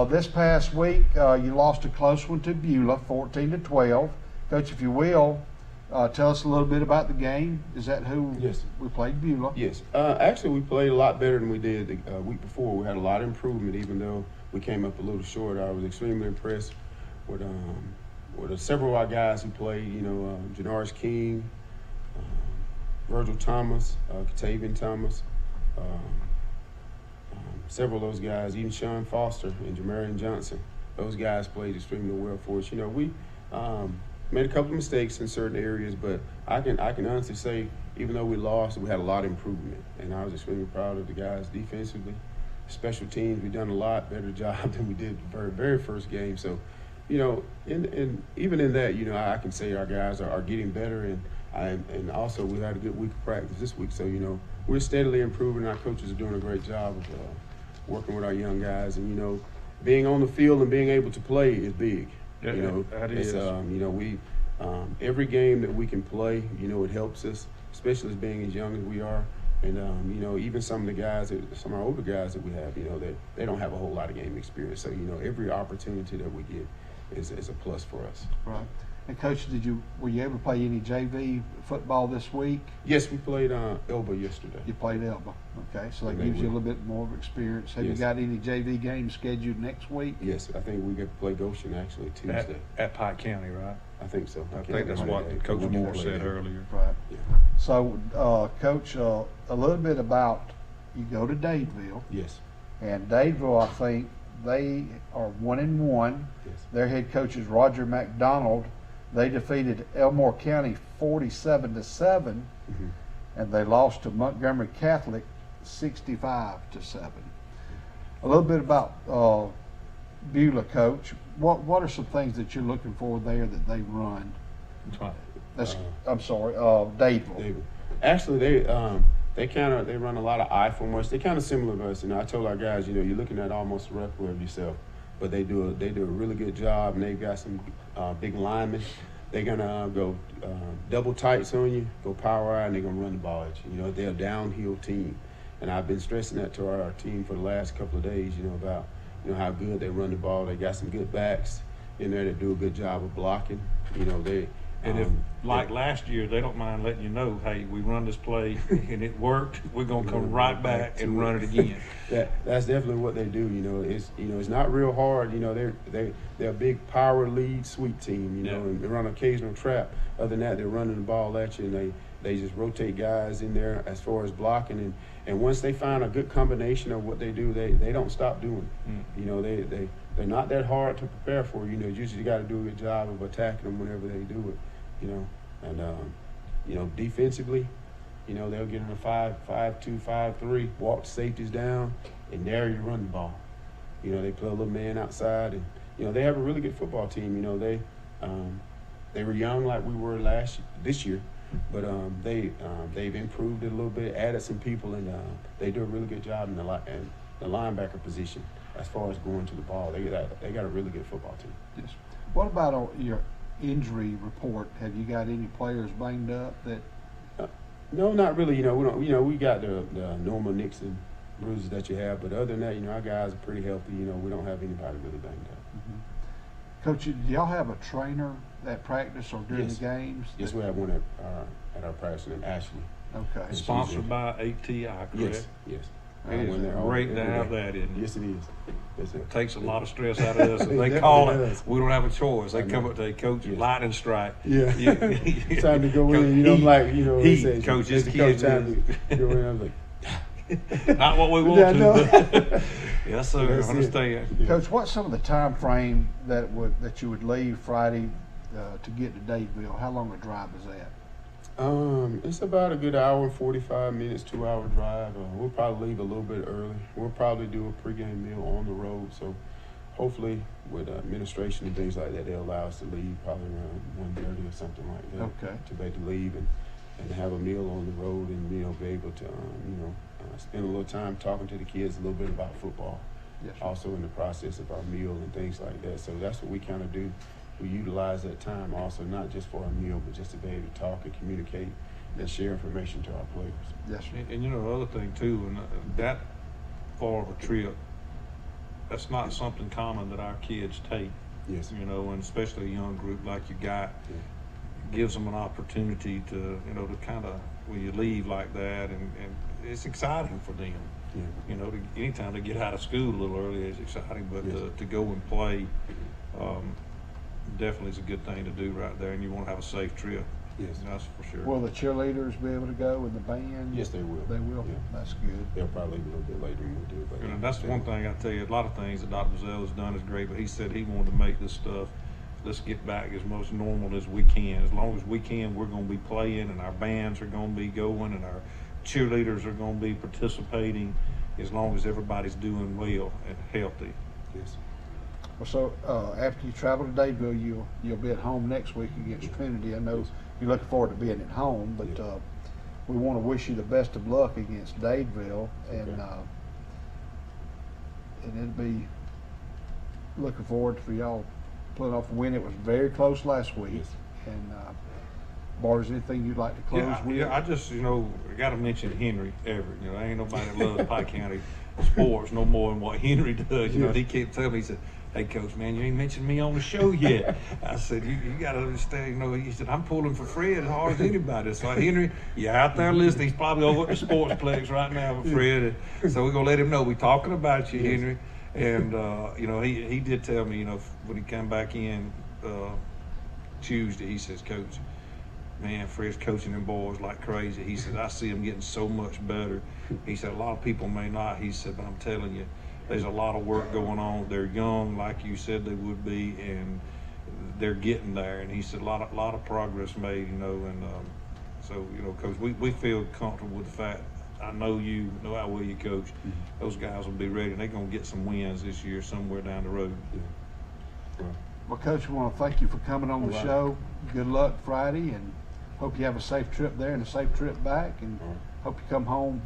This past week, you lost a close one to Beulah, 14-12. Coach, if you will, tell us a little bit about the game. Is that who we played, Beulah? Yes. Actually, we played a lot better than we did the week before. We had a lot of improvement, even though we came up a little short. I was extremely impressed with several of our guys who played, Janaris King, Virgil Thomas, Katavian Thomas, several of those guys, even Sean Foster and Jamarian Johnson. Those guys played extremely well for us. We made a couple of mistakes in certain areas, but I can honestly say, even though we lost, we had a lot of improvement. And I was extremely proud of the guys defensively. Special teams, we've done a lot better job than we did the very, very first game. So, and even in that, I can say our guys are getting better, and also we had a good week of practice this week. So, we're steadily improving. Our coaches are doing a great job of working with our young guys, and being on the field and being able to play is big. That is. We every game that we can play, it helps us, especially as being as young as we are. And, even some of our older guys that we have, they don't have a whole lot of game experience. So, every opportunity that we get is a plus for us. Right. And Coach, were you able to play any JV football this week? Yes, we played Elba yesterday. You played Elba. Okay, so that gives you a little bit more of experience. Have you got any JV games scheduled next week? Yes, I think we get to play Goshen actually Tuesday. At Pike County, right? I think so. I think that's what Coach Moore said earlier. Right. Yeah. So, Coach, a little bit about, you go to Dadeville. Yes. And Dadeville, I think, they are 1-1. Yes. Their head coach is Roger McDonald. They defeated Elmore County 47-7, and they lost to Montgomery Catholic 65-7. A little bit about Beulah, Coach. What are some things that you're looking for there that they run? I'm sorry, Dadeville. Actually, they run a lot of I from us. They're kind of similar to us. I told our guys, you're looking at almost a replica of yourself, but they do a really good job, and they've got some big linemen. They're gonna go double tights on you, go power out, and they're gonna run the ball at you. They're a downhill team, and I've been stressing that to our team for the last couple of days. About how good they run the ball. They got some good backs in there that do a good job of blocking. And if, like last year, they don't mind letting you know, hey, we run this play and it worked, we're gonna come right back and run it again. That's definitely what they do. It's not real hard. They're a big power lead sweep team. And they run an occasional trap. Other than that, they're running the ball at you, and they just rotate guys in there as far as blocking. And once they find a good combination of what they do, they don't stop doing it. They're not that hard to prepare for. You usually got to do a good job of attacking them whenever they do it. Defensively, they'll get in a 5-2, 5-3, walk the safeties down, and there you run the ball. They play a little man outside, and they have a really good football team. They were young like we were this year, but they've improved it a little bit, added some people, and they do a really good job in the linebacker position as far as going to the ball. They got a really good football team. Yes. What about injury report. Have you got any players banged up that? No, not really. We don't. We got the normal nicks and bruises that you have, but other than that, our guys are pretty healthy. We don't have anybody really banged up. Mm-hmm. Coach, do y'all have a trainer at practice or during the games? Yes, we have one at our practice named Ashley. Okay. Sponsored by ATI, correct? Yes. It is great to have that, isn't it? Yes, it is. It takes a lot of stress out of us. If they call it, we don't have a choice. They come up to Coach, lightning strike. Yeah. Time to go in. I'm like, Coach, this kid time to go in. I'm like, not what we want to. Yes, sir. I understand. Yeah. Coach, what's some of the time frame that you would leave Friday to get to Dadeville? How long a drive is that? It's about a good hour and 45 minutes, 2 hour drive. We'll probably leave a little bit early. We'll probably do a pregame meal on the road. So hopefully with administration and things like that, they'll allow us to leave probably around 1:30 or something like that. Okay. To be able to leave and have a meal on the road and be able to, spend a little time talking to the kids a little bit about football. Yes, also in the process of our meal and things like that. So that's what we kind of do. We utilize that time also, not just for our meal, but just to be able to talk and communicate and share information to our players. Yes, sir. And the other thing too, and that far of a trip, that's not something common that our kids take. Yes. And especially a young group like you got, gives them an opportunity to, to kind of, when you leave like that, and it's exciting for them. Yeah. Anytime they get out of school a little early is exciting, but to go and play, definitely is a good thing to do right there, and you want to have a safe trip. Yes, that's for sure. Will the cheerleaders be able to go with the band? Yes, they will. They will. Yeah. That's good. They'll probably leave a little bit later than we'll do it. And that's one thing I tell you. A lot of things that Dr. Mazzell has done is great, but he said he wanted to make this stuff. Let's get back as much normal as we can. As long as we can, we're going to be playing, and our bands are going to be going, and our cheerleaders are going to be participating, as long as everybody's doing well and healthy. Yes. Well, so after you travel to Dadeville, you'll be at home next week against Trinity. I know you're looking forward to being at home, but we want to wish you the best of luck against Dadeville, and it'll be looking forward for y'all pulling off a win. It was very close last week, and Bart, is anything you'd like to close with? Yeah, I just got to mention Henry Everett. Ain't nobody that loves Pike County sports no more than what Henry does. He kept telling me, he said, "Hey, Coach, man, you ain't mentioned me on the show yet." I said, you got to understand, he said, "I'm pulling for Fred as hard as anybody." So Henry, you're out there listening. He's probably over at the Sportsplex right now with Fred. So we're going to let him know we're talking about you, Henry. And, he did tell me, when he came back in Tuesday, he says, "Coach, man, Fred's coaching them boys like crazy." He said, "I see them getting so much better." He said, "A lot of people may not." He said, "But I'm telling you, there's a lot of work going on. They're young, like you said they would be, and they're getting there." And he said, a lot of progress made, so, Coach, we feel comfortable with the fact, I know you know how well you coach. Those guys will be ready, and they're going to get some wins this year somewhere down the road. Well, Coach, we want to thank you for coming on the show. Good luck Friday, and hope you have a safe trip there and a safe trip back, and hope you come home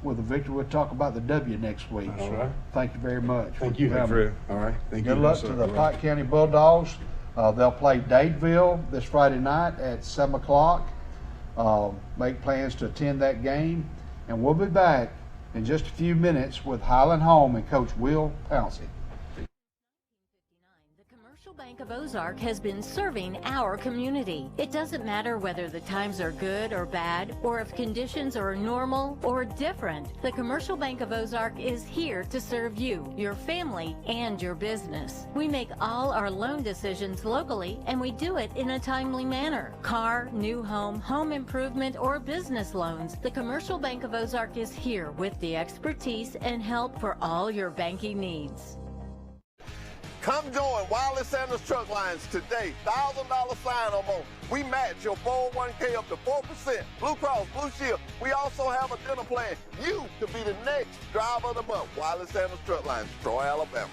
with a victory. We'll talk about the W next week. All right. Thank you very much. Thank you, Fred. All right. Thank you. Good luck to the Pike County Bulldogs. They'll play Dadeville this Friday night at 7 o'clock. Make plans to attend that game. And we'll be back in just a few minutes with Highland Home and Coach Will Pouncey. Bank of Ozark has been serving our community. It doesn't matter whether the times are good or bad, or if conditions are normal or different. The Commercial Bank of Ozark is here to serve you, your family, and your business. We make all our loan decisions locally, and we do it in a timely manner. Car, new home, home improvement, or business loans, the Commercial Bank of Ozark is here with the expertise and help for all your banking needs. Come join Wiley Sanders Truck Lines today. $1,000 sign-on bonus. We match your 401k up to 4%. Blue Cross, Blue Shield. We also have a dental plan. You could be the next driver of the month. Wiley Sanders Truck Lines, Troy, Alabama.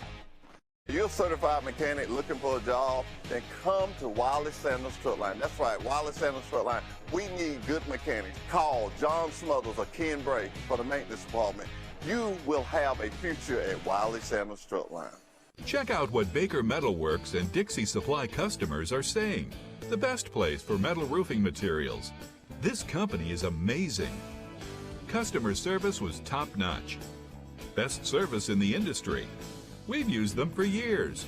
You're a certified mechanic looking for a job, then come to Wiley Sanders Truck Line. That's right, Wiley Sanders Truck Line. We need good mechanics. Call John Smothers or Ken Bray for the maintenance department. You will have a future at Wiley Sanders Truck Line. Check out what Baker Metalworks and Dixie Supply customers are saying. The best place for metal roofing materials. This company is amazing. Customer service was top-notch. Best service in the industry. We've used them for years.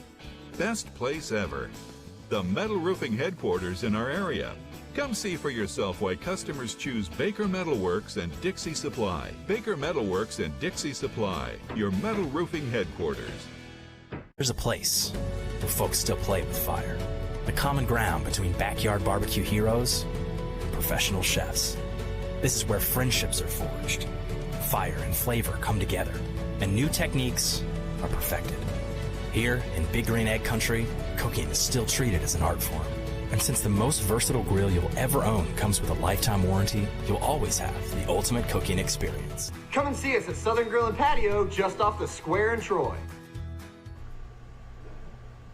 Best place ever. The metal roofing headquarters in our area. Come see for yourself why customers choose Baker Metalworks and Dixie Supply. Baker Metalworks and Dixie Supply, your metal roofing headquarters. There's a place where folks still play with fire. The common ground between backyard barbecue heroes and professional chefs. This is where friendships are forged. Fire and flavor come together, and new techniques are perfected. Here in Big Green Egg Country, cooking is still treated as an art form. And since the most versatile grill you'll ever own comes with a lifetime warranty, you'll always have the ultimate cooking experience. Come and see us at Southern Grill and Patio just off the square in Troy.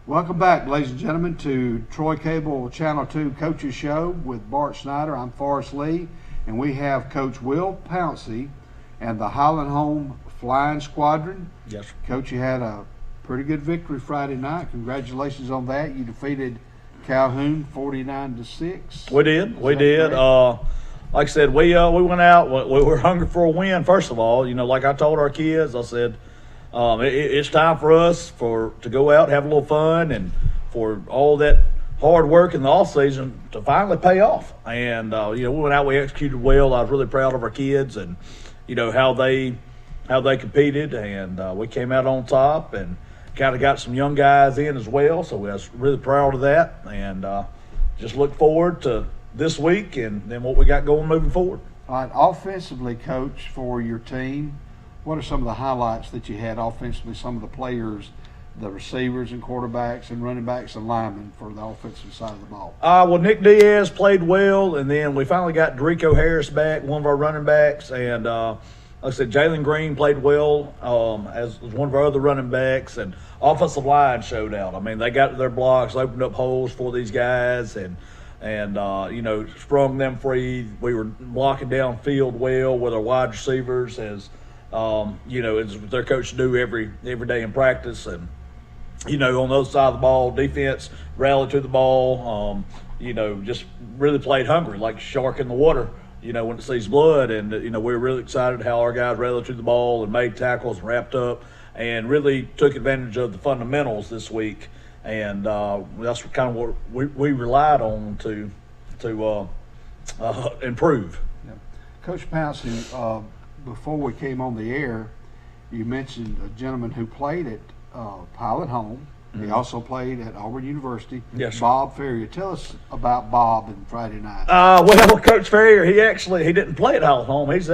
Welcome back, ladies and gentlemen, to Troy Cable Channel 2 Coaches Show with Bart Snyder. I'm Forrest Lee, and we have Coach Will Pouncey and the Highland Home Flying Squadron. Yes. Coach, you had a pretty good victory Friday night. Congratulations on that. You defeated Calhoun 49-6. We did. Like I said, we went out. We were hungry for a win. First of all, like I told our kids, I said, it's time for us to go out, have a little fun, and for all that hard work in the off season to finally pay off. And we went out, we executed well. I was really proud of our kids and how they competed, and we came out on top and kind of got some young guys in as well. So we was really proud of that, and just look forward to this week and then what we got going moving forward. All right, offensively, Coach, for your team, what are some of the highlights that you had offensively, some of the players, the receivers and quarterbacks and running backs and linemen for the offensive side of the ball? Well, Nick Diaz played well, and then we finally got Derico Harris back, one of our running backs, and like I said, Jalen Green played well as one of our other running backs, and offensive line showed out. I mean, they got to their blocks, opened up holes for these guys, and sprung them free. We were blocking downfield well with our wide receivers, as their coach do every day in practice. And on the other side of the ball, defense rallied to the ball. Just really played hungry, like a shark in the water. When it sees blood, and we were really excited how our guys rallied to the ball and made tackles and wrapped up, and really took advantage of the fundamentals this week. And that's kind of what we relied on to improve. Yeah. Coach Pouncey, before we came on the air, you mentioned a gentleman who played at Highland Home. He also played at Auburn University. Yes, Bob Ferrier. Tell us about Bob and Friday night. Well, Coach Ferrier, he didn't play at Highland Home. He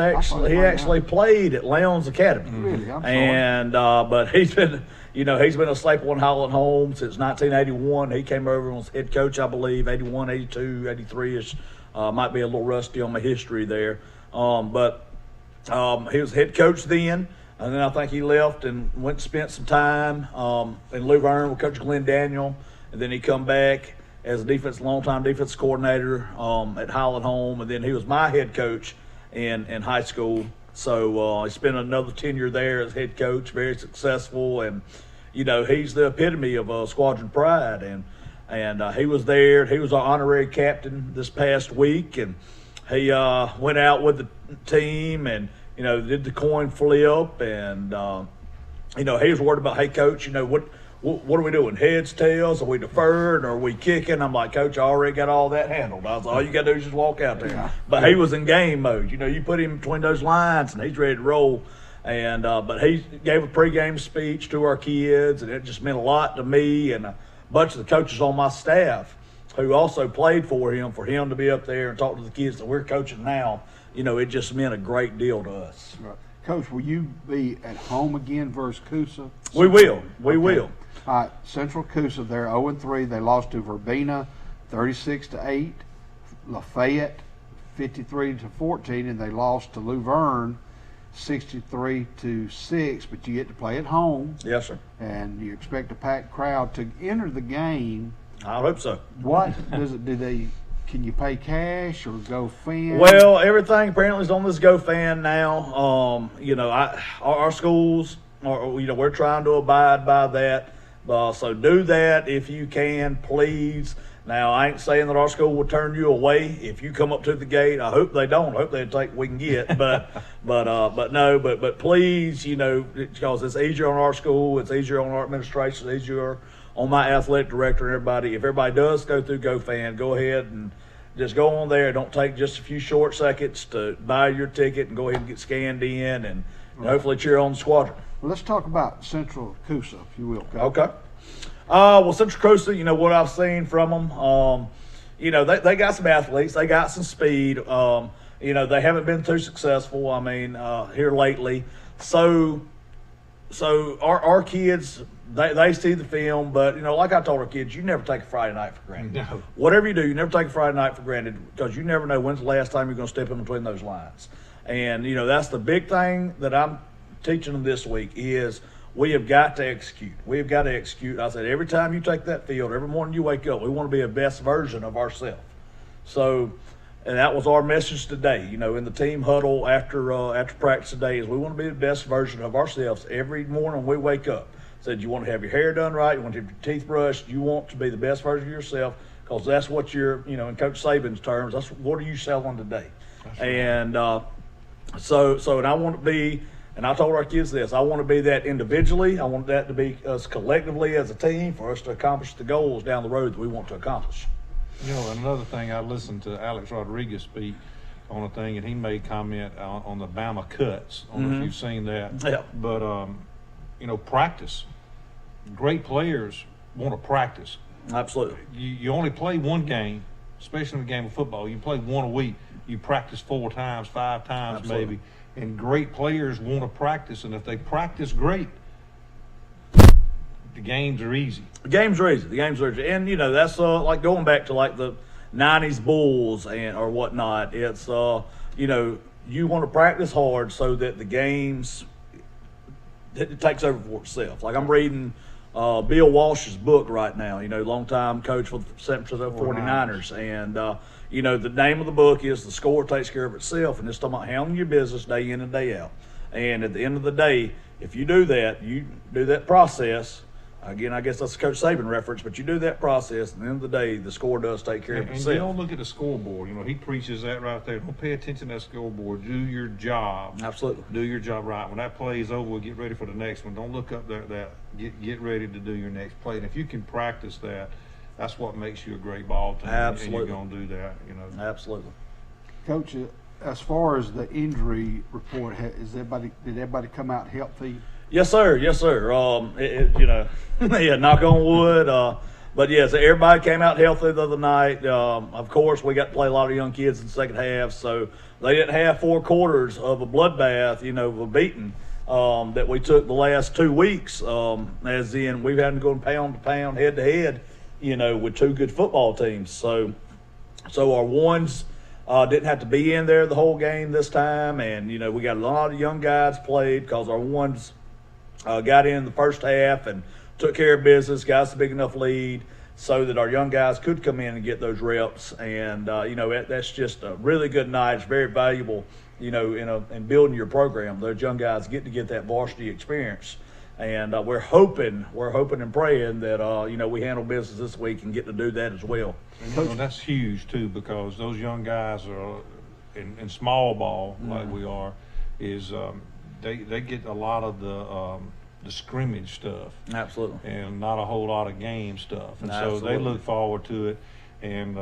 actually played at Lowndes Academy. Really, I'm sorry. And but he's been a staple in Highland Home since 1981. He came over and was head coach, I believe, 81, 82, 83ish. Might be a little rusty on my history there, but he was head coach then. And then I think he left and went and spent some time in Luverne with Coach Glenn Daniel. And then he come back as a longtime defense coordinator at Highland Home. And then he was my head coach in high school. So he spent another tenure there as head coach, very successful. And, he's the epitome of squadron pride. And he was there. He was our honorary captain this past week. And he went out with the team and, did the coin flip, and he was worried about, hey, Coach, what are we doing? Heads, tails? Are we deferred? Or are we kicking? I'm like, Coach, I already got all that handled. I was like, all you got to do is just walk out there. Yeah. But he was in game mode. You put him between those lines, and he's ready to roll. And but he gave a pregame speech to our kids, and it just meant a lot to me and a bunch of the coaches on my staff who also played for him to be up there and talk to the kids that we're coaching now. It just meant a great deal to us. Right. Coach, will you be at home again versus Coosa? We will. We will. All right, Central Coosa, they're 0-3. They lost to Verbena 36-8, Lafayette 53-14, and they lost to Luverne 63-6. But you get to play at home. Yes, sir. And you expect a packed crowd to enter the game. I hope so. What does it? Can you pay cash or GoFan? Well, everything apparently is on this GoFan now. Our schools are, we're trying to abide by that. So do that if you can, please. Now, I ain't saying that our school will turn you away if you come up to the gate. I hope they don't. I hope they take what we can get. But please, because it's easier on our school, it's easier on our administration, it's easier on my athletic director and everybody. If everybody does go through GoFan, go ahead and just go on there. Don't take just a few short seconds to buy your ticket and go ahead and get scanned in and hopefully cheer on the squadron. Well, let's talk about Central Coosa, if you will, Coach. Okay. Well, Central Coosa, what I've seen from them, they got some athletes, they got some speed. They haven't been too successful. Here lately. So our kids, they see the film, but like I told our kids, you never take a Friday night for granted. No. Whatever you do, you never take a Friday night for granted because you never know when's the last time you're going to step in between those lines. And that's the big thing that I'm teaching them this week is we have got to execute. We have got to execute. I said, every time you take that field, every morning you wake up, we want to be a best version of ourselves. So, and that was our message today, in the team huddle after practice today is we want to be the best version of ourselves every morning when we wake up. Said you want to have your hair done right, you want to have your teeth brushed, you want to be the best version of yourself because that's what you're, in Coach Saban's terms, that's what are you selling today. That's right. And and I want to be, and I told our kids this, I want to be that individually. I want that to be us collectively as a team for us to accomplish the goals down the road that we want to accomplish. Another thing, I listened to Alex Rodriguez speak on a thing, and he made comment on the Bama cuts. I don't know if you've seen that. Yeah. But, practice. Great players want to practice. Absolutely. You only play one game, especially in a game of football. You play one a week. You practice 4 times, 5 times Absolutely. maybe. And great players want to practice, and if they practice great, the games are easy. The games are easy. And, that's like going back to like the 90s Bulls or whatnot. It's, you want to practice hard so that the games, it takes over for itself. Like I'm reading Bill Walsh's book right now, longtime coach for the San Francisco 49ers. And, the name of the book is The Score Takes Care of Itself. And it's talking about handling your business day in and day out. And at the end of the day, if you do that process, again, I guess that's a Coach Saban reference, but you do that process, and at the end of the day, the score does take care of itself. And you don't look at the scoreboard. He preaches that right there. Don't pay attention to that scoreboard. Do your job. Absolutely. Do your job right. When that play is over, we'll get ready for the next one. Don't look up there. Get ready to do your next play. And if you can practice that, that's what makes you a great ball team. Absolutely. And you're going to do that. Absolutely. Coach, as far as the injury report, did everybody come out healthy? Yes, sir. Yeah, knock on wood. But yes, everybody came out healthy the other night. Of course, we got to play a lot of young kids in the second half, so they didn't have 4 quarters of a bloodbath, of a beating that we took the last 2 weeks. As in, we've had to go pound to pound, head to head, with 2 good football teams. So our ones didn't have to be in there the whole game this time, and we got a lot of young guys played because our ones got in the first half and took care of business, got us a big enough lead so that our young guys could come in and get those reps. And, that's just a really good night. It's very valuable, in building your program. Those young guys get to get that varsity experience. And we're hoping and praying that, we handle business this week and get to do that as well. And, that's huge, too, because those young guys are in small ball, like we are, is they get a lot of the scrimmage stuff. Absolutely. And not a whole lot of game stuff. And Absolutely. so they look forward to it. And,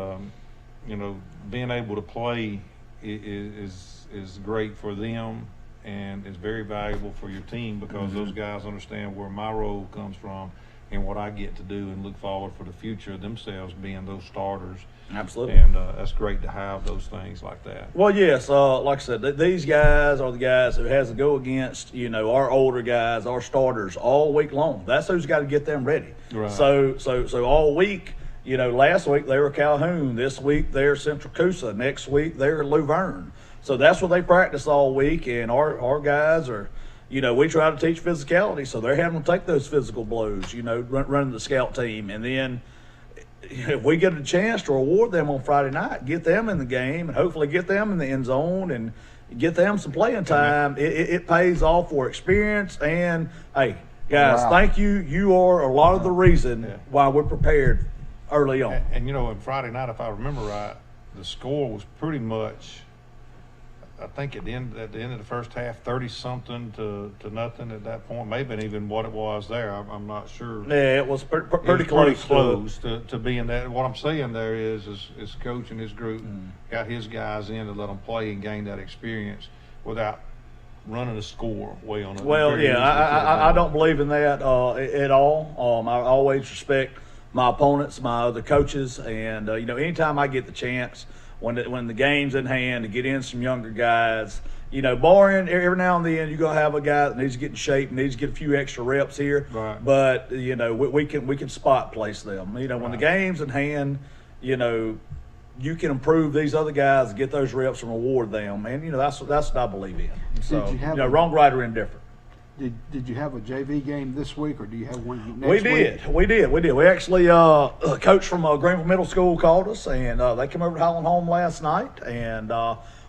being able to play is great for them, and it's very valuable for your team because those guys understand where my role comes from and what I get to do and look forward for the future themselves being those starters. Absolutely. And that's great to have those things like that. Well, yes, like I said, these guys are the guys who has to go against, our older guys, our starters all week long. That's who's got to get them ready. Right. So all week, last week they were Calhoun. This week they're Central Coosa. Next week they're Luverne. So that's what they practice all week, and our guys are, we try to teach physicality, so they're having to take those physical blows, running the scout team. And then if we get a chance to reward them on Friday night, get them in the game and hopefully get them in the end zone and get them some playing time, it pays off for experience. And, hey, Guys, Wow. thank you. You are a lot of the reason why we're prepared early on. And you know, on Friday night, if I remember right, the score was pretty much, I think at the end of the first half, 30-something to nothing at that point. Maybe even what it was there. I'm not sure. Yeah, it was pretty Pretty close. close to being that. What I'm saying there is coach and his group got his guys in to let them play and gain that experience without running a score way on it. Well, yeah, I don't believe in that at all. I always respect my opponents, my other coaches, and you know, anytime I get the chance when the game's in hand to get in some younger guys, you know, barring every now and then you're gonna have a guy that needs to get in shape, needs to get a few extra reps here. Right. But you know, we can spot place them. You know, when the game's in hand, you know, you can improve these other guys, get those reps, and reward them. And you know, that's what I believe in. So you have wrong, right, or indifferent. Did you have a JV game this week, or do you have one next We week? did. We actually, a coach from Greenville Middle School called us, and they came over to Highland Home last night, and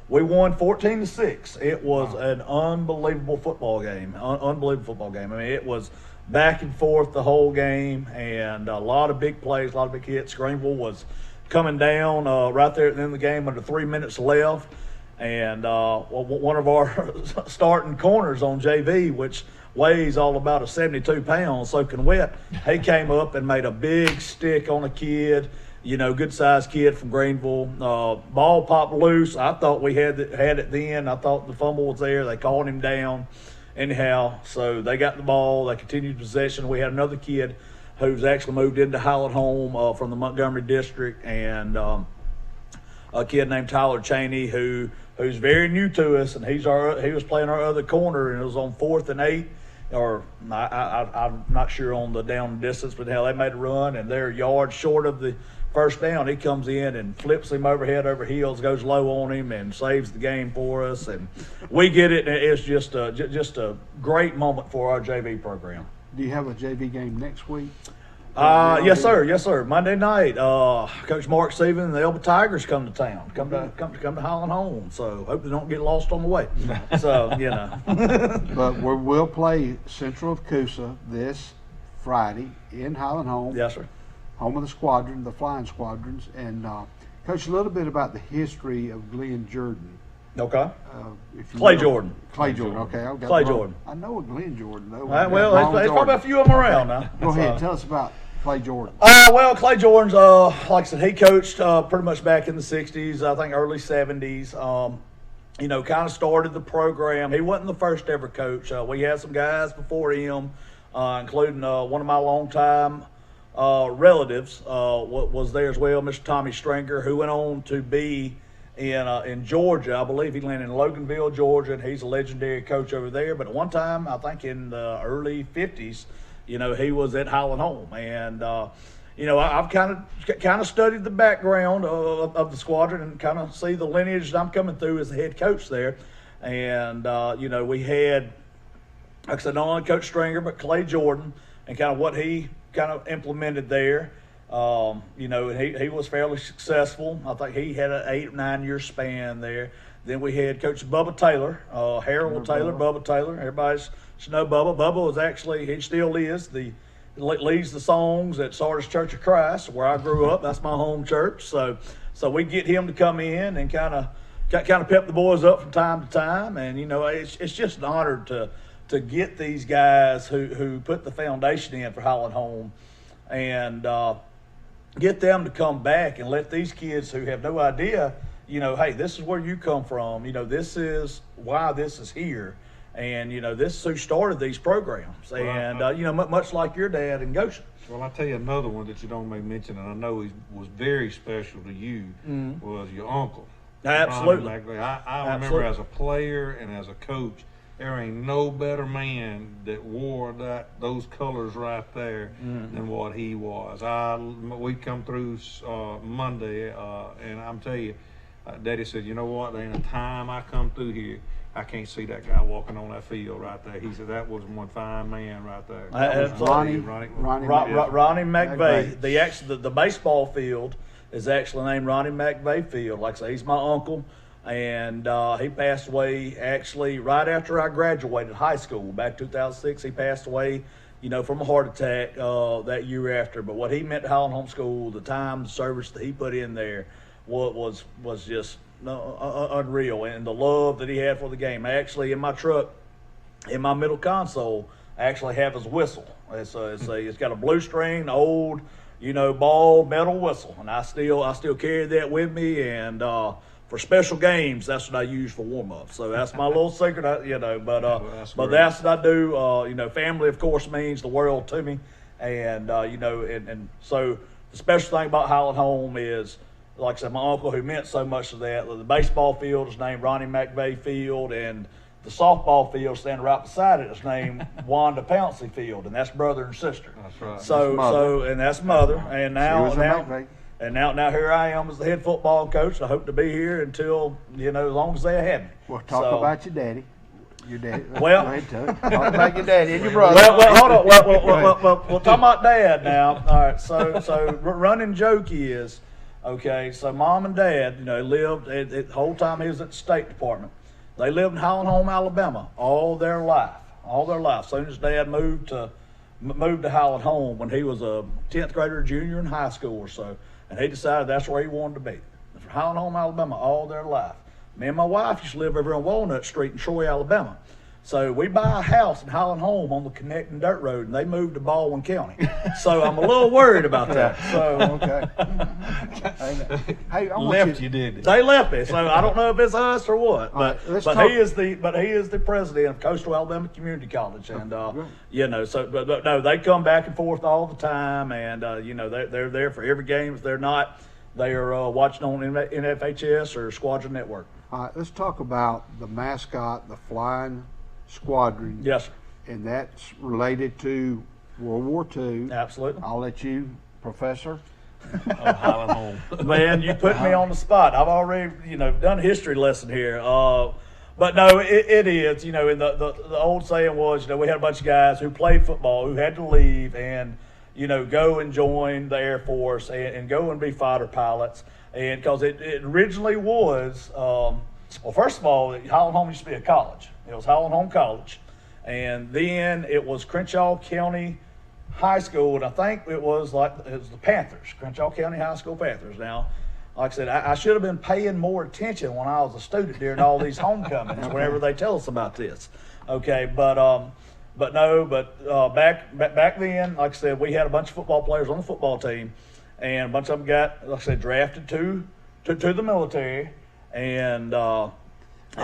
we won 14-6. It was an unbelievable football game. Unbelievable football game. I mean, it was back and forth the whole game, and a lot of big plays, a lot of big hits. Greenville was coming down right there at the end of the game under 3 minutes left. And one of our starting corners on JV, which weighs all about 72 pounds, soaking wet, he came up and made a big stick on a kid, you know, good-sized kid from Greenville. Ball popped loose. I thought we had it then. I thought the fumble was there. They called him down. Anyhow, so they got the ball. They continued possession. We had another kid who's actually moved into Highland Home from the Montgomery district, and a kid named Tyler Cheney who's very new to us, and he was playing our other corner, and it was on 4th and 8, or I'm not sure on the down distance, but hell, they made a run, and they're yards short of the first down. He comes in and flips him over head over heels, goes low on him, and saves the game for us, and we get it. And it's just a great moment for our JV program. Do you have a JV game next week? Yes, sir. Monday night, Coach Mark Stevens and the Elba Tigers come to town. Come to Highland Home. So hope they don't get lost on the way. So you know. But we'll play Central of Coosa this Friday in Highland Home. Yes, sir. Home of the squadron, the Flying Squadrons, and Coach, a little bit about the history of Glenn Jordan. Okay. Clay Jordan. Clay Jordan. Okay. Clay Jordan. I know a Glenn Jordan though. Well, there's probably a few of them around now. Go ahead. Tell us about Clay Jordan. Well, Clay Jordan's, like I said, he coached pretty much back in the 60s, I think early 70s. You know, kind of started the program. He wasn't the first ever coach. We had some guys before him, including one of my longtime relatives was there as well, Mr. Tommy Stringer, who went on to be in Georgia. I believe he landed in Loganville, Georgia, and he's a legendary coach over there. But at one time, I think in the early 50s, you know, he was at Highland Home. And, you know, I've kind of studied the background of the squadron and kind of see the lineage that I'm coming through as the head coach there. And, you know, we had, like I said, not only Coach Stringer, but Clay Jordan and kind of what he kind of implemented there. You know, he was fairly successful. I think he had an 8 or 9 year span there. Then we had Coach Bubba Taylor, Harold Taylor, Bubba Taylor. Everybody should know Bubba. Bubba was actually, he still is, leads the songs at Sardis Church of Christ, where I grew up. That's my home church. So we get him to come in and kind of pep the boys up from time to time. And you know, it's just an honor to get these guys who put the foundation in for Highland Home, and get them to come back and let these kids who have no idea, you know, hey, this is where you come from. You know, this is why this is here. And, you know, this is who started these programs. Well, And, you know, much like your dad in Goshen. Well, I'll tell you another one that you don't make mention, and I know he was very special to you, was your uncle. Absolutely. I remember as a player and as a coach, there ain't no better man that wore those colors right there than what he was. We come through Monday, and I'm telling you, Daddy said, you know what, there ain't a time I come through here I can't see that guy walking on that field right there. He said that was one fine man right there. Ronnie McVeigh. The baseball field is actually named Ronnie McVeigh Field. Like I say, he's my uncle, and he passed away actually right after I graduated high school back 2006. He passed away from a heart attack that year after. But what he meant to Highland Homeschool, the time, the service that he put in there was just unreal. And the love that he had for the game. Actually, in my truck, in my middle console, I actually have his whistle. It's got a blue string, old, ball metal whistle, and I still carry that with me. And for special games, that's what I use for warm up. So that's my little secret, but that's what I do. Family, of course, means the world to me, and and so the special thing about Highland Home is, like I said, my uncle who meant so much to that. The baseball field is named Ronnie McVeigh Field, and the softball field standing right beside it is named Wanda Pouncey Field, and that's brother and sister. That's right. And that's mother. And now here I am as the head football coach. I hope to be here until as long as they have me. Well, talk about your daddy. Your daddy. Well, go ahead, talk about your daddy and your brother. Well, hold on. Well, talking about dad now. All right. So running joke is, okay. So mom and dad, lived the whole time he was at the State Department. They lived in Highland Home, Alabama, all their life. As soon as Dad moved to Highland Home when he was a 10th grader, junior in high school or so, and he decided that's where he wanted to be. From Highland Home, Alabama, all their life. Me and my wife used to live over on Walnut Street in Troy, Alabama. So we buy a house in Highland Home on the connecting dirt road, and they moved to Baldwin County. So I'm a little worried about that. So okay. Hey, you did. They left me. So I don't know if it's us or what. But right, he is the president of Coastal Alabama Community College, and but no, they come back and forth all the time, and they're there for every game. If they're not, they are watching on NFHS or Squadron Network. All right, let's talk about the mascot, the Flying Squadron. Yes, sir. And that's related to World War II. Absolutely. I'll let you, Professor. Highland Home. Man, you put me on the spot. I've already, done a history lesson here. But no, it is. And the old saying was, we had a bunch of guys who played football who had to leave and, go and join the Air Force and go and be fighter pilots. And because it originally was, first of all, Highland Home used to be a college. It was Highland Home College. And then it was Crenshaw County High School, and I think it was the Panthers, Crenshaw County High School Panthers. Now, like I said, I should have been paying more attention when I was a student during all these homecomings, whenever they tell us about this. Okay, but back then, like I said, we had a bunch of football players on the football team, and a bunch of them got, like I said, drafted to the military, and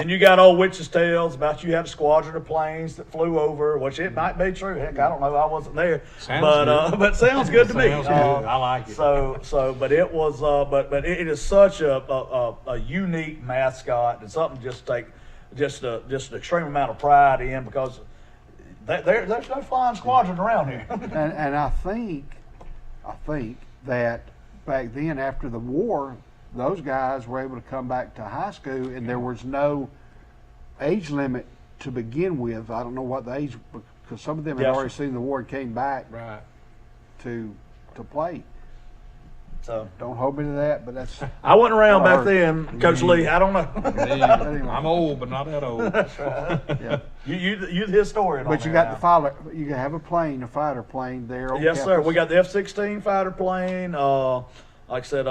you got old witches' tales about you had a squadron of planes that flew over, which it might be true. Heck, I don't know. I wasn't there. But sounds good to me. Sounds good. I like it. But it was, but it is such a unique mascot, and something just take just an extreme amount of pride in, because there's no flying squadron around here. and I think that back then, after the war, those guys were able to come back to high school, and there was no age limit to begin with. I don't know what the age, because some of them had already seen the war and came back to play. So don't hold me to that, but that's. I wasn't around back then, Coach Lee. I don't know. I'm old, but not that old. That's right. Yeah. You the historian. But you got the fighter. You can have a fighter plane there. On yes, campus. Sir. We got the F-16 fighter plane. Like I said,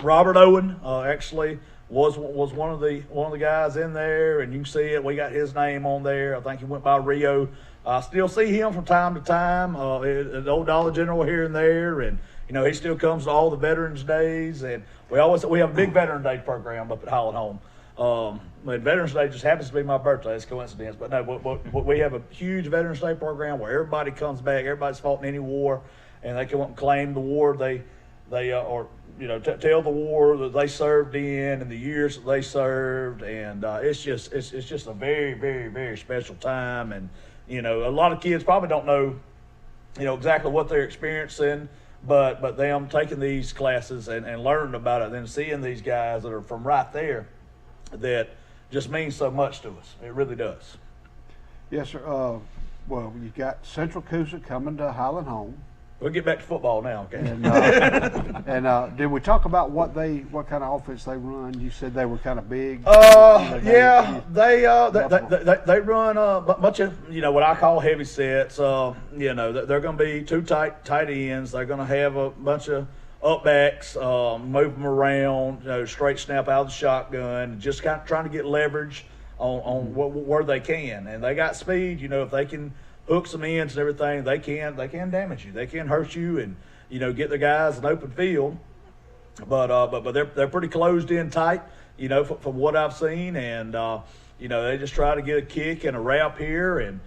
Robert Owen actually was one of the guys in there, and you can see it. We got his name on there. I think he went by Rio. I still see him from time to time. The old Dollar General here and there, and he still comes to all the Veterans Days, and we have a big Veterans Day program up at Highland Home. Veterans Day just happens to be my birthday. It's a coincidence, but no, we have a huge Veterans Day program where everybody comes back. Everybody's fought in any war, and they come up and claim the war they tell the war that they served in and the years that they served, and it's just a very, very, very special time. And a lot of kids probably don't know exactly what they're experiencing, but them taking these classes and learning about it, and then seeing these guys that are from right there, that just means so much to us. It really does. Yes, sir. Well, you've got Central Coosa coming to Highland Home. We'll get back to football now, okay? And did we talk about what kind of offense they run? You said they were kind of big. They run a bunch of what I call heavy sets. They're going to be two tight ends. They're going to have a bunch of upbacks, move them around, straight snap out of the shotgun, just kind of trying to get leverage on where they can. And they got speed. If they can hook some ends and everything, they can damage you. They can hurt you and get the guys an open field. But they're pretty closed in tight, from what I've seen, and they just try to get a kick and a wrap here, and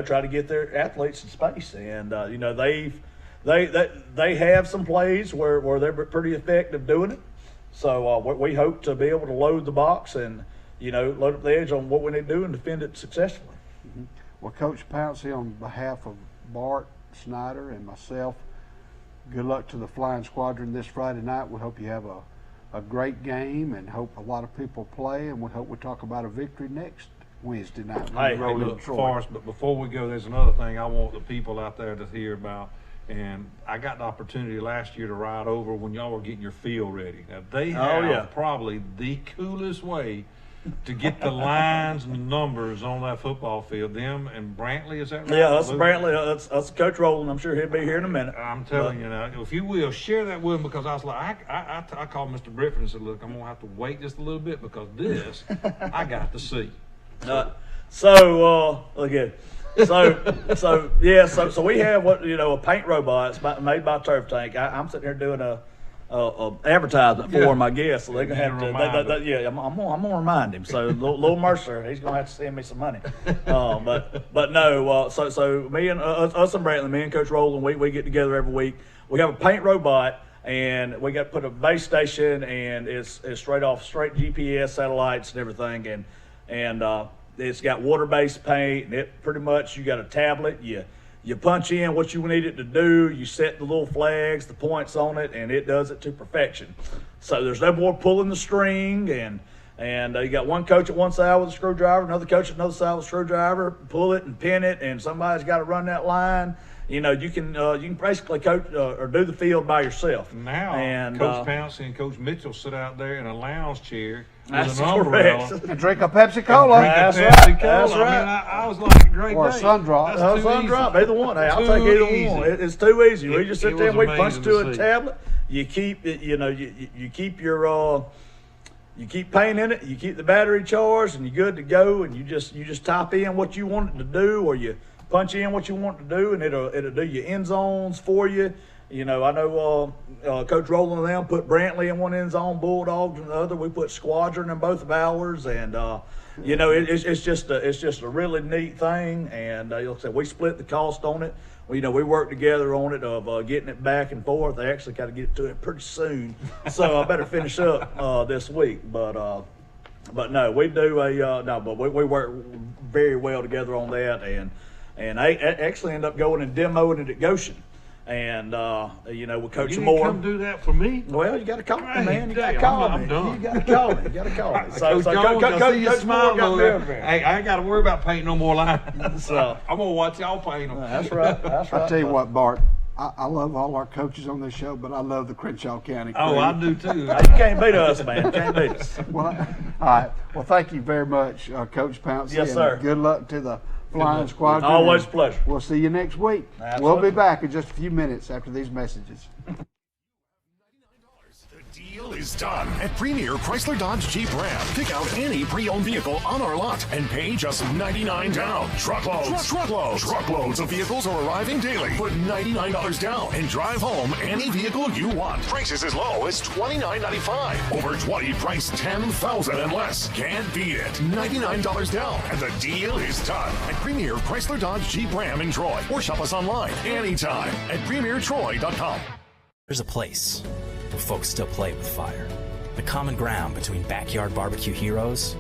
try to get their athletes in space. And they have some plays where they're pretty effective doing it. So we hope to be able to load the box and load up the edge on what we need to do and defend it successfully. Mm-hmm. Well, Coach Pouncey, on behalf of Bart Snyder and myself, good luck to the Flying Squadron this Friday night. We hope you have a great game and hope a lot of people play, and we hope we talk about a victory next Wednesday night. Look, Forrest, but before we go, there's another thing I want the people out there to hear about. And I got the opportunity last year to ride over when y'all were getting your field ready. Now, they have probably the coolest way to get the lines and numbers on that football field. Them and Brantley, is that right? Yeah, that's Brantley. That's Coach Rowland. I'm sure he'll be here in a minute. I'm telling you now, if you will, share that with him, because I was like, I called Mr. Griffin and said, look, I'm going to have to wait just a little bit because this I got to see. Look at So we have a paint robot. It's made by Turf Tank. I'm sitting here doing a advertisement for my guests, so they're gonna have to. I'm gonna remind him. So Lil Mercer, he's gonna have to send me some money. But no. So me and us and Brantley, me and Coach Rowland, we get together every week. We have a paint robot, and we got to put a base station, and it's straight GPS satellites and everything, and it's got water-based paint, and it pretty much, you got a tablet, you punch in what you need it to do, you set the little flags, the points on it, and it does it to perfection. So there's no more pulling the string, and you got one coach at one side with a screwdriver, another coach at another side with a screwdriver, pull it and pin it, and somebody's got to run that line. You can basically coach or do the field by yourself. Now, Coach Pouncey and Coach Mitchell sit out there in a lounge chair with an umbrella and drink a Pepsi Cola. That's right. I was like, great or day. a sun drop. Either one. Hey, I'll take either one. It's too easy. We just sit there and we punch to a tablet. You keep it. You keep your. You keep paint in it. You keep the battery charged, and you're good to go. And you just type in what you want it to do, or you punch in what you want to do, and it'll do your end zones for you. I know Coach Rowland and them put Brantley in one end zone, Bulldogs in the other. We put Squadron in both of ours, and it's just a really neat thing. And like I said, we split the cost on it. We work together on it of getting it back and forth. They actually got to get to it pretty soon, so I better finish up this week. But no, we do but we work very well together on that, and I actually end up going and demoing it at Goshen. And with Coach Moore. You come do that for me? Well, you got to call me, man. You got to call me. You got to call me. You got to call me. So Coach Moore got me over there. Hey, I ain't got to worry about painting no more lines. So I'm gonna watch y'all paint them. That's right. That's right. I tell you what, Bart. I love all our coaches on this show, but I love the Crenshaw County crew. Oh, I do too. You can't beat us, man. You can't beat us. Well, all right. Well, thank you very much, Coach Pouncey. Yes, sir. And good luck to the Flying Squadron. Always a pleasure. We'll see you next week. Absolutely. We'll be back in just a few minutes after these messages. Deal is done at Premier Chrysler Dodge Jeep Ram. Pick out any pre-owned vehicle on our lot and pay just $99 down. Truckloads of vehicles are arriving daily. Put $99 down and drive home any vehicle you want. Prices as low as $29.95. Over 20 priced $10,000 and less. Can't beat it. $99 down and the deal is done at Premier Chrysler Dodge Jeep Ram in Troy. Or shop us online anytime at premiertroy.com. There's a place where folks still play with fire. The common ground between backyard barbecue heroes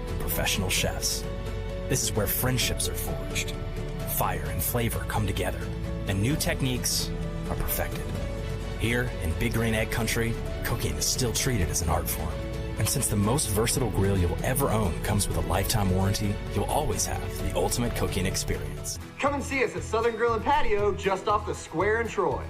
and professional chefs. This is where friendships are forged. Fire and flavor come together, and new techniques are perfected. Here in Big Green Egg Country, cooking is still treated as an art form. And since the most versatile grill you'll ever own comes with a lifetime warranty, you'll always have the ultimate cooking experience. Come and see us at Southern Grill and Patio just off the square in Troy.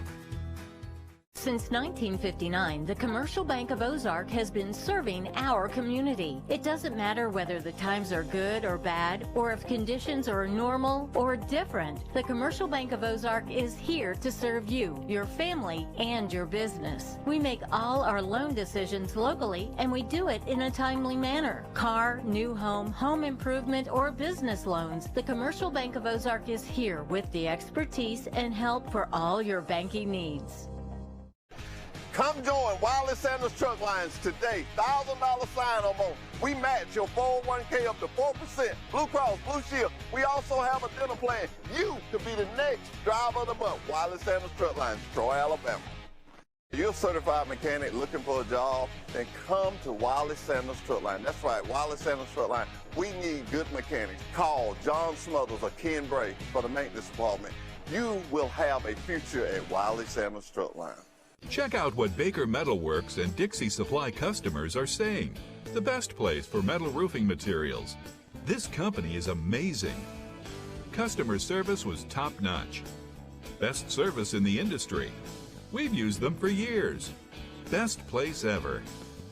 Since 1959, the Commercial Bank of Ozark has been serving our community. It doesn't matter whether the times are good or bad, or if conditions are normal or different. The Commercial Bank of Ozark is here to serve you, your family, and your business. We make all our loan decisions locally, and we do it in a timely manner. Car, new home, home improvement, or business loans, the Commercial Bank of Ozark is here with the expertise and help for all your banking needs. Come join Wiley Sanders Truck Lines today. $1,000 sign-on bonus. We match your 401k up to 4%. Blue Cross Blue Shield. We also have a dinner plan. You could be the next driver of the month. Wiley Sanders Truck Lines, Troy, Alabama. You're a certified mechanic looking for a job, then come to Wiley Sanders Truck Line. That's right, Wiley Sanders Truck Line. We need good mechanics. Call John Smothers or Ken Bray for the maintenance department. You will have a future at Wiley Sanders Truck Line. Check out what Baker Metal Works and Dixie Supply customers are saying. The best place for metal roofing materials. This company is amazing. Customer service was top-notch. Best service in the industry. We've used them for years. Best place ever.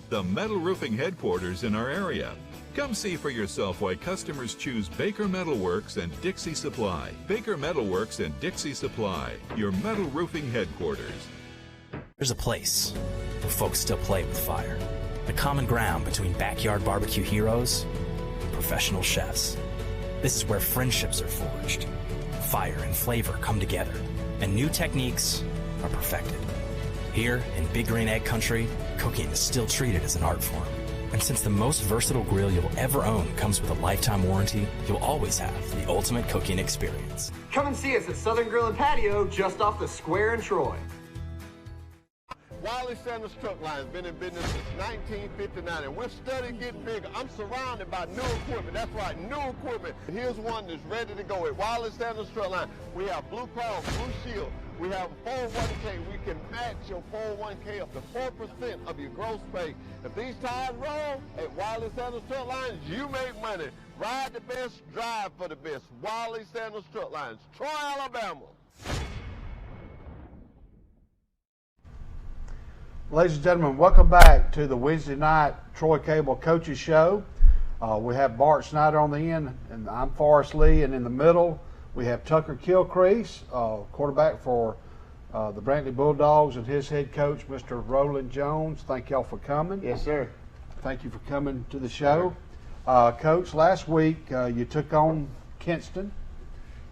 The metal roofing headquarters in our area. Come see for yourself why customers choose Baker Metal Works and Dixie Supply. Baker Metal Works and Dixie Supply, your metal roofing headquarters. There's a place where folks still play with fire. The common ground between backyard barbecue heroes and professional chefs. This is where friendships are forged. Fire and flavor come together, and new techniques are perfected. Here in Big Green Egg Country, cooking is still treated as an art form. And since the most versatile grill you'll ever own comes with a lifetime warranty, you'll always have the ultimate cooking experience. Come and see us at Southern Grill and Patio just off the square in Troy. Wiley Sanders Truck Line has been in business since 1959, and we're steady getting bigger. I'm surrounded by new equipment. That's right, new equipment. Here's one that's ready to go at Wiley Sanders Truck Line. We have Blue Cross Blue Shield. We have 401k. We can match your 401k up to 4% of your gross pay. If these tires roll at Wiley Sanders Truck Lines, you make money. Ride the best, drive for the best. Wiley Sanders Truck Lines, Troy, Alabama. Ladies and gentlemen, welcome back to the Wednesday night Troy Cable Coaches Show. We have Bart Snyder on the end, and I'm Forrest Lee, and in the middle we have Tucker Kilcrease, quarterback for the Brantley Bulldogs, and his head coach, Mr. Roland Jones. Thank y'all for coming. Yes, sir. Thank you for coming to the show. Coach, last week you took on Kinston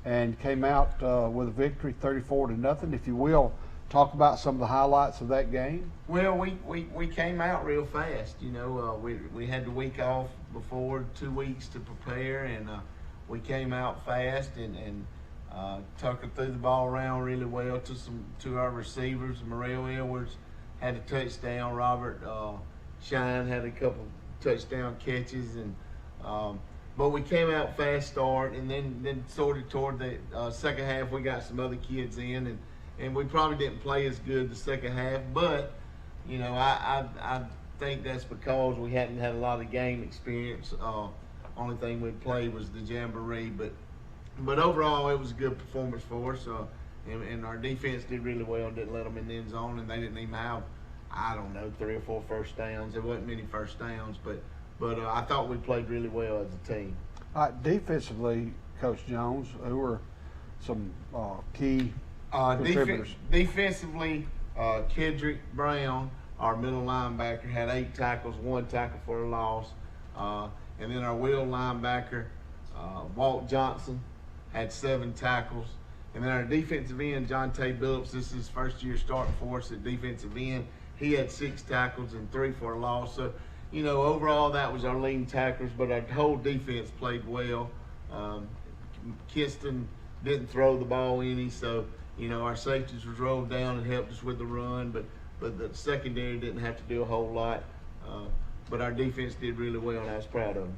and came out with a victory 34-0. If you will, talk about some of the highlights of that game. Well, we came out real fast. You know, we had the week off before, 2 weeks to prepare, and we came out fast and Tucker threw the ball around really well to our receivers. Morrell Edwards had a touchdown. Robert Shine had a couple touchdown catches, and but we came out fast start, and then sort of toward the second half we got some other kids in, and we probably didn't play as good the second half, but you know, I think that's because we hadn't had a lot of game experience. Only thing we played was the Jamboree, but overall it was a good performance for us. And our defense did really well, didn't let them in the end zone, and they didn't even have, I don't know, 3 or 4 first downs. There wasn't many first downs, but I thought we played really well as a team. Defensively, Coach Jones, who were some key contributors? Defensively, Kedrick Brown, our middle linebacker, had 8 tackles, 1 tackle for a loss. And then our wheel linebacker, Walt Johnson, had 7 tackles. And then our defensive end, John Tay Billups, this is his first year starting for us at defensive end. He had 6 tackles and 3 for a loss. So, you know, overall that was our leading tacklers, but our whole defense played well. Kinston didn't throw the ball any, so, you know, our safeties was rolled down and helped us with the run, but the secondary didn't have to do a whole lot. But our defense did really well, and I was proud of them.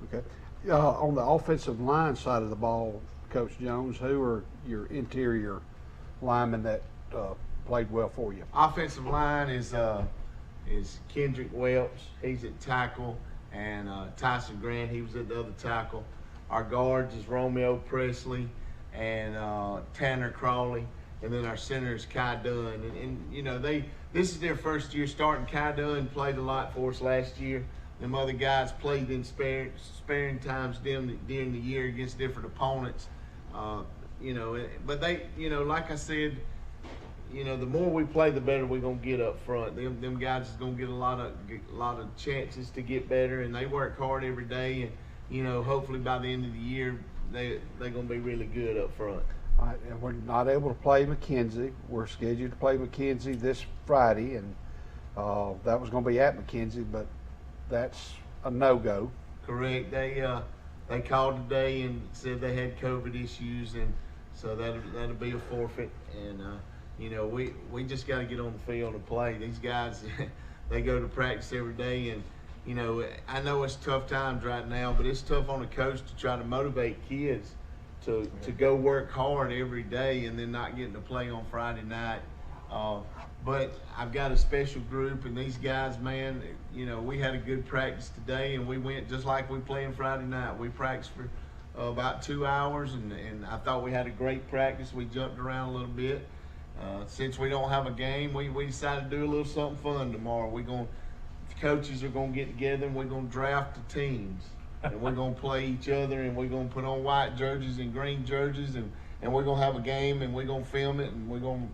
Okay. On the offensive line side of the ball, Coach Jones, who are your interior linemen that played well for you? Offensive line is is Kendrick Welch. He's at tackle, and Tyson Grant, he was at the other tackle. Our guards is Romeo Presley and Tanner Crawley, and then our center is Kai Dunn. And you know, this is their first year starting. Kai Dunn played a lot for us last year. Them other guys played in sparing times during the year against different opponents. You know, but they, you know, like I said, you know, the more we play, the better we're gonna get up front. Them guys is gonna get a lot of chances to get better, and they work hard every day. And you know, hopefully by the end of the year, they're gonna be really good up front. All right, and we're not able to play McKenzie. We're scheduled to play McKenzie this Friday, and that was going to be at McKenzie, but that's a no-go. Correct. They called today and said they had COVID issues, and so that'll be a forfeit. And you know, we just got to get on the field and play. These guys, they go to practice every day, and you know, I know it's tough times right now, but it's tough on the coach to try to motivate kids to go work hard every day and then not getting to play on Friday night. But I've got a special group, and these guys, man, you know, we had a good practice today, and we went just like we playing Friday night. We practiced for about 2 hours, and I thought we had a great practice. We jumped around a little bit. Since we don't have a game, we decided to do a little something fun tomorrow. The coaches are going to get together, and we're going to draft the teams. And we're going to play each other, and we're going to put on white jerseys and green jerseys, and we're going to have a game, and we're going to film it, and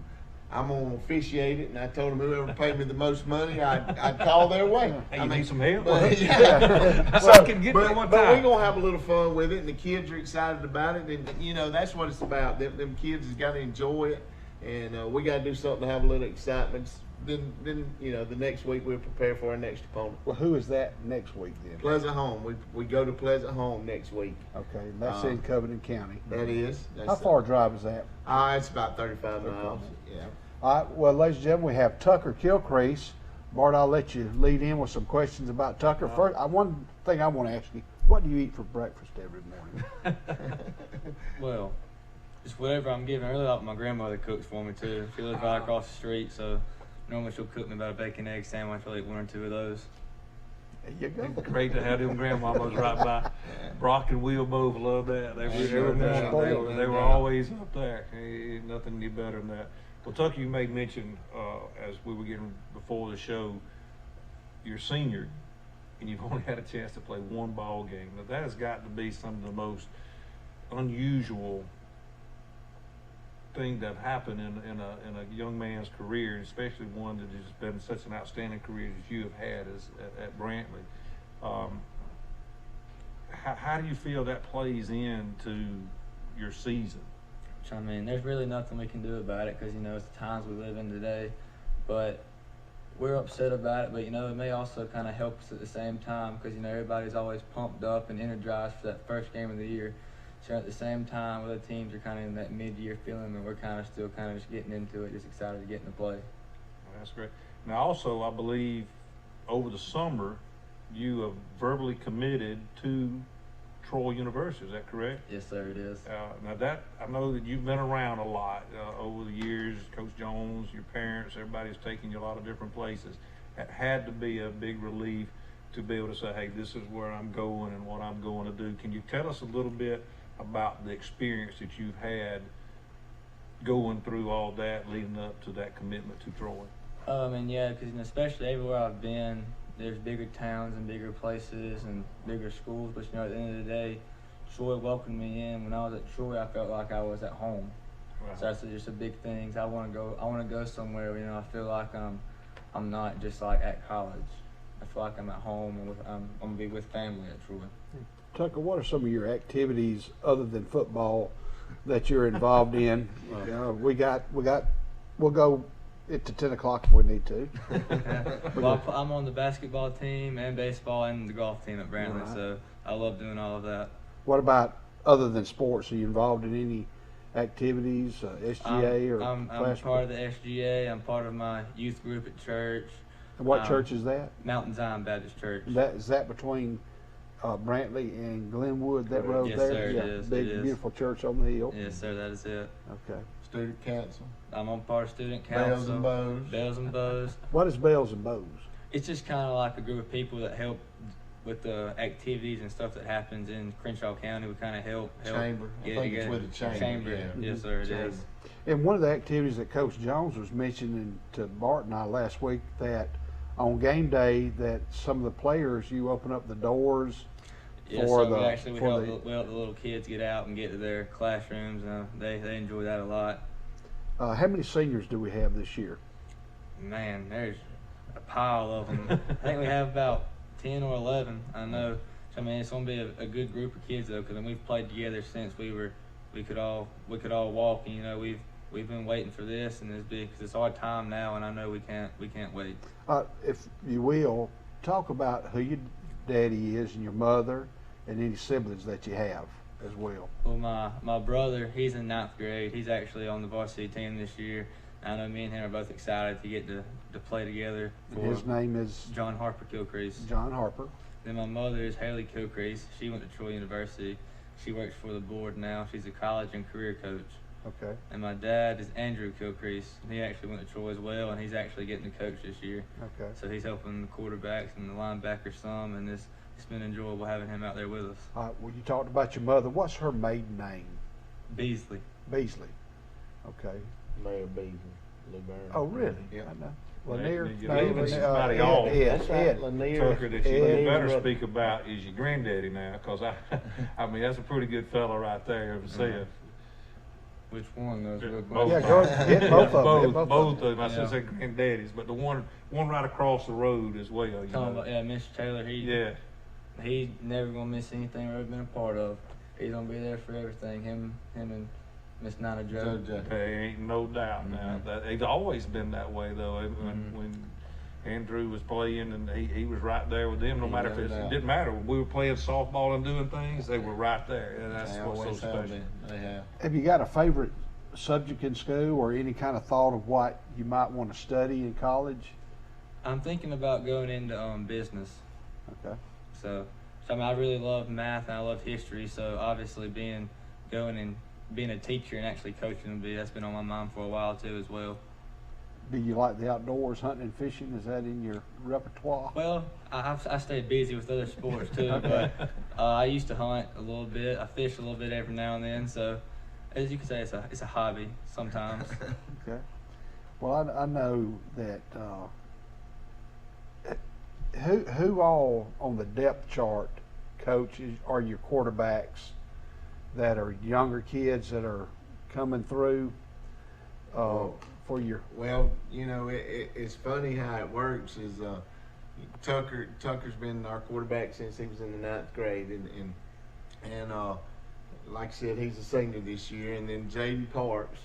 I'm going to officiate it. And I told them whoever paid me the most money, I'd call their way. Hey, you need some help? But, yeah. So I can get there one but time. we're going to have a little fun with it, and the kids are excited about it. And, you know, that's what it's about. Them kids has got to enjoy it, and we got to do something to have a little excitement. Then you know, the next week we'll prepare for our next opponent. Well, who is that next week then? Pleasant Home. We go to Pleasant Home next week. Okay, and that's in Covington County. That is. How far a drive is that? It's about 35 miles. Yeah. All right. Well, ladies and gentlemen, we have Tucker Kilcrease. Bart, I'll let you lead in with some questions about Tucker. First, one thing I want to ask you: what do you eat for breakfast every morning? Well, just whatever I'm given. I really like what my grandmother cooks for me too. She lives right across the street, so normally she'll cook me about a bacon egg sandwich. I'll eat 1 or 2 of those. There you go. It's great to have them grandmamas right by. Brock and Will both love that. They were always up there. Ain't nothing any better than that. Well, Tucker, you made mention as we were getting before the show, you're senior, and you've only had a chance to play 1 ball game. Now that has got to be some of the most unusual thing that happened in a young man's career, especially one that has been such an outstanding career as you have had at Brantley. How do you feel that plays into your season? I mean, there's really nothing we can do about it because, you know, it's the times we live in today. But we're upset about it, but, you know, it may also kind of help us at the same time because, you know, everybody's always pumped up and energized for that first game of the year. So at the same time, other teams are kind of in that mid-year feeling, and we're kind of still kind of just getting into it, just excited to get into play. Well, that's great. Now, also, I believe over the summer, you have verbally committed to Troy University. Is that correct? Yes, sir, it is. Now, that I know that you've been around a lot over the years. Coach Jones, your parents, everybody's taken you a lot of different places. It had to be a big relief to be able to say, hey, this is where I'm going and what I'm going to do. Can you tell us a little bit about the experience that you've had going through all that leading up to that commitment to Troy? And yeah, because especially everywhere I've been, there's bigger towns and bigger places and bigger schools, but you know, at the end of the day, Troy welcomed me in. When I was at Troy, I felt like I was at home. Right. So that's just a big thing. I want to go somewhere where, you know, I feel like I'm not just like at college. I feel like I'm at home and I'm gonna be with family at Troy. Tucker, what are some of your activities other than football that you're involved in? We'll go to 10 o'clock if we need to. Well, I'm on the basketball team and baseball and the golf team at Brantley, right. So I love doing all of that. What about other than sports? Are you involved in any activities, SGA or I'm part of the SGA. I'm part of my youth group at church. And what church is that? Mountain Zion Baptist Church. Is that between Brantley and Glenwood, that road yes, there? Sir, yeah, it is. Big, beautiful church on the hill. Yes, sir, that is it. Okay. Student council. I'm on part of student council. Bells and Bows. Bells and Bows. What is Bells and Bows? It's just kind of like a group of people that help with the activities and stuff that happens in Crenshaw County. We kind of help Chamber. I get think together. it's with the chamber. Yeah. Yes, sir. It is. And one of the activities that Coach Jones was mentioning to Bart and I last week, that on game day that some of the players, you open up the doors Yes, for so the we help the little kids get out and get to their classrooms. They enjoy that a lot. How many seniors do we have this year? Man, there's a pile of them. I think we have about 10 or 11. I know. So, I mean, it's gonna be a good group of kids though, because we've played together since we could all walk. And, you know, we've been waiting for this, and it's our time now, and I know we can't wait. If you will, talk about who your daddy is and your mother, and any siblings that you have as well. Well, my brother, he's in 9th grade. He's actually on the varsity team this year. I know me and him are both excited to get to play together. His name is? John Harper Kilcrease. John Harper. Then my mother is Haley Kilcrease. She went to Troy University. She works for the board now. She's a college and career coach. Okay. And my dad is Andrew Kilcrease. He actually went to Troy as well, and he's actually getting to coach this year. Okay. So he's helping the quarterbacks and the linebackers some, and it's been enjoyable having him out there with us. Well, you talked about your mother. What's her maiden name? Beasley. Beasley. Okay. Mayor Beasley. Laverne. Oh, really? Yeah. I know. Lanier. Somebody else. Ed. Tucker, that you better speak about is your granddaddy now, because I mean, that's a pretty good fella right there himself. Which one? Both. Yeah, go ahead. Hit both of them. Both of them. I should say granddaddies, but the one right across the road as well. You know. About, Mr. Taylor. He's never gonna miss anything we've ever been a part of. He's gonna be there for everything. Him and Miss Nana Joe. There ain't no doubt now. That he's always been that way though. When Andrew was playing and he was right there with them, no matter if it didn't matter. When we were playing softball and doing things, they were right there, and that's what's so special. Have you got a favorite subject in school, or any kind of thought of what you might want to study in college? I'm thinking about going into business. Okay. So I mean, I really love math and I love history. So obviously being a teacher and actually coaching that's been on my mind for a while too as well. Do you like the outdoors, hunting and fishing? Is that in your repertoire? Well, I stay busy with other sports too, but I used to hunt a little bit. I fish a little bit every now and then. So, as you can say, it's a hobby sometimes. Okay. Well, I know that who all on the depth chart, Coach, are your quarterbacks that are younger kids that are coming through? For your you know, it's funny how it works. Is Tucker's been our quarterback since he was in the 9th grade, and like I said, he's a senior this year. And then Jaden Parks,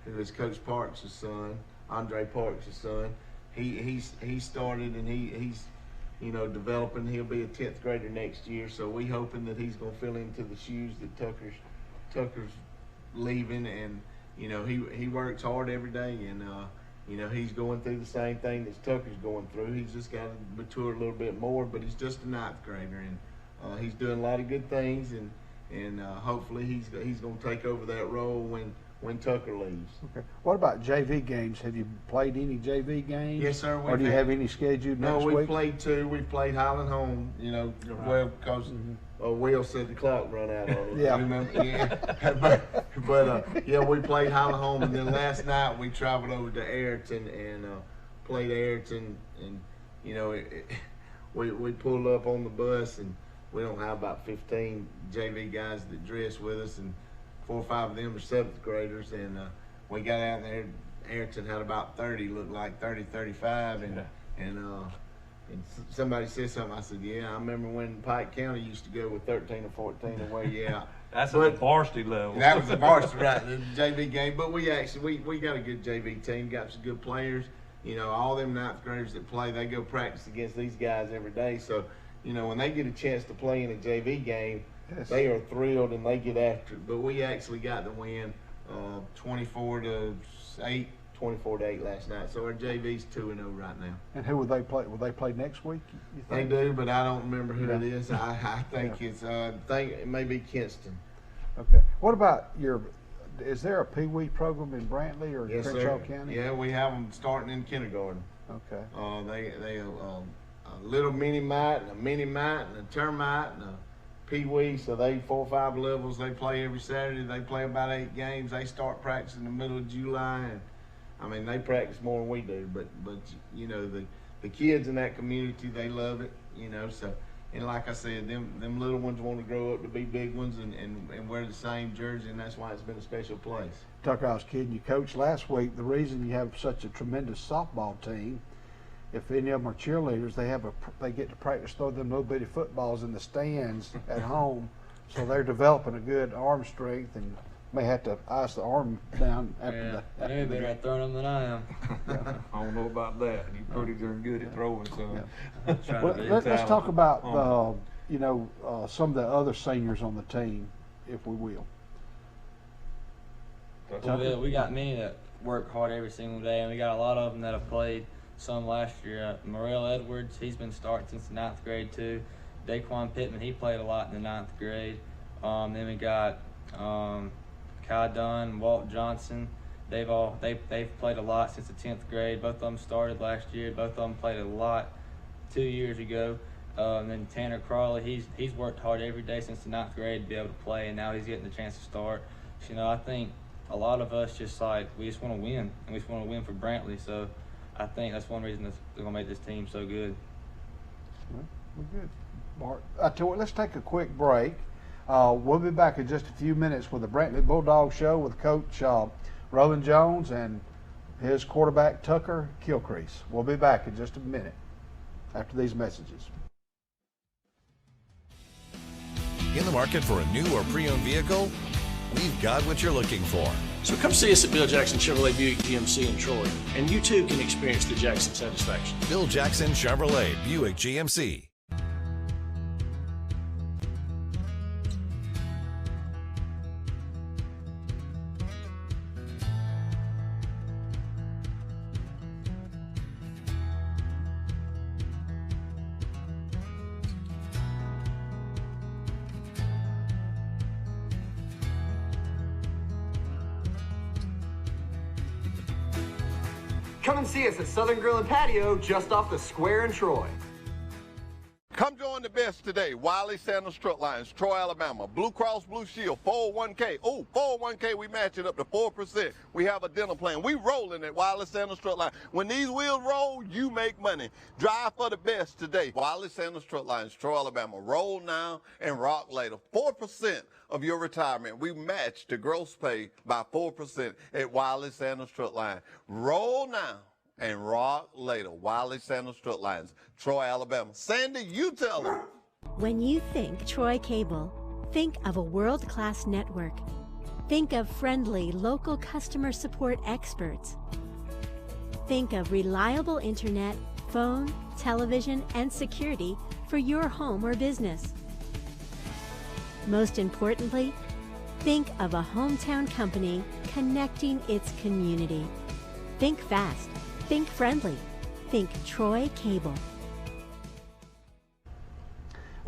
who is Coach Parks' son, Andre Parks' son, he started and he's developing. He'll be a 10th grader next year. So we hoping that he's gonna fill into the shoes that Tucker's leaving. And you know, he works hard every day, and you know, he's going through the same thing that Tucker's going through. He's just got to mature a little bit more, but he's just a 9th grader, and he's doing a lot of good things, and hopefully he's going to take over that role when Tucker leaves. Okay. What about JV games? Have you played any JV games? Yes, sir. Or do you have any scheduled next week? No, we played 2. We played Highland home, you know, well, because Will said the clock run out on it. Yeah. Remember? Yeah. But yeah, we played Highland home, and then last night we traveled over to Ayrton and played Ayrton, and you know, we pulled up on the bus, and we don't have about 15 JV guys that dress with us, and 4 or 5 of them are 7th graders, and we got out there. Ayrton had about 30, looked like 30, 35, and somebody said something. I said, yeah, I remember when Pike County used to go with 13 or 14 away. Yeah, that's at the varsity level. That was the varsity, right? The JV game. But we actually we got a good JV team. Got some good players. You know, all them 9th graders that play, they go practice against these guys every day. So, you know, when they get a chance to play in a JV game, they are thrilled and they get after it. But we actually got the win, 24-8 last night. So our JV's 2-0 right now. And who will they play? Will they play next week? You think? They do, but I don't remember who it is. I think it's it may be Kinston. Okay. What about is there a Pee Wee program in Brantley or Yes, Crenshaw sir. County? Yeah, we have them starting in kindergarten. Okay. They a little mini mite and a mini mite and a termite and a pee-wee. So they 4 or 5 levels. They play every Saturday. They play about 8 games. They start practicing in the middle of July, and I mean they practice more than we do. But you know the kids in that community, they love it. You know, so. And like I said, them little ones want to grow up to be big ones and wear the same jersey, and that's why it's been a special place. Tucker, I was kidding you, Coach, last week. The reason you have such a tremendous softball team, if any of them are cheerleaders, they get to practice throw them little bitty footballs in the stands at home, so they're developing a good arm strength and may have to ice the arm down after they're better at throwing them than I am. I don't know about that. You're pretty darn good at throwing, so. Well, let's talk about you know, some of the other seniors on the team, if we will. We got many that work hard every single day, and we got a lot of them that have played some last year. Morrell Edwards, he's been starting since the 9th grade too. Daquan Pittman, he played a lot in the 9th grade. Then we got Kai Dunn, Walt Johnson. They've played a lot since the 10th grade. Both of them started last year. Both of them played a lot 2 years ago. And then Tanner Crawley, he's worked hard every day since the 9th grade to be able to play, and now he's getting the chance to start. So, you know, I think a lot of us we just want to win, and we just want to win for Brantley. So I think that's one reason that's going to make this team so good. Well, we're good. Bart, I tell you what, let's take a quick break. We'll be back in just a few minutes with the Brantley Bulldog Show with Coach Roland Jones and his quarterback Tucker Kilcrease. We'll be back in just a minute after these messages. In the market for a new or pre-owned vehicle? We've got what you're looking for. So come see us at Bill Jackson Chevrolet Buick GMC in Troy, and you too can experience the Jackson satisfaction. Bill Jackson Chevrolet Buick GMC. Come and see us at Southern Grill and Patio just off the square in Troy. Come join the best today. Wiley Sanders Truck Lines, Troy, Alabama. Blue Cross Blue Shield, 401k. Oh, 401k, we match it up to 4%. We have a dental plan. We rolling at Wiley Sanders Truck Lines. When these wheels roll, you make money. Drive for the best today. Wiley Sanders Truck Lines, Troy, Alabama. Roll now and rock later. 4% of your retirement. We match the gross pay by 4% at Wiley Sanders Truck Line. Roll now and rock later. Wiley Sanders Truck Lines, Troy, Alabama. Sandy, you tell them. When you think Troy Cable, think of a world-class network. Think of friendly local customer support experts. Think of reliable internet, phone, television, and security for your home or business. Most importantly, think of a hometown company connecting its community. Think fast. Think friendly. Think Troy Cable.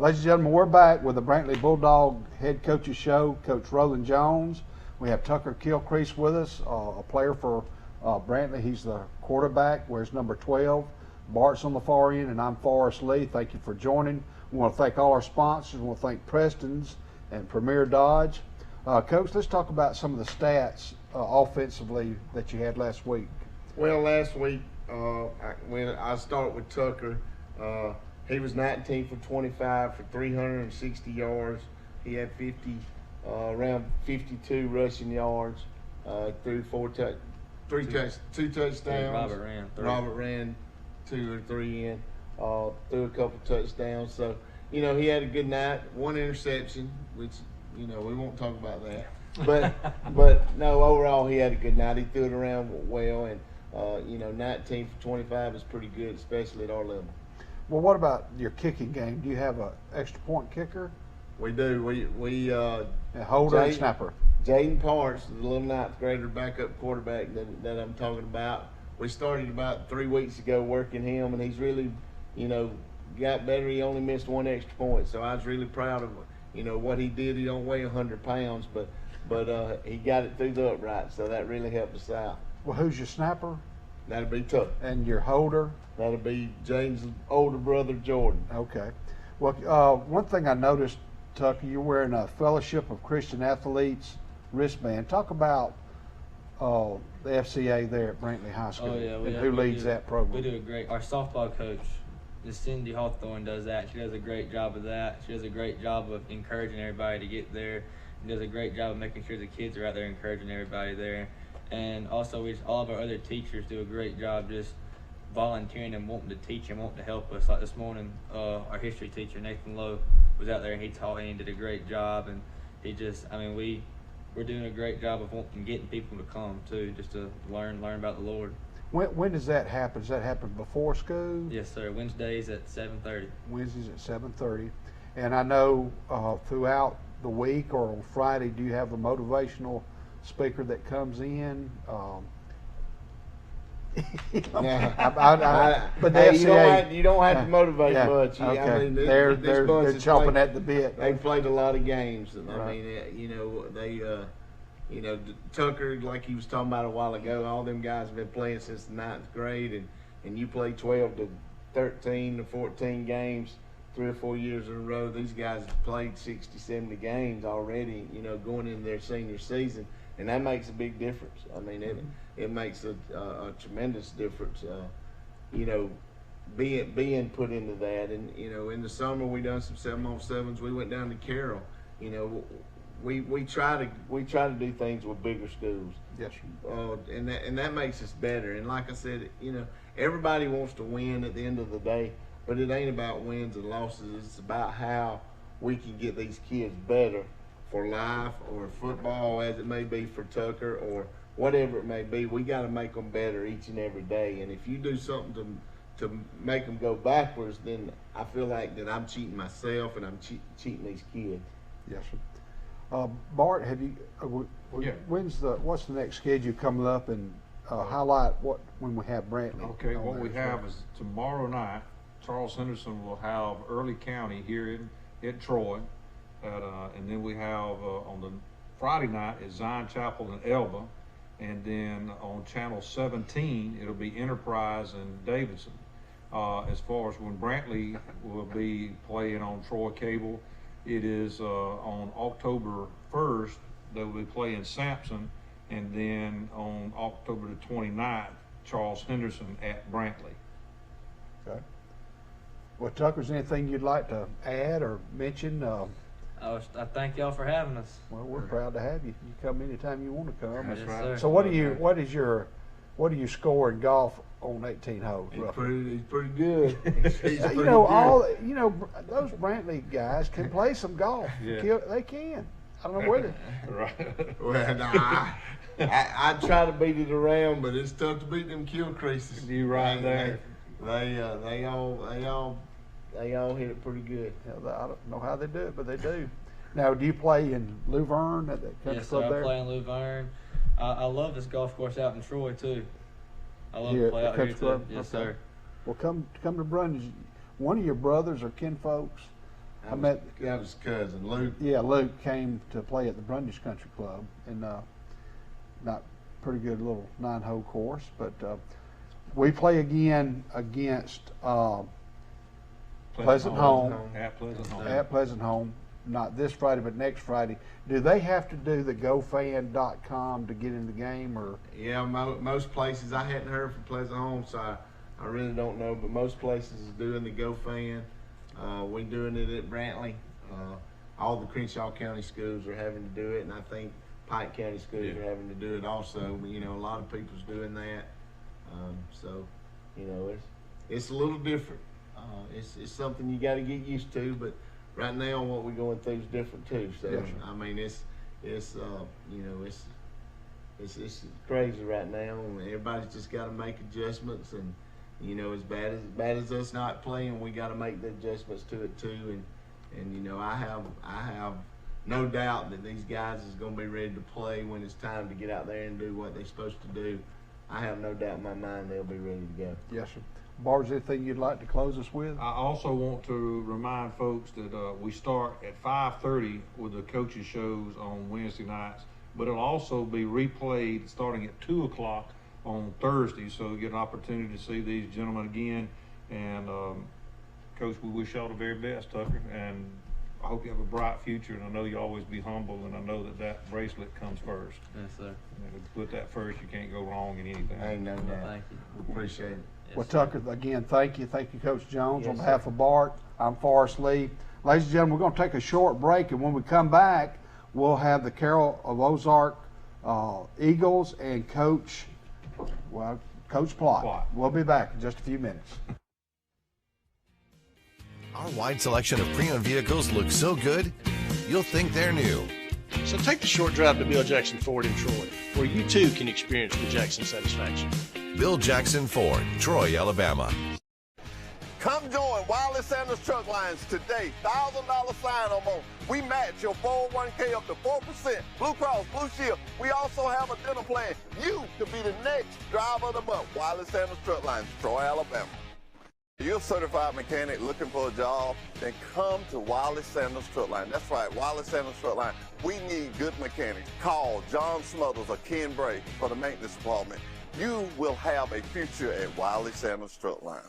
Ladies and gentlemen, we're back with the Brantley Bulldog Head Coaches Show. Coach Roland Jones. We have Tucker Kilcrease with us, a player for Brantley. He's the quarterback, wears number 12. Bart's on the far end, and I'm Forrest Lee. Thank you for joining. We want to thank all our sponsors. We want to thank Preston's and Premier Dodge. Coach, let's talk about some of the stats offensively that you had last week. Well, last week, when I start with Tucker, he was 19 for 25 for 360 yards. He had around 52 rushing yards, threw two touchdowns. Robert ran 2 or 3 in, threw a couple touchdowns. So, you know, he had a good night. 1 interception, which, you know, we won't talk about that. But no, overall he had a good night. He threw it around well, and you know, 19 for 25 is pretty good, especially at our level. Well, what about your kicking game? Do you have an extra point kicker? We do. We a holder and snapper. Jaden Parks, the little 9th grader backup quarterback that I'm talking about. We started about 3 weeks ago working him, and he's really, you know, got better. He only missed 1 extra point, so I was really proud of, you know, what he did. He don't weigh 100 pounds, but he got it through the upright, so that really helped us out. Well, who's your snapper? That'll be tough. And your holder? That'll be James' older brother, Jordan. Okay. Well, one thing I noticed, Tucker, you're wearing a Fellowship of Christian Athletes wristband. Talk about the FCA there at Brantley High School. Oh, yeah. And who leads that program? We do a great, our softball coach, Cindy Hawthorne, does that. She does a great job of that. She does a great job of encouraging everybody to get there. She does a great job of making sure the kids are out there encouraging everybody there. And also, all of our other teachers do a great job just volunteering and wanting to teach and wanting to help us. Like this morning, our history teacher, Nathan Lowe, was out there and he taught and he did a great job. And he just, I mean, we're doing a great job of wanting, getting people to come too, just to learn about the Lord. When does that happen? Does that happen before school? Yes, sir. Wednesdays at 7:30. Wednesdays at 7:30. And I know throughout the week or on Friday, do you have a motivational speaker that comes in? But you don't have to motivate much. Okay. I mean, they're chomping at the bit. They've played a lot of games. And I mean, Tucker, like he was talking about a while ago, all them guys have been playing since the 9th grade, and you play 12 to 13 to 14 games 3 or 4 years in a row. These guys have played 60, 70 games already, going into their senior season, and that makes a big difference. I mean, it makes a tremendous difference, being put into that. And, in the summer we done some 7-on-7s. We went down to Carroll. We try to do things with bigger schools. Yes. And that makes us better. And like I said, everybody wants to win at the end of the day, but it ain't about wins and losses. It's about how we can get these kids better for life, or football, as it may be for Tucker, or whatever it may be. We got to make them better each and every day. And if you do something to make them go backwards, then I feel like that I'm cheating myself and I'm cheating these kids. Yes, sir. Bart, have you? What's the next schedule coming up, and highlight when we have Brantley? Okay, what we have is tomorrow night, Charles Henderson will have Early County here in Troy, and then we have on the Friday night is Zion Chapel and Elba, and then on Channel 17 it'll be Enterprise and Davidson. As far as when Brantley will be playing on Troy Cable, it is on October 1st, they will be playing Sampson, and then on October the 29th, Charles Henderson at Brantley. Okay. Well, Tucker, is there anything you'd like to add or mention? I thank y'all for having us. Well, we're proud to have you. You come anytime you want to come. That's right. So what do you score in golf on 18 holes? He's pretty good. Those Brantley guys can play some golf. Yeah. They can. I don't know where they. Right. Well, I try to beat it around, but it's tough to beat them kill creases. You right there. They all hit it pretty good. Yeah, I don't know how they do it, but they do. Now, do you play in Luverne at the country club there? Yes, I play in Luverne. I love this golf course out in Troy too. I love to play out here too. Yes, sir. Well, come to Brundage. One of your brothers or kinfolks. That was cousin Luke. Yeah, Luke came to play at the Brundage Country Club, and not pretty good little 9-hole course. But we play again against Pleasant Home. At Pleasant Home. Not this Friday, but next Friday. Do they have to do the GoFan.com to get in the game, or? Yeah, most places. I hadn't heard from Pleasant Home, so I really don't know. But most places is doing the GoFan. We're doing it at Brantley. All the Crenshaw County schools are having to do it, and I think Pike County schools are having to do it also. A lot of people's doing that. It's a little different. It's something you got to get used to, but right now what we're going through is different too. So yes, I mean, it's crazy right now. Everybody's just got to make adjustments, and as bad as us not playing, we got to make the adjustments to it too. And I have no doubt that these guys is going to be ready to play when it's time to get out there and do what they're supposed to do. I have no doubt in my mind they'll be ready to go. Yes, sir. Bart, anything you'd like to close us with? I also want to remind folks that we start at 5:30 with the coaches shows on Wednesday nights, but it'll also be replayed starting at 2 o'clock on Thursday, so get an opportunity to see these gentlemen again. And Coach, we wish y'all the very best, Tucker, and I hope you have a bright future. And I know you always be humble, and I know that bracelet comes first. Yes, sir. And if you put that first, you can't go wrong in anything. Ain't no doubt. Thank you. We appreciate it. Well, Tucker, again, thank you. Thank you, Coach Jones. Yes, on behalf of Bart, I'm Forrest Lee. Ladies and gentlemen, we're going to take a short break, and when we come back, we'll have the Carroll of Ozark Eagles and Coach Plott. We'll be back in just a few minutes. Our wide selection of pre-owned vehicles looks so good, you'll think they're new. So take the short drive to Bill Jackson Ford in Troy, where you too can experience the Jackson satisfaction. Bill Jackson Ford, Troy, Alabama. Come join Wiley Sanders Truck Lines today. $1,000 sign-on bonus. We match your 401k up to 4%. Blue Cross Blue Shield. We also have a dental plan. You could be the next driver of the month. Wiley Sanders Truck Lines, Troy, Alabama. You're a certified mechanic looking for a job, then come to Wiley Sanders Truck Line. That's right, Wiley Sanders Truck Line. We need good mechanics. Call John Smothers or Ken Bray for the maintenance department. You will have a future at Wiley Sanders Truck Line.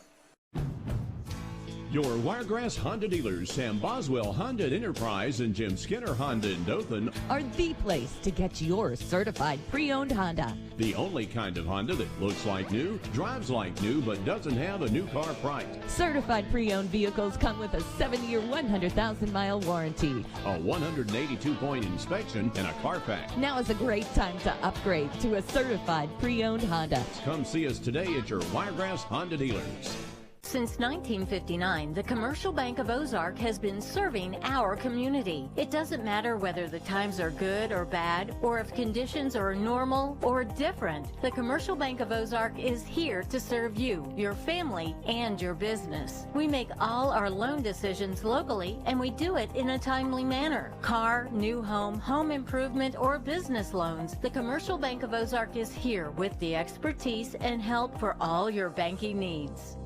Your Wiregrass Honda dealers, Sam Boswell Honda at Enterprise and Jim Skinner Honda in Dothan, are the place to get your certified pre-owned Honda. the only kind of Honda that looks like new, drives like new, but doesn't have a new car price. Certified pre-owned vehicles come with a 7-year, 100,000-mile warranty. A 182-point inspection and a Carfax. Now is a great time to upgrade to a certified pre-owned Honda. Come see us today at your Wiregrass Honda dealers. Since 1959, the Commercial Bank of Ozark has been serving our community. It doesn't matter whether the times are good or bad, or if conditions are normal or different. The Commercial Bank of Ozark is here to serve you, your family, and your business. We make all our loan decisions locally, and we do it in a timely manner. Car, new home, home improvement, or business loans, the Commercial Bank of Ozark is here with the expertise and help for all your banking needs.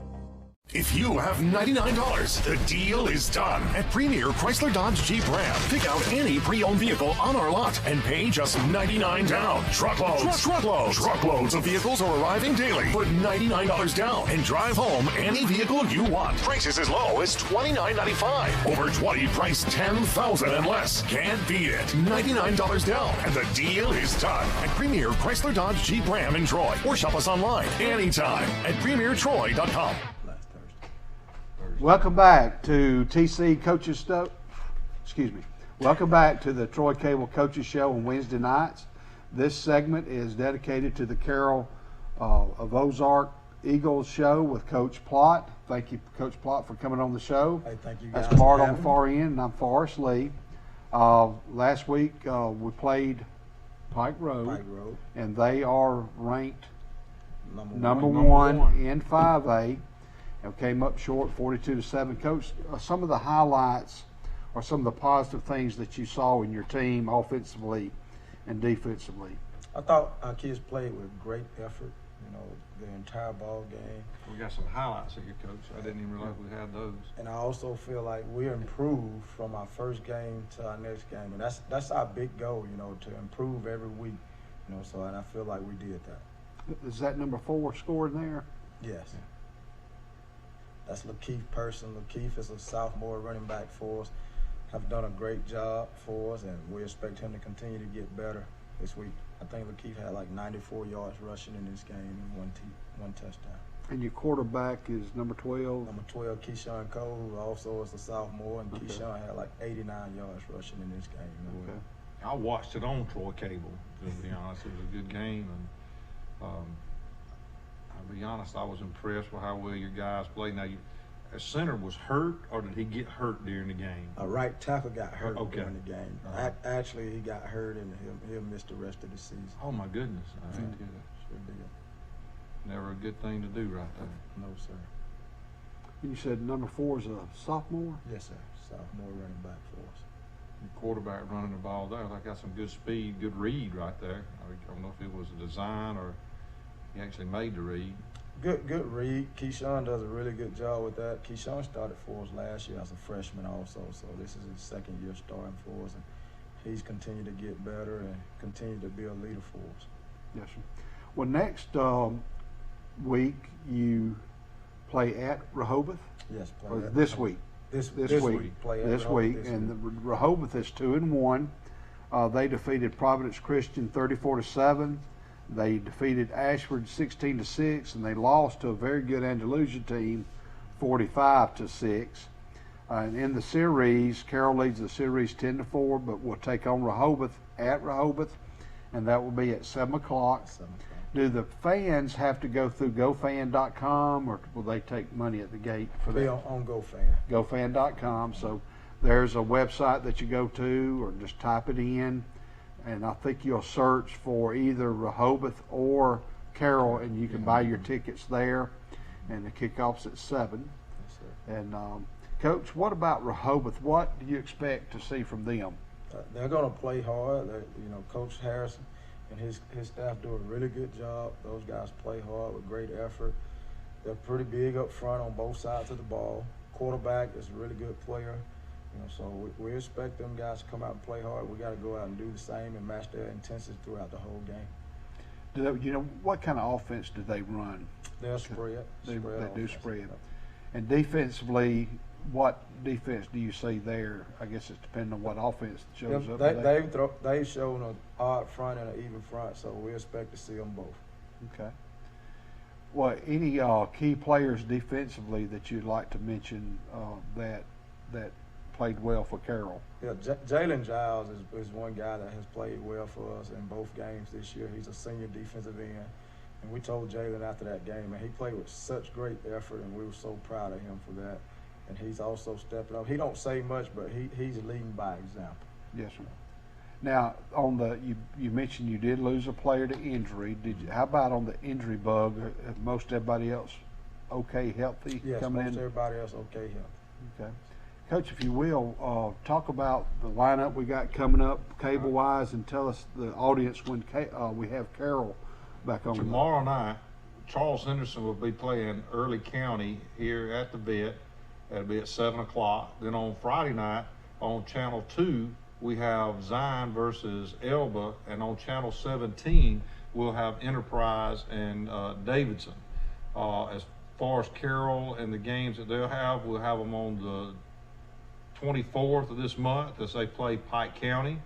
If you have $99, the deal is done at Premier Chrysler Dodge Jeep Ram. Pick out any pre-owned vehicle on our lot and pay just $99 down. Truckloads of vehicles are arriving daily. Put $99 down and drive home any vehicle you want. Prices as low as $29.95. Over 20 price $10,000 and less. Can't beat it. $99 down and the deal is done at Premier Chrysler Dodge Jeep Ram in Troy. Or shop us online anytime at premiertroy.com. Welcome back to TC Coaches Welcome back to the Troy Cable Coaches Show on Wednesday nights. This segment is dedicated to the Carroll of Ozark Eagles show with Coach Plott. Thank you, Coach Plott, for coming on the show. Hey, thank you guys. That's Bart on the far end, and I'm Forrest Lee. Last week we played Pike Road, and they are ranked number one in 5A. And came up short 42-7. Coach, some of the highlights or some of the positive things that you saw in your team offensively and defensively? I thought our kids played with great effort, the entire ball game. We got some highlights here, Coach. I didn't even realize we had those. And I also feel like we improved from our first game to our next game. And that's our big goal, to improve every week. And I feel like we did that. Is that number 4 scored there? Yes. Yeah. That's Lakeith Person. Lakeith is a sophomore running back for us. Have done a great job for us, and we expect him to continue to get better this week. I think Lakeith had like 94 yards rushing in this game and one touchdown. And your quarterback is number 12? Number 12, Keyshawn Cole, who also is a sophomore, and Keyshawn had like 89 yards rushing in this game. Okay. I watched it on Troy Cable, to be honest. It was a good game, and I'll be honest, I was impressed with how well your guys played. Now, a center was hurt, or did he get hurt during the game? A right tackle got hurt during the game. Actually, he got hurt, and he'll miss the rest of the season. Oh, my goodness. I didn't do that. Sure did. Never a good thing to do right there. No, sir. You said number 4 is a sophomore? Yes, sir. Sophomore running back for us. The quarterback running the ball there. I got some good speed, good read right there. I don't know if it was a design or he actually made the read. Good read. Keyshawn does a really good job with that. Keyshawn started for us last year as a freshman also, so this is his second year starting for us, and he's continued to get better and continue to be a leader for us. Yes, sir. Well, next week you play at Rehoboth. Yes, play or at this Rehoboth. week. This week. week. Play at This Rehoboth week, this and week. the Rehoboth is 2-1. They defeated Providence Christian 34-7. They defeated Ashford 16-6, and they lost to a very good Andalusia team 45-6. And in the series, Carroll leads the series 10-4, but will take on Rehoboth at Rehoboth, and that will be at 7 o'clock. Do the fans have to go through GoFan.com, or will they take money at the gate for that? Be on GoFan. GoFan.com. So there's a website that you go to, or just type it in, and I think you'll search for either Rehoboth or Carroll, and you can buy your tickets there. And the kickoff's at 7. Yes, sir. And Coach, what about Rehoboth? What do you expect to see from them? They're going to play hard. Coach Harrison and his staff do a really good job. Those guys play hard with great effort. They're pretty big up front on both sides of the ball. Quarterback is a really good player. So we expect them guys to come out and play hard. We got to go out and do the same and match their intensity throughout the whole game. What kind of offense do they run? They'll spread. They do spread. And defensively, what defense do you see there? I guess it's depending on what offense shows up. They've shown an odd front and an even front, so we expect to see them both. Okay. Well, any key players defensively that you'd like to mention that played well for Carroll? Yeah, Jalen Giles is one guy that has played well for us in both games this year. He's a senior defensive end, and we told Jalen after that game, man, he played with such great effort, and we were so proud of him for that. And he's also stepping up. He don't say much, but he's leading by example. Yes, sir. Now, on you mentioned you did lose a player to injury. How about on the injury bug? Most everybody else okay, healthy coming in? Yes, most everybody else okay, healthy. Okay. Coach, if you will, talk about the lineup we got coming up cable-wise, and tell us, the audience, when we have Carroll back on. Tomorrow night, Charles Henderson will be playing Early County here at the Vet. That'll be at 7 o'clock. Then on Friday night on Channel 2, we have Zion versus Elba, and on Channel 17, we'll have Enterprise and Davidson. As far as Carroll and the games that they'll have, we'll have them on the 24th of this month as they play Pike County.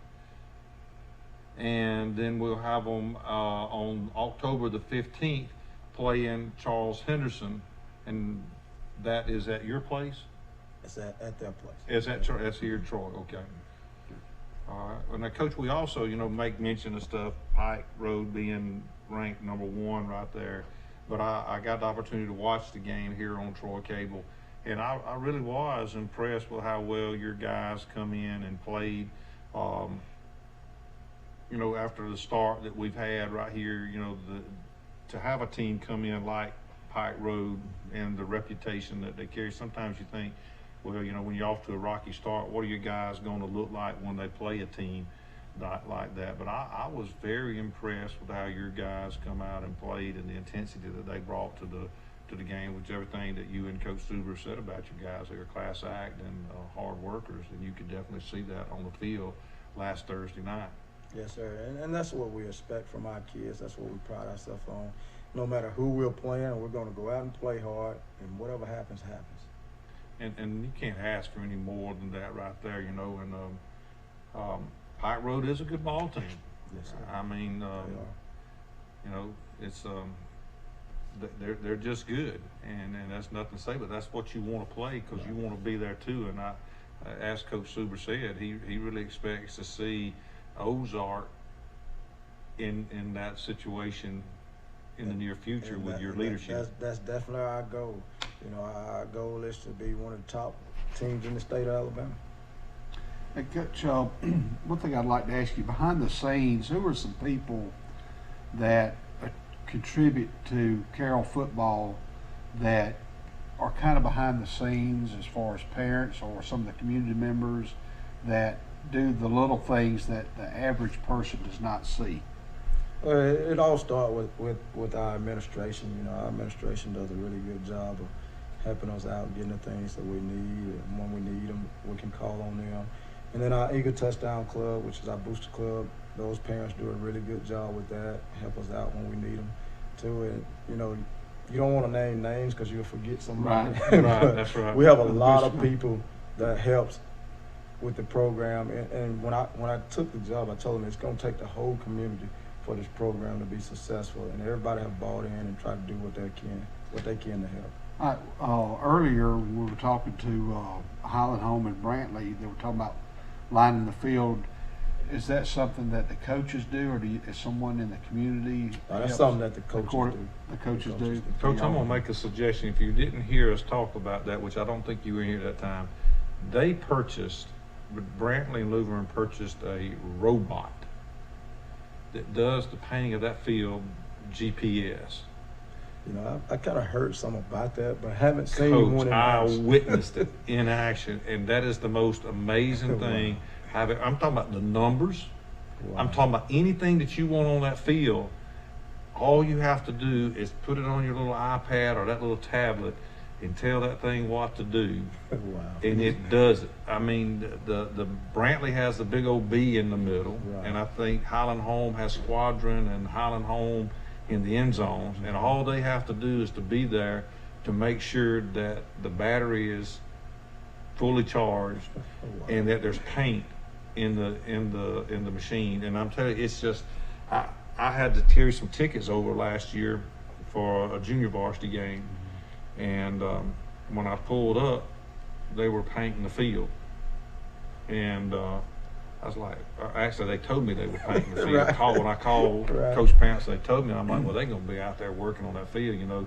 And then we'll have them on October the 15th playing Charles Henderson, and that is at your place? It's at their place. That's here in Troy, okay. All right. Well, now, Coach, we also, make mention of stuff, Pike Road being ranked number 1 right there. But I got the opportunity to watch the game here on Troy Cable, and I really was impressed with how well your guys come in and played. After the start that we've had right here, to have a team come in like Pike Road and the reputation that they carry, sometimes you think, well, when you're off to a rocky start, what are your guys going to look like when they play a team like that? But I was very impressed with how your guys come out and played, and the intensity that they brought to the game, which everything that you and Coach Stuber said about your guys. They're a class act and hard workers, and you could definitely see that on the field last Thursday night. Yes, sir, and that's what we expect from our kids. That's what we pride ourselves on. No matter who we're playing, we're going to go out and play hard, and whatever happens, happens. And you can't ask for any more than that right there, and Pike Road is a good ball team. Yes, sir. I mean, it's they're just good, and that's nothing to say, but that's what you want to play, because you want to be there too. And as Coach Stuber said, he really expects to see Ozark in that situation in the near future with your leadership. That's definitely our goal. Our goal is to be one of the top teams in the state of Alabama. Hey, Coach, one thing I'd like to ask you, behind the scenes, who are some people that contribute to Carroll football that are kind of behind the scenes, as far as parents or some of the community members that do the little things that the average person does not see? It all starts with our administration. Our administration does a really good job of helping us out, getting the things that we need. And when we need them, we can call on them. And then our Eagle Touchdown Club, which is our booster club, those parents do a really good job with that, help us out when we need them too. And, you know, you don't want to name names because you'll forget somebody. Right, that's right. We have a lot of people that helps with the program. And when I took the job, I told them it's going to take the whole community for this program to be successful. And everybody have bought in and tried to do what they can to help. Earlier, we were talking to Highland Home and Brantley. They were talking about lining the field. Is that something that the coaches do, or is someone in the community? That's something that the coaches do. The coaches do. Coach, I'm going to make a suggestion. If you didn't hear us talk about that, which I don't think you were here at that time, they purchased, Brantley and Luverne purchased a robot that does the painting of that field GPS. You know, I kind of heard something about that, but I haven't seen Coach, one in I action. witnessed it in action, and that is the most amazing thing. I'm talking about the numbers. Wow. I'm talking about anything that you want on that field. All you have to do is put it on your little iPad or that little tablet and tell that thing what to do. Wow. And it does it. I mean, the Brantley has the big old B in the middle, Right. and I think Highland Home has Squadron and Highland Home in the end zones, and all they have to do is to be there to make sure that the battery is fully charged and that there's paint in the machine. And I'm telling you, it's just, I had to carry some tickets over last year for a junior varsity game, and when I pulled up, they were painting the field, and I was like, actually, they told me they were painting the field. Right. When I called Right. Coach Pants, they told me. I'm like, well, they're going to be out there working on that field, you know.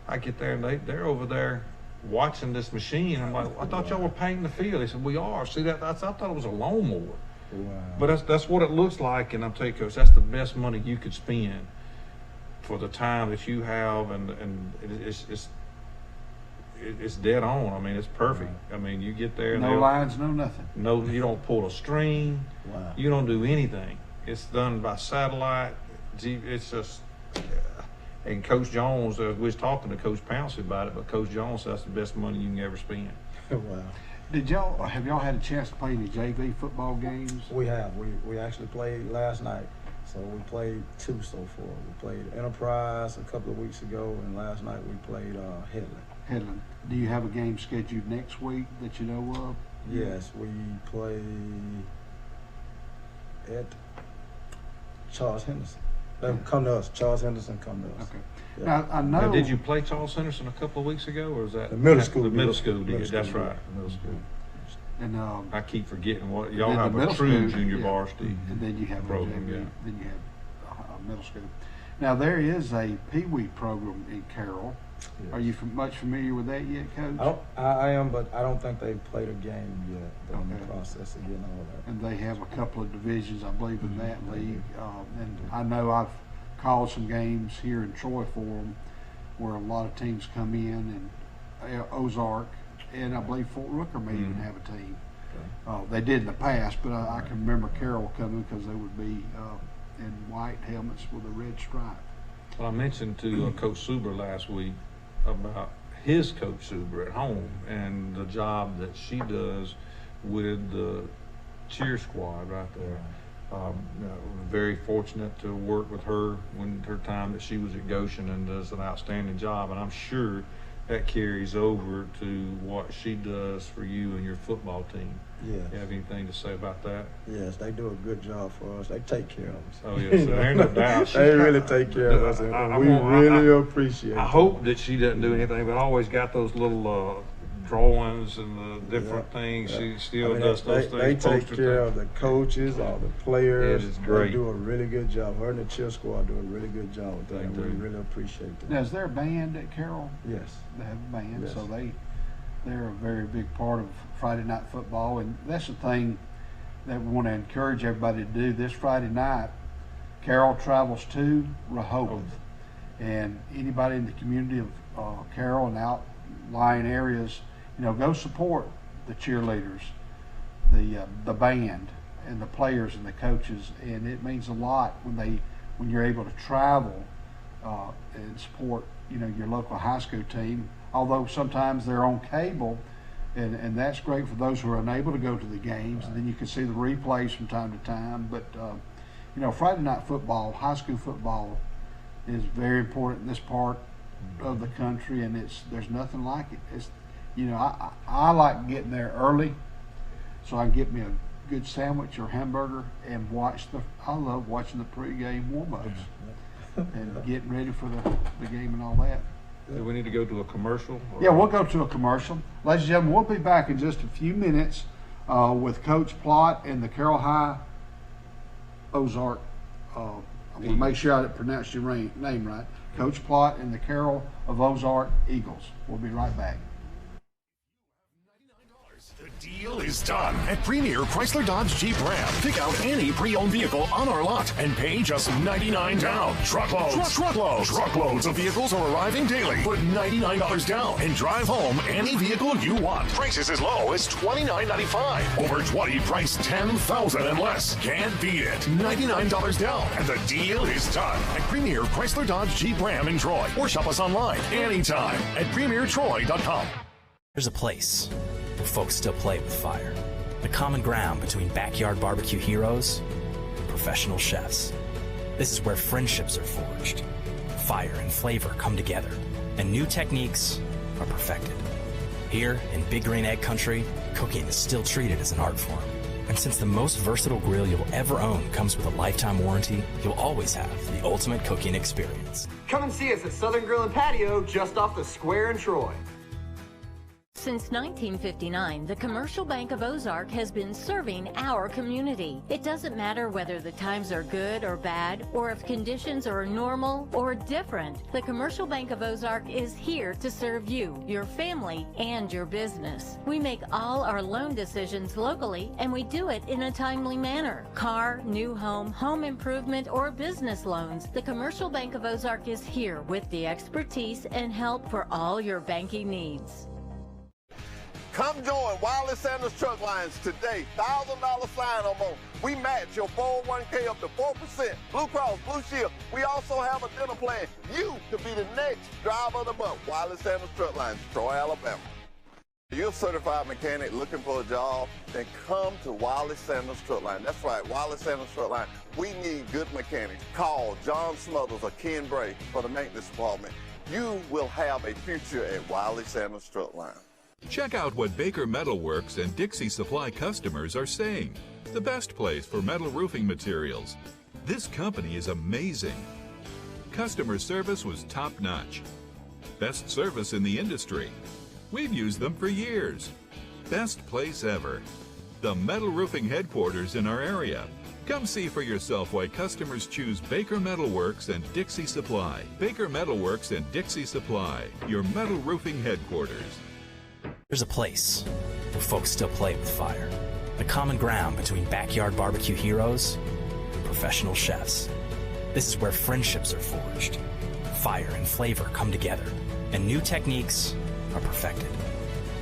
I get there, and they're over there watching this machine. I'm like, I thought y'all were painting the field. They said, we are. See, that? I thought it was a lawnmower. Wow. But that's what it looks like, and I'm telling you, Coach, that's the best money you could spend for the time that you have, and it's dead on. I mean, it's perfect. I mean, you get there. No lines, no nothing. No, you don't pull a string. Wow. You don't do anything. It's done by satellite. It's just, and Coach Jones, we was talking to Coach Pouncey about it, but Coach Jones says that's the best money you can ever spend. Wow. Have y'all had a chance to play any JV football games? We have. We actually played last night. So we played 2 so far. We played Enterprise a couple of weeks ago, and last night we played Headland. Do you have a game scheduled next week that you know of? Yes, we play at Charles Henderson. Come to us. Charles Henderson, come to us. Okay. Yeah. Now, I know. Now, did you play Charles Henderson a couple of weeks ago, or is that The middle school The did. middle school did. Middle That's school right. did. The middle school. And I keep forgetting what y'all then have the a middle true school, junior yeah. varsity And then you have program. a JV, Yeah. then you have middle school. Now there is a Pee Wee program in Carroll. Yes. Are you much familiar with that yet, Coach? I am, but I don't think they've played a game yet. They're in the process of getting all that. And they have a couple of divisions, I believe, in that league. And I know I've called some games here in Troy for them, where a lot of teams come in, and Ozark, and I believe Fort Rooker may even have a team. They did in the past, but I can remember Carroll coming because they would be in white helmets with a red stripe. Well, I mentioned to Coach Suber last week about his Coach Suber at home and the job that she does with the cheer squad right there. Very fortunate to work with her when her time that she was at Goshen, and does an outstanding job. And I'm sure that carries over to what she does for you and your football team. Yes. You have anything to say about that? Yes, they do a good job for us. They take care of us. Oh, yes, there ain't no doubt. They really take care of us, and we really appreciate it. I hope that she doesn't do anything, but I always got those little drawings and the different things. She still does those things. They take care of the coaches, all the players. It is great. They do a really good job. Her and the cheer squad do a really good job with that, and we really appreciate that. Now, is there a band at Carroll? Yes. They have a band, Yes. so they're a very big part of Friday night football, and that's the thing that we want to encourage everybody to do. This Friday night, Carroll travels to Rehoboth, and anybody in the community of Carroll and outlying areas, go support the cheerleaders, the band, and the players and the coaches, and it means a lot when you're able to travel and support your local high school team. Although sometimes they're on cable, and that's great for those who are unable to go to the games, and then you can see the replays from time to time. But you know, Friday night football, high school football, is very important in this part of the country, and there's nothing like it. It's, you know, I like getting there early so I can get me a good sandwich or hamburger and I love watching the pregame warm-ups and getting ready for the game and all that. Do we need to go to a commercial? Yeah, we'll go to a commercial. Ladies and gentlemen, we'll be back in just a few minutes with Coach Plott and the Carroll High Ozark. I'm going to make sure I pronounced your name right. Coach Plott and the Carroll of Ozark Eagles. We'll be right back. The deal is done at Premier Chrysler Dodge Jeep Ram. Pick out any pre-owned vehicle on our lot and pay just $99 down. Truckloads of vehicles are arriving daily. Put $99 down and drive home any vehicle you want. Prices as low as $29.95. Over 20 priced $10,000 and less. Can't beat it. $99 down and the deal is done at Premier Chrysler Dodge Jeep Ram in Troy. Or shop us online anytime at premiertroy.com. There's a place where folks still play with fire. The common ground between backyard barbecue heroes and professional chefs. This is where friendships are forged. Fire and flavor come together, and new techniques are perfected. Here in Big Green Egg Country, cooking is still treated as an art form. And since the most versatile grill you'll ever own comes with a lifetime warranty, you'll always have the ultimate cooking experience. Come and see us at Southern Grill and Patio just off the square in Troy. Since 1959, the Commercial Bank of Ozark has been serving our community. It doesn't matter whether the times are good or bad, or if conditions are normal or different. The Commercial Bank of Ozark is here to serve you, your family, and your business. We make all our loan decisions locally, and we do it in a timely manner. Car, new home, home improvement, or business loans, the Commercial Bank of Ozark is here with the expertise and help for all your banking needs. Come join Wiley Sanders Truck Lines today. $1,000 sign-on bonus. We match your 401k up to 4%. Blue Cross, Blue Shield. We also have a dental plan. You could be the next driver of the month. Wiley Sanders Truck Lines, Troy, Alabama. You're a certified mechanic looking for a job, then come to Wiley Sanders Truck Line. That's right, Wiley Sanders Truck Line. We need good mechanics. Call John Smothers or Ken Bray for the maintenance department. You will have a future at Wiley Sanders Truck Line. Check out what Baker Metal Works and Dixie Supply customers are saying. The best place for metal roofing materials. This company is amazing. Customer service was top-notch. Best service in the industry. We've used them for years. Best place ever. The metal roofing headquarters in our area. Come see for yourself why customers choose Baker Metal Works and Dixie Supply. Baker Metal Works and Dixie Supply, your metal roofing headquarters. There's a place where folks still play with fire. The common ground between backyard barbecue heroes and professional chefs. This is where friendships are forged. Fire and flavor come together, and new techniques are perfected.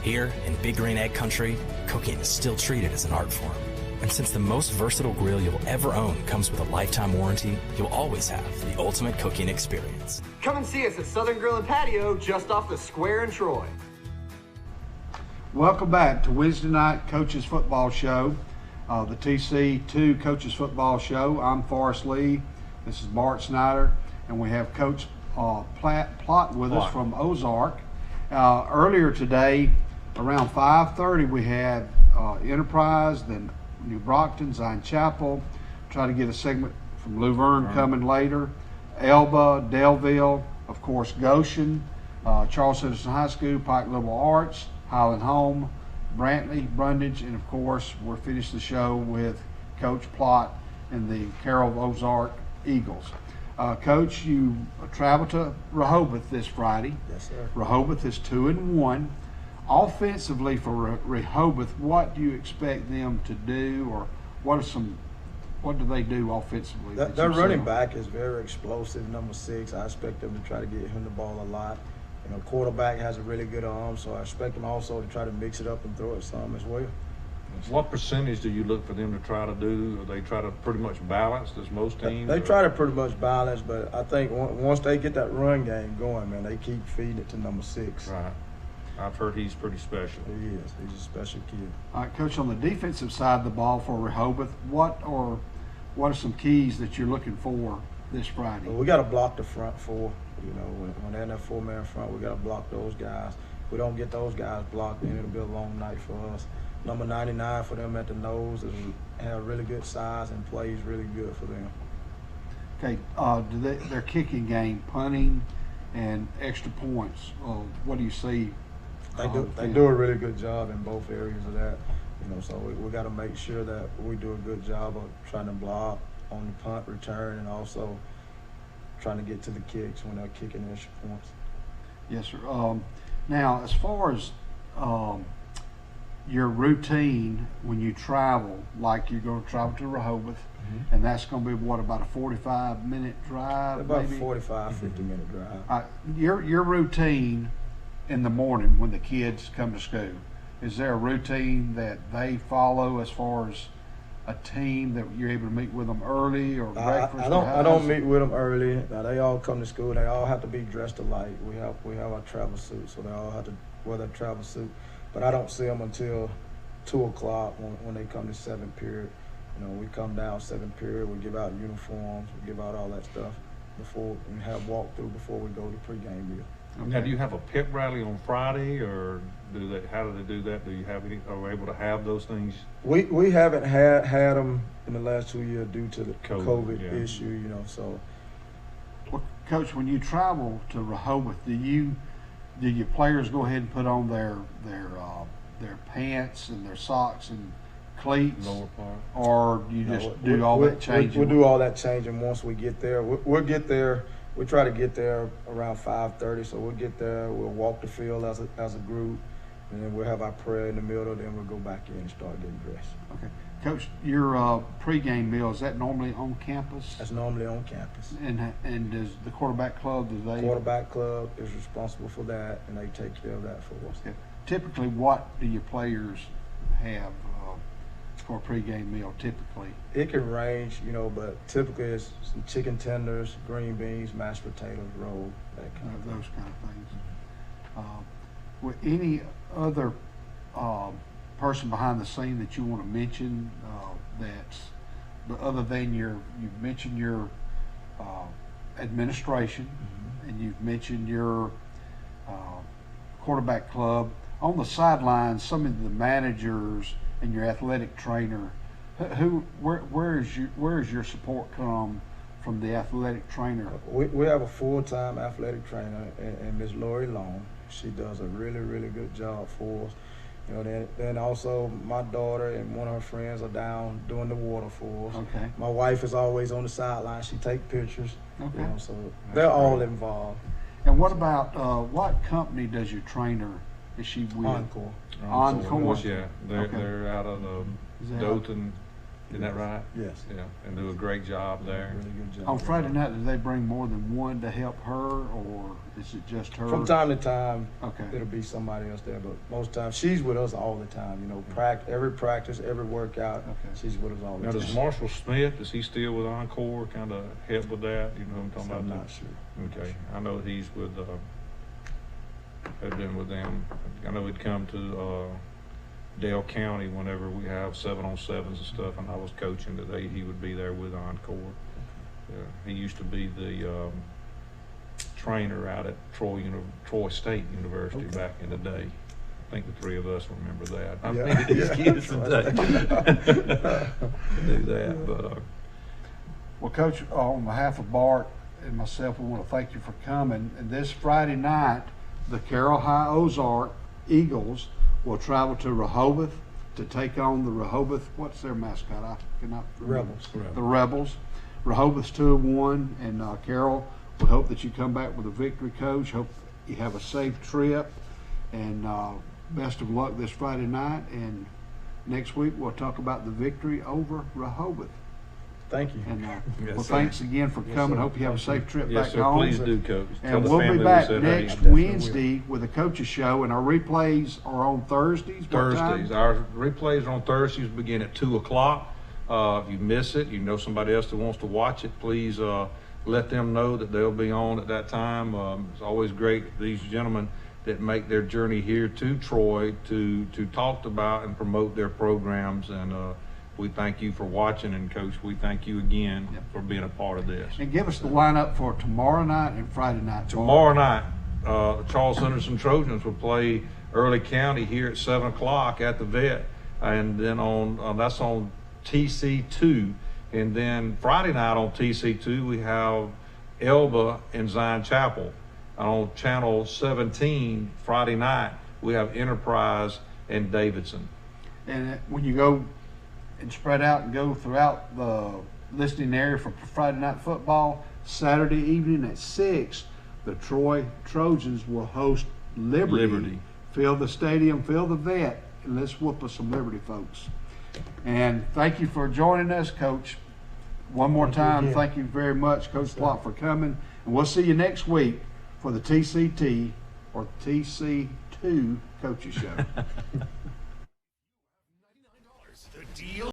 Here in Big Green Egg Country, cooking is still treated as an art form. And since the most versatile grill you'll ever own comes with a lifetime warranty, you'll always have the ultimate cooking experience. Come and see us at Southern Grill and Patio just off the square in Troy. Welcome back to Wednesday night Coaches Football Show, the TC2 Coaches Football Show. I'm Forrest Lee. This is Bart Snyder, and we have Coach Plott with us from Ozark. Earlier today, around 5:30, we had Enterprise, then New Brockton, Zion Chapel. Try to get a segment from Luverne coming later. Elba, Delville, of course, Goshen, Charles Citizen High School, Pike Liberal Arts, Highland Home, Brantley, Brundage, and of course, we're finished the show with Coach Plott and the Carroll of Ozark Eagles. Coach, you traveled to Rehoboth this Friday. Yes, sir. Rehoboth is 2-1. Offensively for Rehoboth, what do you expect them to do, or what do they do offensively? Their running back is very explosive, number 6. I expect them to try to get him the ball a lot. You know, quarterback has a really good arm, so I expect them also to try to mix it up and throw it some as well. What percentage do you look for them to try to do? Or they try to pretty much balance, as most teams? They try to pretty much balance, but I think once they get that run game going, man, they keep feeding it to number 6. Right. I've heard he's pretty special. He is. He's a special kid. All right, Coach, on the defensive side of the ball for Rehoboth, what what are some keys that you're looking for this Friday? Well, we got to block the front four. You know, when they're in that 4-man front, we got to block those guys. If we don't get those guys blocked, then it'll be a long night for us. Number 99 for them at the nose is have really good size and plays really good for them. Okay, their kicking game, punting and extra points, what do you see? They do a really good job in both areas of that. You know, so we got to make sure that we do a good job of trying to block on the punt return and also trying to get to the kicks when they're kicking extra points. Yes, sir. Now, as far as your routine when you travel, like you're going to travel to Rehoboth, and that's going to be what, about a 45-minute drive? About maybe? 45, 50-minute drive. Your routine in the morning when the kids come to school, is there a routine that they follow as far as a team that you're able to meet with them early or breakfast? I don't meet with them early. Now, they all come to school. They all have to be dressed alike. We have our travel suits, so they all have to wear their travel suit. But I don't see them until 2 o'clock when they come to 7th period. You know, we come down 7th period. We give out uniforms. We give out all that stuff before we have walkthrough before we go to pregame meal. Now, do you have a pep rally on Friday, or how do they do that? Do you have any? Are we able to have those things? We haven't had them in the last 2 years due to the COVID issue. You know, so. Well, Coach, when you travel to Rehoboth, do your players go ahead and put on their pants and their socks and cleats, lower part, or you just do all that changing? We'll do all that changing once we get there. We'll get there. We try to get there around 5:30, so we'll get there. We'll walk the field as a group, and then we'll have our prayer in the middle. Then we'll go back in and start getting dressed. Okay, Coach, your pregame meal, is that normally on campus? That's normally on campus. And does the quarterback club, Quarterback club is responsible for that, and they take care of that for us. Okay. Typically, what do your players have for a pregame meal? Typically, it can range, you know, but typically it's some chicken tenders, green beans, mashed potatoes, roll, that kind of those kind of things. With any other person behind the scene that you want to mention but other than you've mentioned your administration, and you've mentioned your quarterback club. On the sidelines, some of the managers and your athletic trainer, where is your support come from the athletic trainer? We have a full-time athletic trainer, and Miss Lori Long. She does a really, really good job for us. You know, then also my daughter and one of her friends are down doing the water for us. Okay. My wife is always on the sideline. She takes pictures. Okay. You know, so they're all involved. And what about what company does your trainer? Is she with? Encore. Encore. Yeah, they're out of Dothan. Isn't that right? Yes. Yeah, and do a great job there. Really good job. On Friday night, do they bring more than one to help her, or is it just her? From time to time, okay, it'll be somebody else there, but most times she's with us all the time. You know, every practice, every workout, she's with us all the time. Now, does Marshall Smith, is he still with Encore, kind of help with that? You know what I'm talking about? I'm not sure. Okay, I know he's with. Had been with them. I know he'd come to Dale County whenever we have 7-on-7s and stuff, and I was coaching today. He would be there with Encore. He used to be the trainer out at Troy State University back in the day. I think the three of us remember that. I mean, these kids today do that. But well, Coach, on behalf of Bart and myself, we want to thank you for coming. And this Friday night, the Carroll High Ozark Eagles will travel to Rehoboth to take on the Rehoboth. What's their mascot? I cannot remember. Rebels. The Rebels. Rehoboth's 2-1, and Carroll, we hope that you come back with a victory, Coach. Hope you have a safe trip, and best of luck this Friday night. And next week we'll talk about the victory over Rehoboth. Thank you. And Yes, well, sir. thanks again for coming. sir. Hope you have a safe trip Yes, back sir. home. Please do, Coach. Tell And the we'll family be we back said hey. next Wednesday with a coach's show, and our replays are on Thursdays. What time? Thursdays. Our replays are on Thursdays, begin at 2 o'clock. If you miss it, you know somebody else that wants to watch it, please let them know that they'll be on at that time. It's always great, these gentlemen that make their journey here to Troy to talk about and promote their programs, and we thank you for watching, and Coach, we thank you again for being a part of this. And give us the lineup for tomorrow night and Friday night. Tomorrow night, the Charles Henderson Trojans will play Early County here at 7 o'clock at the Vet, and then that's on TC2, and then Friday night on TC2 we have Elba and Zion Chapel. On Channel 17 Friday night we have Enterprise and Davidson. And when you go and spread out and go throughout the listening area for Friday night football, Saturday evening at 6, the Troy Trojans will host Liberty. Fill the stadium, fill the Vet, and let's whoop us some Liberty folks. And thank you for joining us, Coach. One more time, thank you very much, Coach Plott, for coming. And we'll see you next week for the TCT or TC2 Coaches Show.